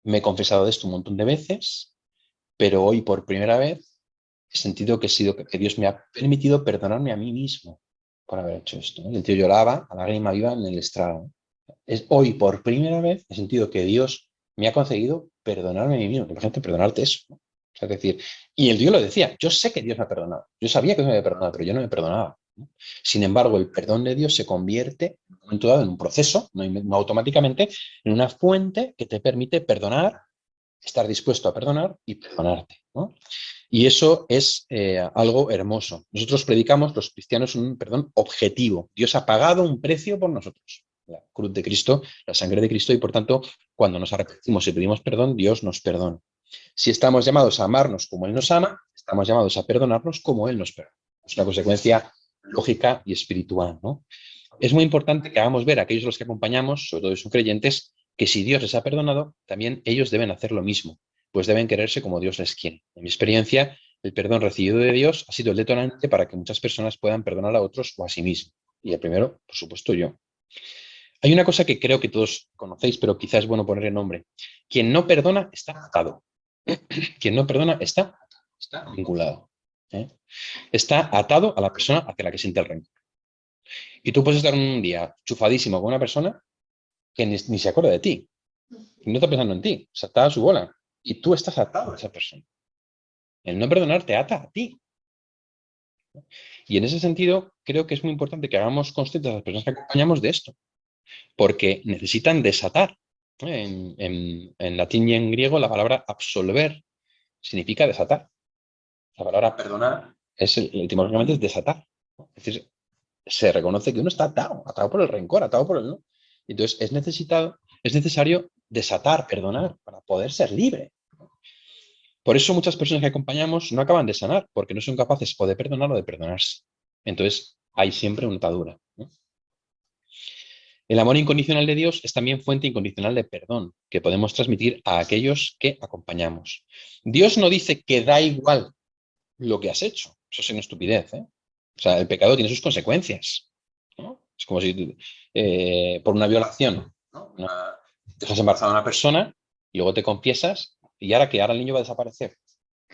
he confesado de esto un montón de veces, pero hoy por primera vez he sentido que Dios me ha permitido perdonarme a mí mismo por haber hecho esto, ¿no? Y el tío lloraba a lágrima viva en el estrado. Hoy por primera vez he sentido que Dios me ha concedido perdonarme a mí mismo. Imagínate perdonarte eso, ¿no? O sea, es decir, y el tío lo decía, yo sé que Dios me ha perdonado, yo sabía que Dios me había perdonado, pero yo no me perdonaba, ¿no? Sin embargo, el perdón de Dios se convierte en un momento dado en un proceso, no automáticamente, en una fuente que te permite perdonar, estar dispuesto a perdonar y perdonarte, ¿no? Y eso es algo hermoso. Nosotros predicamos, los cristianos, un perdón objetivo. Dios ha pagado un precio por nosotros. La cruz de Cristo, la sangre de Cristo, y por tanto, cuando nos arrepentimos y pedimos perdón, Dios nos perdona. Si estamos llamados a amarnos como Él nos ama, estamos llamados a perdonarnos como Él nos perdona. Es una consecuencia lógica y espiritual, ¿no? Es muy importante que hagamos ver a aquellos a los que acompañamos, sobre todo si son creyentes, que si Dios les ha perdonado, también ellos deben hacer lo mismo, pues deben quererse como Dios les quiere. En mi experiencia, el perdón recibido de Dios ha sido el detonante para que muchas personas puedan perdonar a otros o a sí mismos. Y el primero, por supuesto, yo. Hay una cosa que creo que todos conocéis, pero quizás es bueno poner el nombre. Quien no perdona está atado. Quien no perdona está vinculado. ¿Eh? Está atado a la persona hacia la que siente el rencor. Y tú puedes estar un día chufadísimo con una persona que ni se acuerda de ti. Y no está pensando en ti. Se está a su bola. Y tú estás atado a esa persona. El no perdonar te ata a ti. Y en ese sentido, creo que es muy importante que hagamos conscientes a las personas que acompañamos de esto. Porque necesitan desatar. En latín y en griego, la palabra absolver significa desatar. La palabra perdonar etimológicamente es desatar. Es decir, se reconoce que uno está atado por el rencor, atado por el no. Entonces es necesario desatar, perdonar, para poder ser libre. Por eso muchas personas que acompañamos no acaban de sanar, porque no son capaces o de perdonar o de perdonarse. Entonces hay siempre una atadura, ¿no? El amor incondicional de Dios es también fuente incondicional de perdón, que podemos transmitir a aquellos que acompañamos. Dios no dice que da igual lo que has hecho. Eso es una estupidez, ¿eh? O sea, el pecado tiene sus consecuencias, ¿no? Es como si por una violación, ¿no? Dejas embarazada a una persona y luego te confiesas y ahora que ahora el niño va a desaparecer.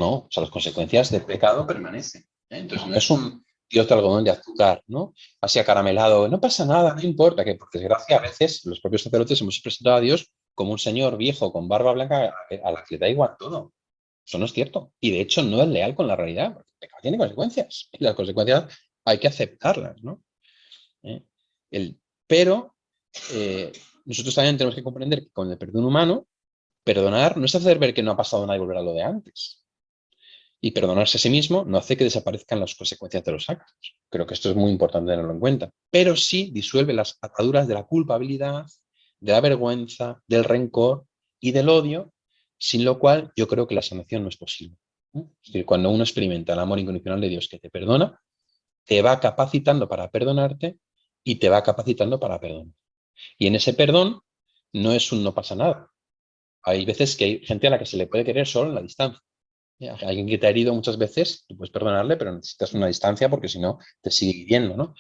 No, o sea, las consecuencias del pecado permanecen, ¿eh? Entonces no es un Dios de algodón de azúcar, ¿no? Así acaramelado, no pasa nada, no importa, que por desgracia a veces los propios sacerdotes hemos presentado a Dios como un señor viejo con barba blanca a la que le da igual todo. Eso no es cierto. Y de hecho no es leal con la realidad, porque el pecado tiene consecuencias. Y las consecuencias hay que aceptarlas, ¿no? Pero nosotros también tenemos que comprender que con el perdón humano, perdonar no es hacer ver que no ha pasado nada y volver a lo de antes. Y perdonarse a sí mismo no hace que desaparezcan las consecuencias de los actos. Creo que esto es muy importante tenerlo en cuenta. Pero sí disuelve las ataduras de la culpabilidad, de la vergüenza, del rencor y del odio, sin lo cual yo creo que la sanación no es posible. Es decir, cuando uno experimenta el amor incondicional de Dios que te perdona, te va capacitando para perdonarte y te va capacitando para perdonar. Y en ese perdón no es un no pasa nada. Hay veces que hay gente a la que se le puede querer solo en la distancia. Alguien que te ha herido muchas veces, tú puedes perdonarle, pero necesitas una distancia porque si no te sigue hiriendo, ¿no?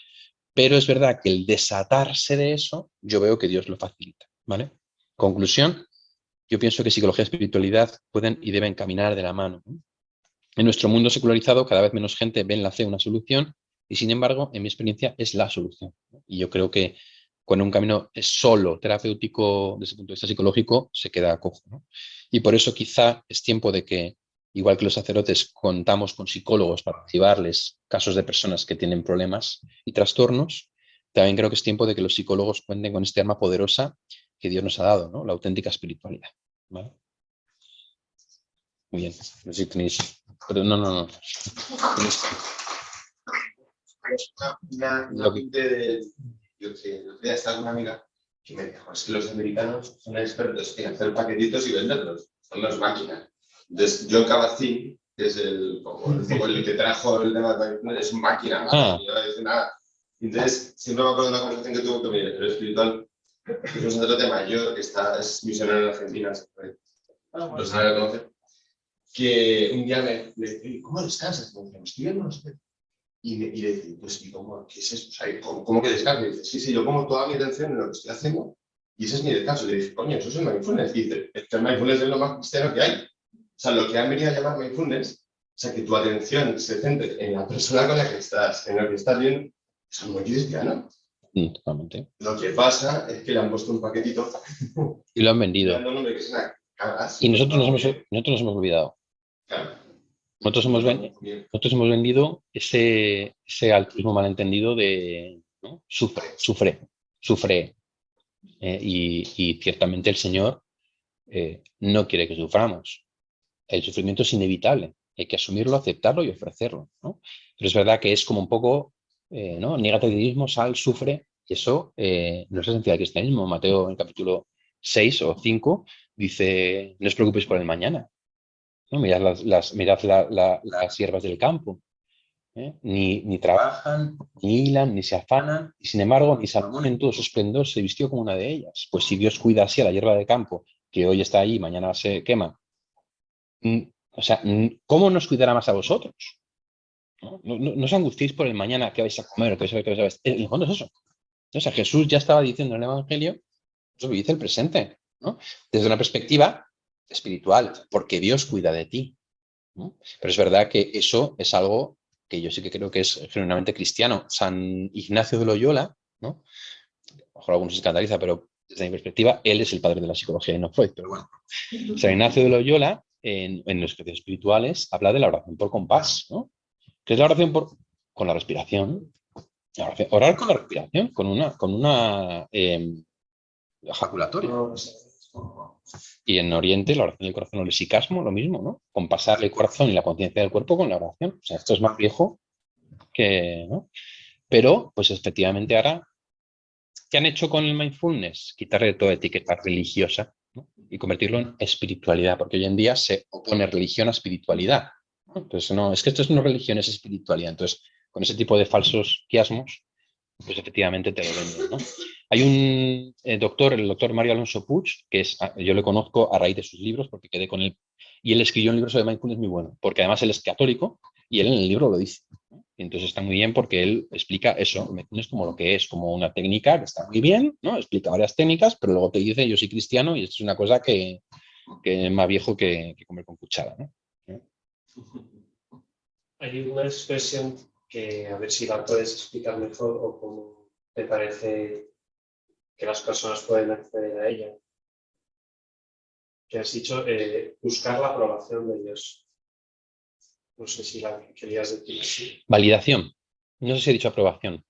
Pero es verdad que el desatarse de eso, yo veo que Dios lo facilita, ¿vale? Conclusión, yo pienso que psicología y espiritualidad pueden y deben caminar de la mano, ¿no? En nuestro mundo secularizado, cada vez menos gente ve en la fe una solución y, sin embargo, en mi experiencia, es la solución, ¿no? Y yo creo que cuando un camino es solo terapéutico desde el punto de vista psicológico, se queda cojo, ¿no? Y por eso quizá es tiempo de que, igual que los sacerdotes, contamos con psicólogos para activarles casos de personas que tienen problemas y trastornos, también creo que es tiempo de que los psicólogos cuenten con este arma poderosa que Dios nos ha dado, ¿no? La auténtica espiritualidad, ¿vale? Muy bien, no sé si tenéis pero no. Una apunte de... Yo que sé, el otro día estaba con una amiga que me dijo, es que los americanos son expertos en hacer paquetitos y venderlos, son las máquinas. Entonces, John Kabat-Zinn, que es como el que trajo el tema de es máquina, no dice nada. Entonces, siempre me acuerdo de una conversación que tuvo con mi director espiritual, que es otro tema mayor, que es misionero en Argentina, lo sabe conocer, que un día me dice, ¿cómo descansas? Me estoy viendo, no sé. Y le dice, pues, ¿y cómo? ¿Qué es eso? O sea, ¿cómo que descanso? Y dice, sí, yo pongo toda mi atención en lo que estoy haciendo y ese es mi descanso. Y le dice, coño, eso es el mindfulness. Y dice, es que el mindfulness es lo más cristiano que hay. O sea, lo que han venido a llamar mindfulness, o sea, que tu atención se centre en la persona con la que estás, en lo que estás viendo, eso es muy cristiano. Totalmente. Lo que pasa es que le han puesto un paquetito Y lo han vendido. Y nosotros nos hemos olvidado. Claro. Nosotros hemos vendido ese altruismo malentendido de, ¿no? Sufre. Y ciertamente el Señor no quiere que suframos. El sufrimiento es inevitable. Hay que asumirlo, aceptarlo y ofrecerlo, ¿no? Pero es verdad que es como un poco, ¿no? Negativismo, sal, sufre. Y eso no es la esencia del cristianismo. Mateo, en el capítulo 6 o 5, dice, no os preocupéis por el mañana. ¿No? Mirad las hierbas del campo. Ni trabajan, ni hilan, ni se afanan, y sin embargo, ni Salomón en todo su esplendor se vistió como una de ellas. Pues si Dios cuida así a la hierba del campo, que hoy está ahí, mañana se quema, o sea, ¿cómo nos cuidará más a vosotros? No os angustiéis por el mañana que vais a comer o que vais a vestir. En el fondo es eso. O sea, Jesús ya estaba diciendo en el Evangelio, eso dice el presente, ¿no? Desde una perspectiva espiritual, porque Dios cuida de ti, ¿no? Pero es verdad que eso es algo que yo sí que creo que es genuinamente cristiano. San Ignacio de Loyola, ¿no? A lo mejor algunos se escandaliza, pero desde mi perspectiva, él es el padre de la psicología y no Freud, pero bueno. San Ignacio de Loyola, en los ejercicios espirituales, habla de la oración por compás, ¿no? ¿Qué es la oración con la respiración? Orar con la respiración, con una ejaculatoria. Y en Oriente, la oración del corazón o el sicasmo, lo mismo, ¿no? Compasar el corazón y la conciencia del cuerpo con la oración. O sea, esto es más viejo que, ¿no? Pero, pues efectivamente ahora, ¿qué han hecho con el mindfulness? Quitarle toda etiqueta religiosa, ¿no? Y convertirlo en espiritualidad, porque hoy en día se opone religión a espiritualidad, ¿no? Entonces, no, es que esto es no religión, es espiritualidad. Entonces, con ese tipo de falsos quiasmos, pues efectivamente te lo venden, ¿no? Hay un el doctor Mario Alonso Puig, que yo le conozco a raíz de sus libros, porque quedé con él, y él escribió un libro sobre mindfulness muy bueno, porque además él es católico, y él en el libro lo dice, ¿no? Y entonces está muy bien porque él explica eso, mindfulness como lo que es, como una técnica que está muy bien, ¿no? Explica varias técnicas, pero luego te dice, yo soy cristiano, y esto es una cosa que es más viejo que comer con cuchara, ¿no? Hay una expresión que a ver si la puedes explicar mejor o cómo te parece que las personas pueden acceder a ella. Que has dicho buscar la aprobación de Dios. No sé si la querías decir así. Validación. No sé si he dicho aprobación.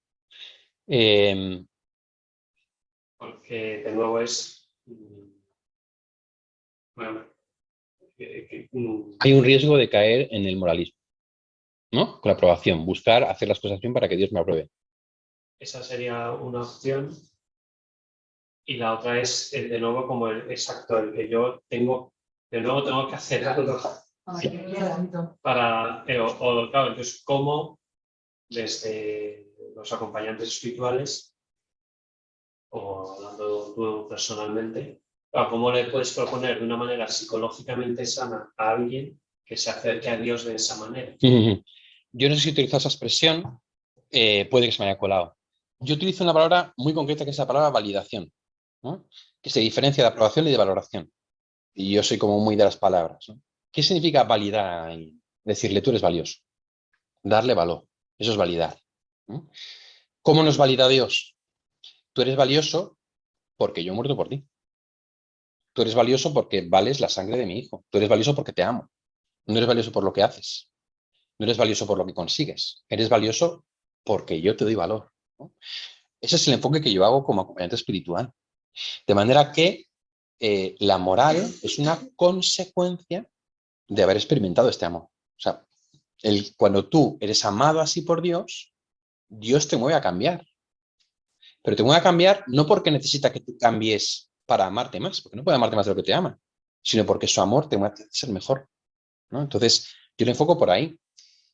Porque de nuevo es... Bueno, hay un riesgo de caer en el moralismo, ¿no? Con la aprobación. Buscar hacer las cosas bien para que Dios me apruebe. Esa sería una opción. Y la otra es, de nuevo, como el exacto, el que yo tengo, de nuevo tengo que hacer algo para, claro, entonces, ¿cómo desde los acompañantes espirituales, o hablando tú personalmente, cómo le puedes proponer de una manera psicológicamente sana a alguien que se acerque a Dios de esa manera? Yo no sé si utilizar esa expresión, puede que se me haya colado. Yo utilizo una palabra muy concreta que es la palabra validación, ¿no? Que se diferencia de aprobación y de valoración. Y yo soy como muy de las palabras, ¿no? ¿Qué significa validar a alguien? Decirle, tú eres valioso. Darle valor. Eso es validar, ¿no? ¿Cómo nos valida Dios? Tú eres valioso porque yo he muerto por ti. Tú eres valioso porque vales la sangre de mi hijo. Tú eres valioso porque te amo. No eres valioso por lo que haces. No eres valioso por lo que consigues. Eres valioso porque yo te doy valor, ¿no? Ese es el enfoque que yo hago como acompañante espiritual. De manera que la moral es una consecuencia de haber experimentado este amor. O sea, cuando tú eres amado así por Dios, Dios te mueve a cambiar. Pero te mueve a cambiar no porque necesita que tú cambies para amarte más, porque no puede amarte más de lo que te ama, sino porque su amor te mueve a ser mejor, ¿no? Entonces, yo lo enfoco por ahí.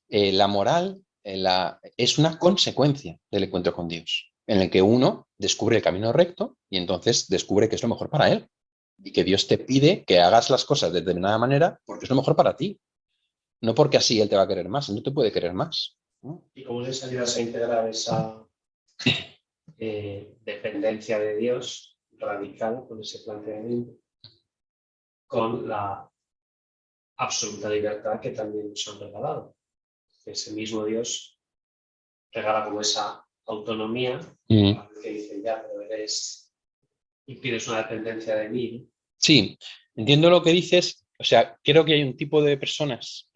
La moral es una consecuencia del encuentro con Dios, en el que uno descubre el camino recto y entonces descubre que es lo mejor para él. Y que Dios te pide que hagas las cosas de determinada manera porque es lo mejor para ti. No porque así Él te va a querer más, Él no te puede querer más, ¿no? ¿Y cómo les ayudas a integrar esa dependencia de Dios radical con ese planteamiento, con la absoluta libertad que también nos han regalado? Ese mismo Dios regala como esa autonomía que dice, ya, pero eres y pides una dependencia de mí, ¿no? Sí, entiendo lo que dices. O sea, creo que hay un tipo de personas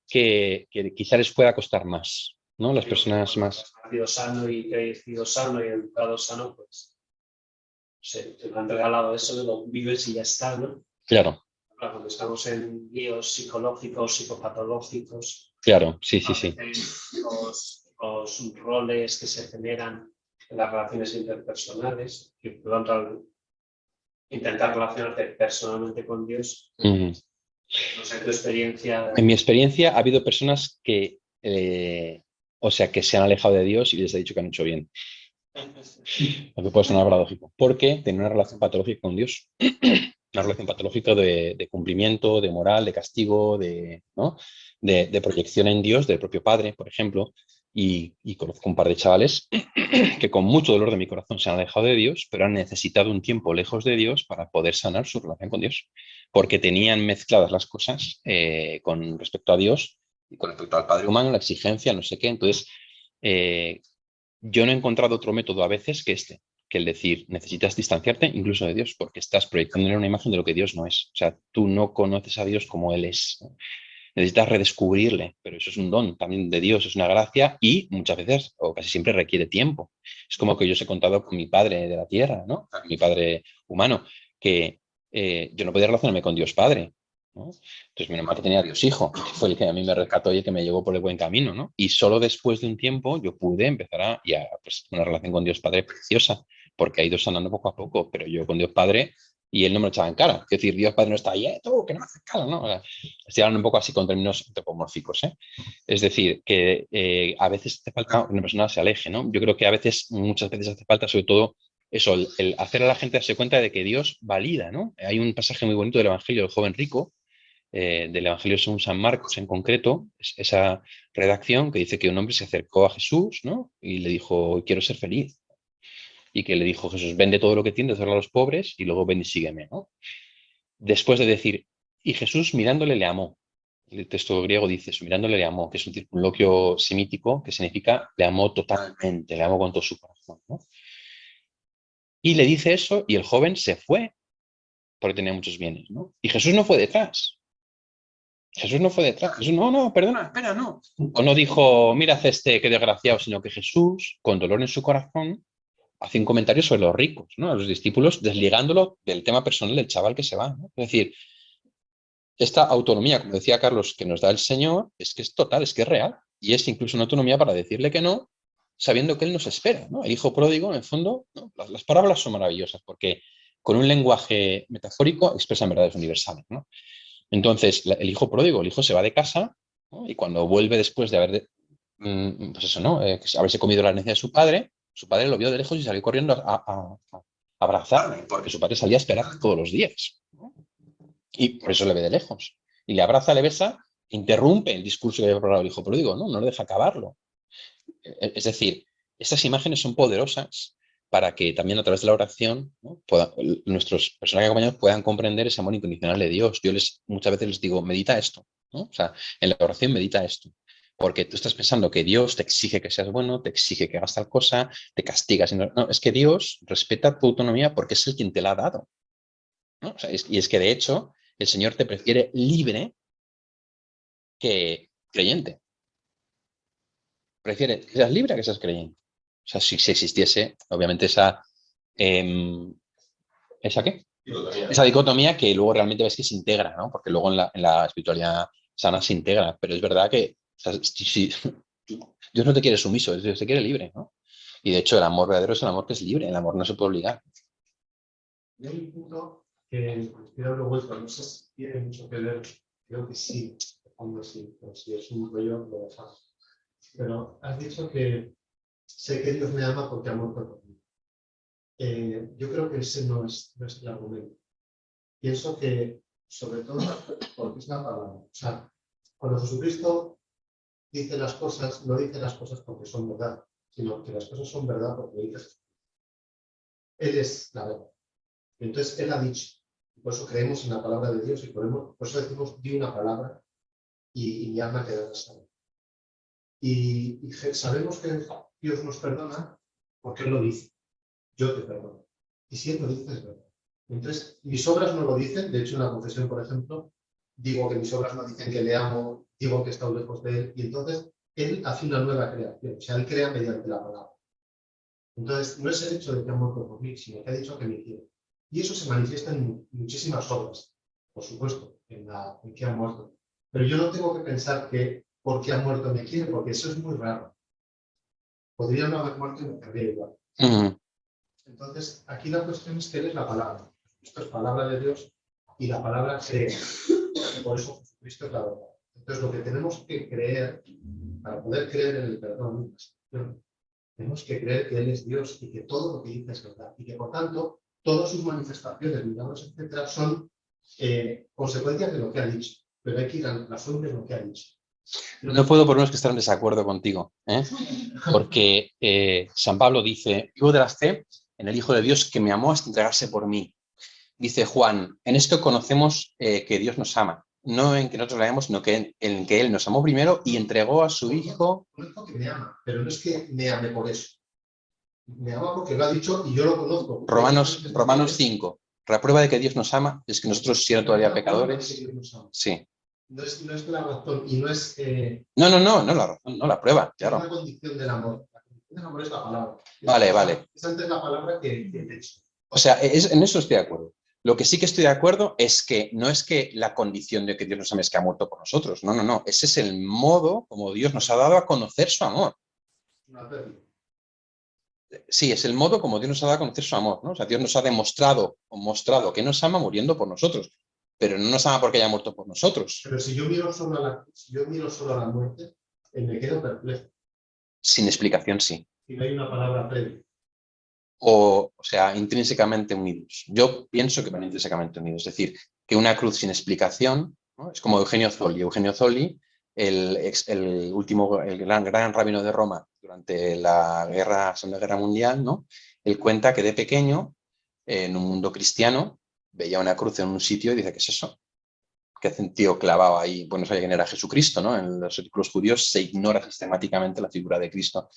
que quizá les pueda costar más, ¿no? Las personas más... Has nacido sano y crecido sano y educado sano, pues te han regalado eso, lo vives y ya está, ¿no? Claro, Claro, cuando estamos en líos psicológicos, psicopatológicos, claro, sí, a sí, sí. veces los roles que se generan en las relaciones interpersonales, y por lo tanto al intentar relacionarte personalmente con Dios, Mm. no sé, tu experiencia. En mi experiencia ha habido personas que, o sea, que se han alejado de Dios y les he dicho que han hecho bien. Lo que puede sonar paradójico, porque tienen una relación patológica con Dios. Una relación patológica de cumplimiento, de moral, de castigo, ¿no? de proyección en Dios del propio Padre, por ejemplo. Y conozco un par de chavales que con mucho dolor de mi corazón se han alejado de Dios, pero han necesitado un tiempo lejos de Dios para poder sanar su relación con Dios, porque tenían mezcladas las cosas con respecto a Dios y con respecto al Padre humano, la exigencia, no sé qué. Entonces, yo no he encontrado otro método a veces que el decir, necesitas distanciarte incluso de Dios, porque estás proyectando una imagen de lo que Dios no es. O sea, tú no conoces a Dios como Él es, ¿no? Necesitas redescubrirle, pero eso es un don también de Dios, es una gracia y muchas veces, o casi siempre, requiere tiempo. Es como que yo os he contado con mi padre de la tierra, ¿no? Mi padre humano, que yo no podía relacionarme con Dios Padre, ¿no? Entonces mi mamá que tenía a Dios Hijo, que fue el que a mí me rescató y el que me llevó por el buen camino, ¿no? Y solo después de un tiempo yo pude empezar a pues, una relación con Dios Padre preciosa, porque ha ido sanando poco a poco, pero yo con Dios Padre y él no me lo echaba en cara. Es decir, Dios Padre no está ahí, tú, que no me haces cara, ¿no? O sea, estoy hablando un poco así con términos antropomórficos, ¿eh? Es decir, que a veces hace falta que una persona se aleje, ¿no? Yo creo que muchas veces hace falta, sobre todo, eso, el hacer a la gente darse cuenta de que Dios valida, ¿no? Hay un pasaje muy bonito del Evangelio del joven rico, del Evangelio según San Marcos en concreto, esa redacción que dice que un hombre se acercó a Jesús, ¿no? Y le dijo, quiero ser feliz. Y que le dijo Jesús, vende todo lo que tienes, dale a los pobres y luego ven y sígueme, ¿no? Después de decir, y Jesús mirándole le amó. El texto griego dice eso, mirándole le amó, que es un circunloquio semítico que significa le amó totalmente, le amó con todo su corazón, ¿no? Y le dice eso y el joven se fue porque tenía muchos bienes, ¿no? Y Jesús no fue detrás. Jesús no fue detrás. Jesús, no, perdona, espera, no. O no dijo, mira, qué desgraciado, sino que Jesús, con dolor en su corazón, hace un comentario sobre los ricos, ¿no? A los discípulos, desligándolo del tema personal del chaval que se va, ¿no? Es decir, esta autonomía, como decía Carlos, que nos da el Señor, es que es total, es que es real. Y es incluso una autonomía para decirle que no, sabiendo que Él nos espera, ¿no? El hijo pródigo, en el fondo, ¿no? Las parábolas son maravillosas porque con un lenguaje metafórico expresan verdades universales, ¿no? Entonces, el hijo pródigo, el hijo se va de casa, ¿no? Y cuando vuelve después de pues eso, ¿no? Haberse comido la herencia de su padre lo vio de lejos y salió corriendo a abrazarle, porque su padre salía a esperar todos los días, ¿no? Y por eso le ve de lejos. Y le abraza, le besa, interrumpe el discurso que había preparado el hijo pródigo, ¿no? No le deja acabarlo. Es decir, estas imágenes son poderosas para que también a través de la oración, ¿no? Nuestros personajes acompañados puedan comprender ese amor incondicional de Dios. Yo muchas veces les digo, medita esto, ¿no? O sea, en la oración medita esto. Porque tú estás pensando que Dios te exige que seas bueno, te exige que hagas tal cosa, te castiga. No, es que Dios respeta tu autonomía porque es el quien te la ha dado, ¿no? O sea, y es que de hecho el Señor te prefiere libre que creyente. Prefiere que seas libre a que seas creyente. O sea, si existiese, obviamente, ¿esa qué? Esa dicotomía que luego realmente ves que se integra, ¿no? Porque luego en la espiritualidad sana se integra, pero es verdad que o sea, Dios no te quiere sumiso, Dios te quiere libre, ¿no? Y de hecho el amor verdadero es el amor que es libre, el amor no se puede obligar. Y hay un punto que estoy dando vuelta, no sé si tiene mucho que ver, creo que sí, de fondo sí, pero si es un rollo lo dejamos. Pero has dicho que sé que Dios me ama porque ha muerto por mí. Yo creo que ese no es el argumento. Pienso que, sobre todo, porque es la palabra. O sea, cuando Jesucristo dice las cosas, no dice las cosas porque son verdad, sino que las cosas son verdad porque dice Jesús. Él es la verdad. Entonces, Él ha dicho. Por eso creemos en la palabra de Dios y por eso decimos, di una palabra y mi alma quedará sana. Y sabemos que Dios nos perdona porque Él lo dice. Yo te perdono. Y si Él lo dice, es verdad. Entonces, mis obras no lo dicen. De hecho, en la confesión, por ejemplo, digo que mis obras no dicen que le amo, digo que he estado lejos de Él. Y entonces, Él hace una nueva creación. O sea, Él crea mediante la palabra. Entonces, no es el hecho de que ha muerto por mí, sino que ha dicho que me quiere. Y eso se manifiesta en muchísimas obras, por supuesto, en que ha muerto. Pero yo no tengo que pensar que porque ha muerto me quiere, porque eso es muy raro. Podría no haber muerto y me querría igual. Entonces, aquí la cuestión es que Él es la palabra. Esto es palabra de Dios y la palabra crea. Por eso Jesucristo es la verdad. Entonces, lo que tenemos que creer, para poder creer en el perdón, tenemos que creer que Él es Dios y que todo lo que dice es verdad. Y que, por tanto, todas sus manifestaciones, milagros, etcétera, son consecuencias de lo que ha dicho. Pero hay que ir a la fuente de lo que ha dicho. No puedo por menos que estar en desacuerdo contigo, ¿eh? Porque San Pablo dice, vivo de la fe en el Hijo de Dios que me amó hasta entregarse por mí. Dice Juan, en esto conocemos que Dios nos ama, no en que nosotros le amemos, sino que en que Él nos amó primero y entregó a su Hijo. Conozco que me ama, pero no es que me ame por eso. Me ama porque lo ha dicho y yo lo conozco. Romanos 5. La prueba de que Dios nos ama es que nosotros, siendo todavía pecadores... Sí. No es la razón y no es... No la razón, no la prueba, claro. Es la condición del amor. La condición del amor es la palabra. Vale. Es antes la palabra que el hecho. O sea, en eso estoy de acuerdo. Lo que sí que estoy de acuerdo es que no es que la condición de que Dios nos ame es que ha muerto por nosotros. No. Ese es el modo como Dios nos ha dado a conocer su amor. Sí, es el modo como Dios nos ha dado a conocer su amor, ¿no? O sea, Dios nos ha demostrado o mostrado que nos ama muriendo por nosotros, pero no nos ama porque haya muerto por nosotros. Pero si yo miro solo a la muerte, me quedo perplejo. Sin explicación, sí. Si no hay una palabra previa. O sea, intrínsecamente unidos. Yo pienso que van intrínsecamente unidos. Es decir, que una cruz sin explicación, ¿no? Es como Eugenio Zolli. Eugenio Zolli, el gran rabino de Roma durante la Segunda Guerra Mundial, ¿no? Él cuenta que de pequeño, en un mundo cristiano, veía una cruz en un sitio y dice, ¿qué es eso? ¿Qué hace un tío clavado ahí? Bueno, no sabía quién era Jesucristo, ¿no? En los círculos judíos se ignora sistemáticamente la figura de Cristo.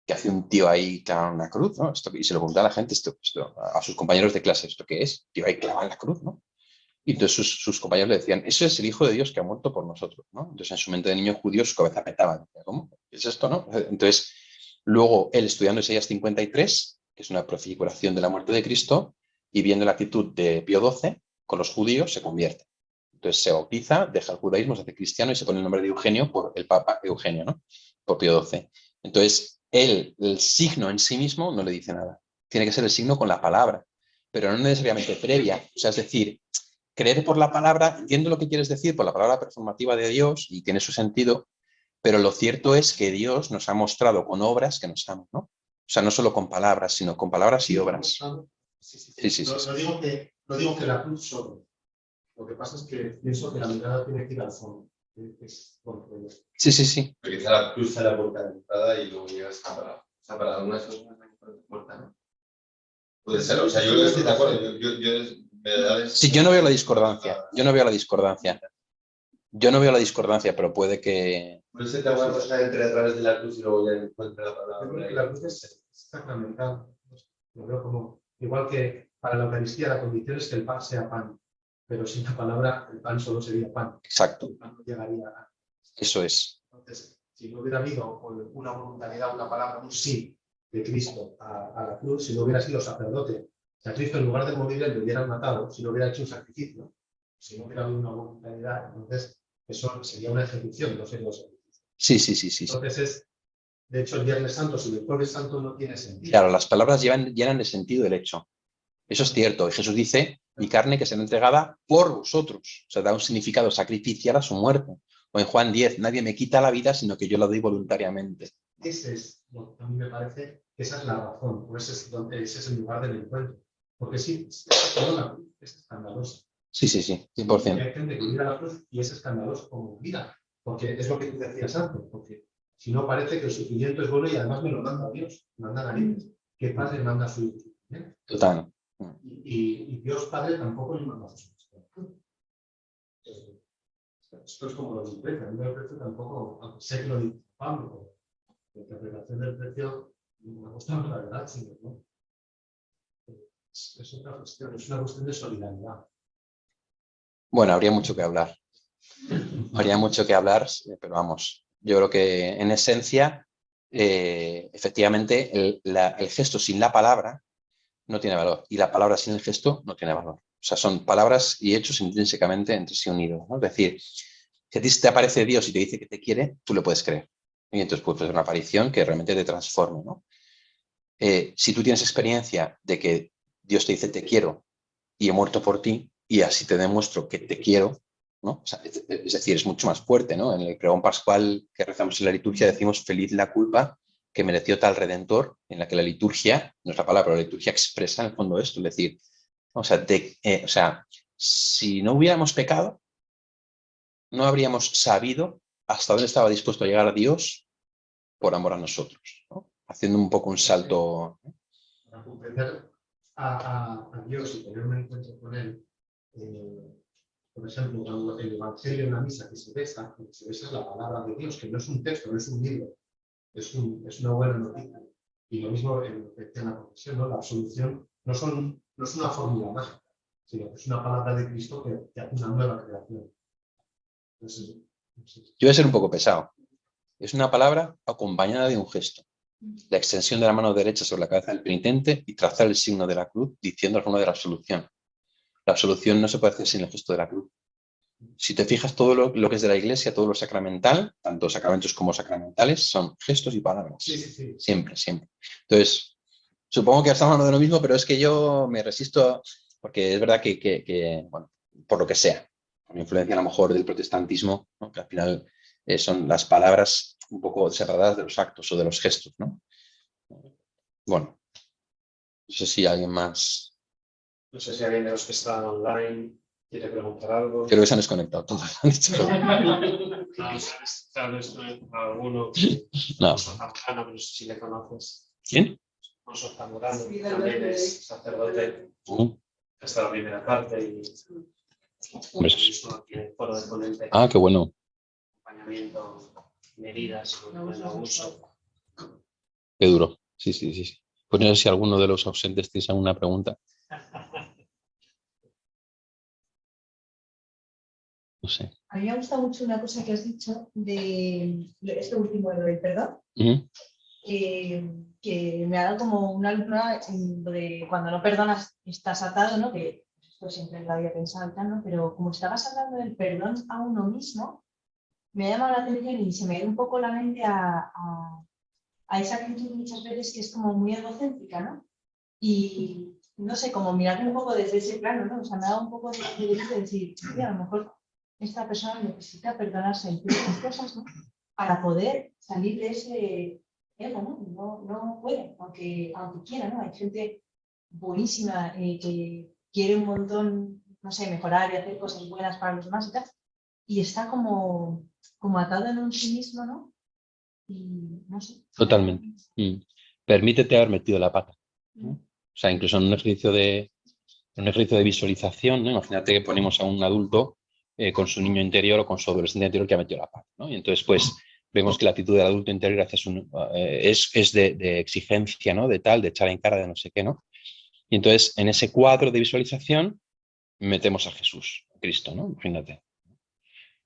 ¿Qué hace un tío ahí clavado en una cruz? ¿No? Y se lo pregunta a la gente, a sus compañeros de clase, ¿esto qué es? Tío ahí clavado en la cruz, ¿no? Y entonces sus compañeros le decían, eso es el Hijo de Dios que ha muerto por nosotros, ¿no? Entonces en su mente de niño judío su cabeza petaba. ¿Cómo? ¿Qué es esto, no? Entonces, luego él estudiando Isaías 53, que es una prefiguración de la muerte de Cristo, y viendo la actitud de Pío XII con los judíos, se convierte. Entonces se bautiza, deja el judaísmo, se hace cristiano y se pone el nombre de Eugenio por el Papa Eugenio, ¿no? Por Pío XII. Entonces, el signo en sí mismo no le dice nada. Tiene que ser el signo con la palabra, pero no necesariamente previa. O sea, es decir, creer por la palabra, entiendo lo que quieres decir, por la palabra performativa de Dios, y tiene su sentido, pero lo cierto es que Dios nos ha mostrado con obras que nos ama, ¿no? O sea, no solo con palabras, sino con palabras y obras. Sí. No digo que la cruz solo. Lo que pasa es que pienso que la mirada tiene que ir al fondo. Sí. Porque quizá la cruz la puerta de entrada y luego llegas a parar. O sea, para algunas cosas hay puerta, ¿no? Puede ser, o sea, yo creo que estoy de acuerdo. Sí, yo no veo la discordancia. Yo no veo la discordancia, pero puede que... Puede ser que alguna cosa entre a través de la cruz y luego ya encuentre la palabra. La cruz es sacramental. Lo veo como, igual que para la Eucaristía la condición es que el pan sea pan. Pero sin la palabra, el pan solo sería pan. Exacto. El pan no llegaría a... Eso es. Entonces, si no hubiera habido una voluntariedad, una palabra, un sí de Cristo a la cruz, si no hubiera sido sacerdote, si a Cristo en lugar de morir le hubieran matado, si no hubiera hecho un sacrificio, si no hubiera habido una voluntariedad, entonces Eso sería una ejecución, no sería un sacrificio. Sí. Entonces, de hecho, el Viernes Santo sin el Jueves Santo no tiene sentido. Claro, las palabras llenan de sentido el hecho. Eso es cierto. Y Jesús dice, mi carne que será entregada por vosotros. O sea, da un significado sacrificial a su muerte. O en Juan 10, nadie me quita la vida, sino que yo la doy voluntariamente. Ese es, bueno, a mí me parece que esa es la razón, o ese es el lugar del encuentro. Porque sí, la cruz es escandaloso. Sí, 100%. Hay gente que mira la cruz y es escandaloso como vida, porque es lo que tú decías antes, porque si no parece que el sufrimiento es bueno y además me lo manda Dios, manda narices. ¿Qué padre manda su sufrimiento? Total. Y Dios Padre tampoco le manda su sufrimiento. Esto es como lo del precio, a mí el precio tampoco, aunque sé que lo dice Pablo, la interpretación del precio me gusta más la verdad, sino, ¿no? Es otra cuestión, es una cuestión de solidaridad. Bueno, habría mucho que hablar. Habría mucho que hablar, pero vamos, yo creo que en esencia, efectivamente, el gesto sin la palabra no tiene valor y la palabra sin el gesto no tiene valor. O sea, son palabras y hechos intrínsecamente entre sí unidos, ¿no? Es decir, si a ti te aparece Dios y te dice que te quiere, tú le puedes creer. Y entonces puede ser una aparición que realmente te transforme, ¿no? Si tú tienes experiencia de que Dios te dice te quiero y he muerto por ti y así te demuestro que te quiero, ¿no? O sea, es decir, es mucho más fuerte, ¿no? En el pregón pascual que rezamos en la liturgia decimos feliz la culpa que mereció tal redentor, en la que la liturgia, no es la palabra, pero la liturgia expresa en el fondo esto, es decir, o sea, si no hubiéramos pecado, no habríamos sabido hasta dónde estaba dispuesto a llegar a Dios por amor a nosotros, ¿no? Haciendo un poco un salto. Para comprender a Dios y tener un encuentro con Él, por ejemplo, cuando el Evangelio en la misa que se besa es la palabra de Dios, que no es un texto, no es un libro, es una buena noticia. Y lo mismo en lo que decía en la confesión, ¿no? La absolución no es una fórmula mágica, sino que es una palabra de Cristo que hace una nueva creación. Entonces, Yo voy a ser un poco pesado. Es una palabra acompañada de un gesto. La extensión de la mano derecha sobre la cabeza del penitente y trazar el signo de la cruz diciendo el signo de la absolución. La absolución no se puede hacer sin el gesto de la cruz. Si te fijas, todo lo que es de la Iglesia, todo lo sacramental, tanto sacramentos como sacramentales, son gestos y palabras. Sí. Siempre. Entonces, supongo que estamos hablando de lo mismo, pero es que yo me resisto, porque es verdad que bueno, por lo que sea, por influencia a lo mejor del protestantismo, ¿no? Que al final son las palabras un poco separadas de los actos o de los gestos, ¿no? Bueno, no sé si alguien más. No sé si alguien de los que están online quiere preguntar algo. Creo que se han desconectado todos. Tal vez alguno que No. no Zamorano, pero no sé si le conoces. ¿Quién? Alfonso Zamorano, también es sacerdote. Hasta la primera parte y estuvo aquí en el foro de ponente. Ah, qué bueno. Acompañamiento, medidas, buen abuso. Qué duro. Sí. Pues no sé si alguno de los ausentes tiene alguna pregunta. No sé. A mí me ha gustado mucho una cosa que has dicho de esto último, de lo del perdón, que me ha dado como una luna en lo de cuando no perdonas estás atado, ¿no? Que esto siempre lo había pensado y tal, ¿no? Pero como estabas hablando del perdón a uno mismo, me ha llamado la atención y se me ha ido un poco la mente a esa actitud muchas veces que es como muy egocéntrica, ¿no? Y no sé, como mirarme un poco desde ese plano, ¿no? O sea, me ha dado un poco de decir, a lo mejor esta persona necesita perdonarse en ciertas cosas, ¿no? Para poder salir de ese ego, ¿no? No puede, aunque quiera, ¿no? Hay gente buenísima que quiere un montón, no sé, mejorar y hacer cosas buenas para los demás y tal, y está como atado en un sí mismo, ¿no? Y no sé. Totalmente. Permítete haber metido la pata, ¿no? O sea, incluso en un ejercicio de visualización, ¿no? Imagínate que ponemos a un adulto con su niño interior o con su adolescente interior que ha metido la pata, ¿no? Y entonces, pues, vemos que la actitud del adulto interior es de exigencia, ¿no? De echar en cara de no sé qué, ¿no? Y entonces, en ese cuadro de visualización, metemos a Jesús, a Cristo, ¿no? Imagínate.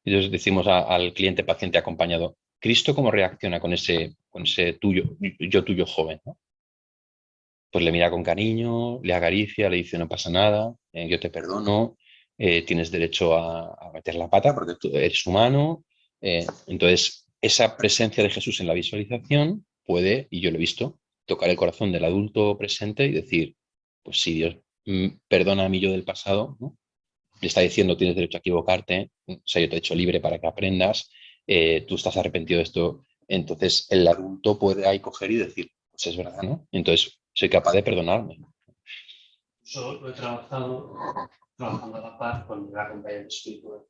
Y entonces decimos al cliente paciente acompañado, ¿Cristo cómo reacciona con ese yo tuyo joven, ¿no? Pues le mira con cariño, le acaricia, le dice no pasa nada, yo te perdono, tienes derecho a meter la pata porque tú eres humano. Entonces, esa presencia de Jesús en la visualización puede, y yo lo he visto, tocar el corazón del adulto presente y decir, pues si Dios perdona a mí yo del pasado, ¿no? Le está diciendo tienes derecho a equivocarte, o sea, yo te he hecho libre para que aprendas, tú estás arrepentido de esto, entonces el adulto puede ahí coger y decir, pues es verdad, ¿no? Entonces soy capaz de perdonarme. Yo lo he trabajando a la par con la acompañante espiritual.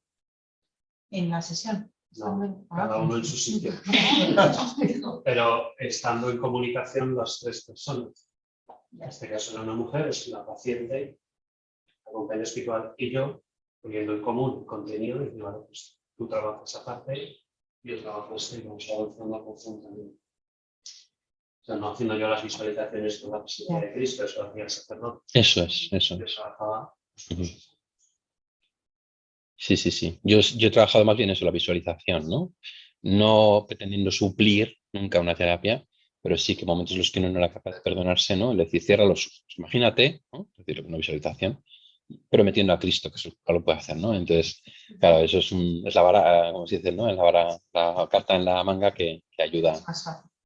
En la sesión. No, cada uno en su sitio. Pero estando en comunicación las tres personas. En este caso era una mujer, es la paciente, la acompañante espiritual y yo, poniendo en común el contenido y diciendo, vale, pues tú trabajas aparte, yo trabajo esto y vamos avanzando conjuntamente. O sea, no haciendo yo las visualizaciones con la presencia de Cristo, eso hacía el sacerdote. Eso es, eso. Yo trabajaba. Sí, sí, sí. Yo he trabajado más bien eso, la visualización, ¿no? No pretendiendo suplir nunca una terapia, pero sí que momentos en los que uno no era capaz de perdonarse, ¿no? Es decir, cierra los ojos. Imagínate, ¿no? Es decir, una visualización, pero metiendo a Cristo, que eso lo puede hacer, ¿no? Entonces, claro, eso es la vara, como se dice, ¿no? Es la vara, la carta en la manga que ayuda.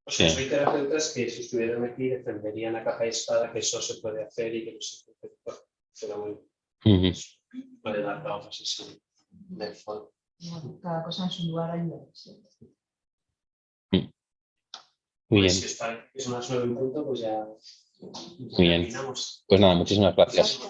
O sea, soy terapeutas que si estuvieran aquí defenderían a capa y espada que eso se puede hacer y que no se puede hacer. Será muy... Puede dar la otra sesión del fondo. Cada cosa en su lugar ayuda. Sí. Muy Pues bien. si es unas 9 en punto, pues ya Muy bien. terminamos. Pues nada, muchísimas gracias.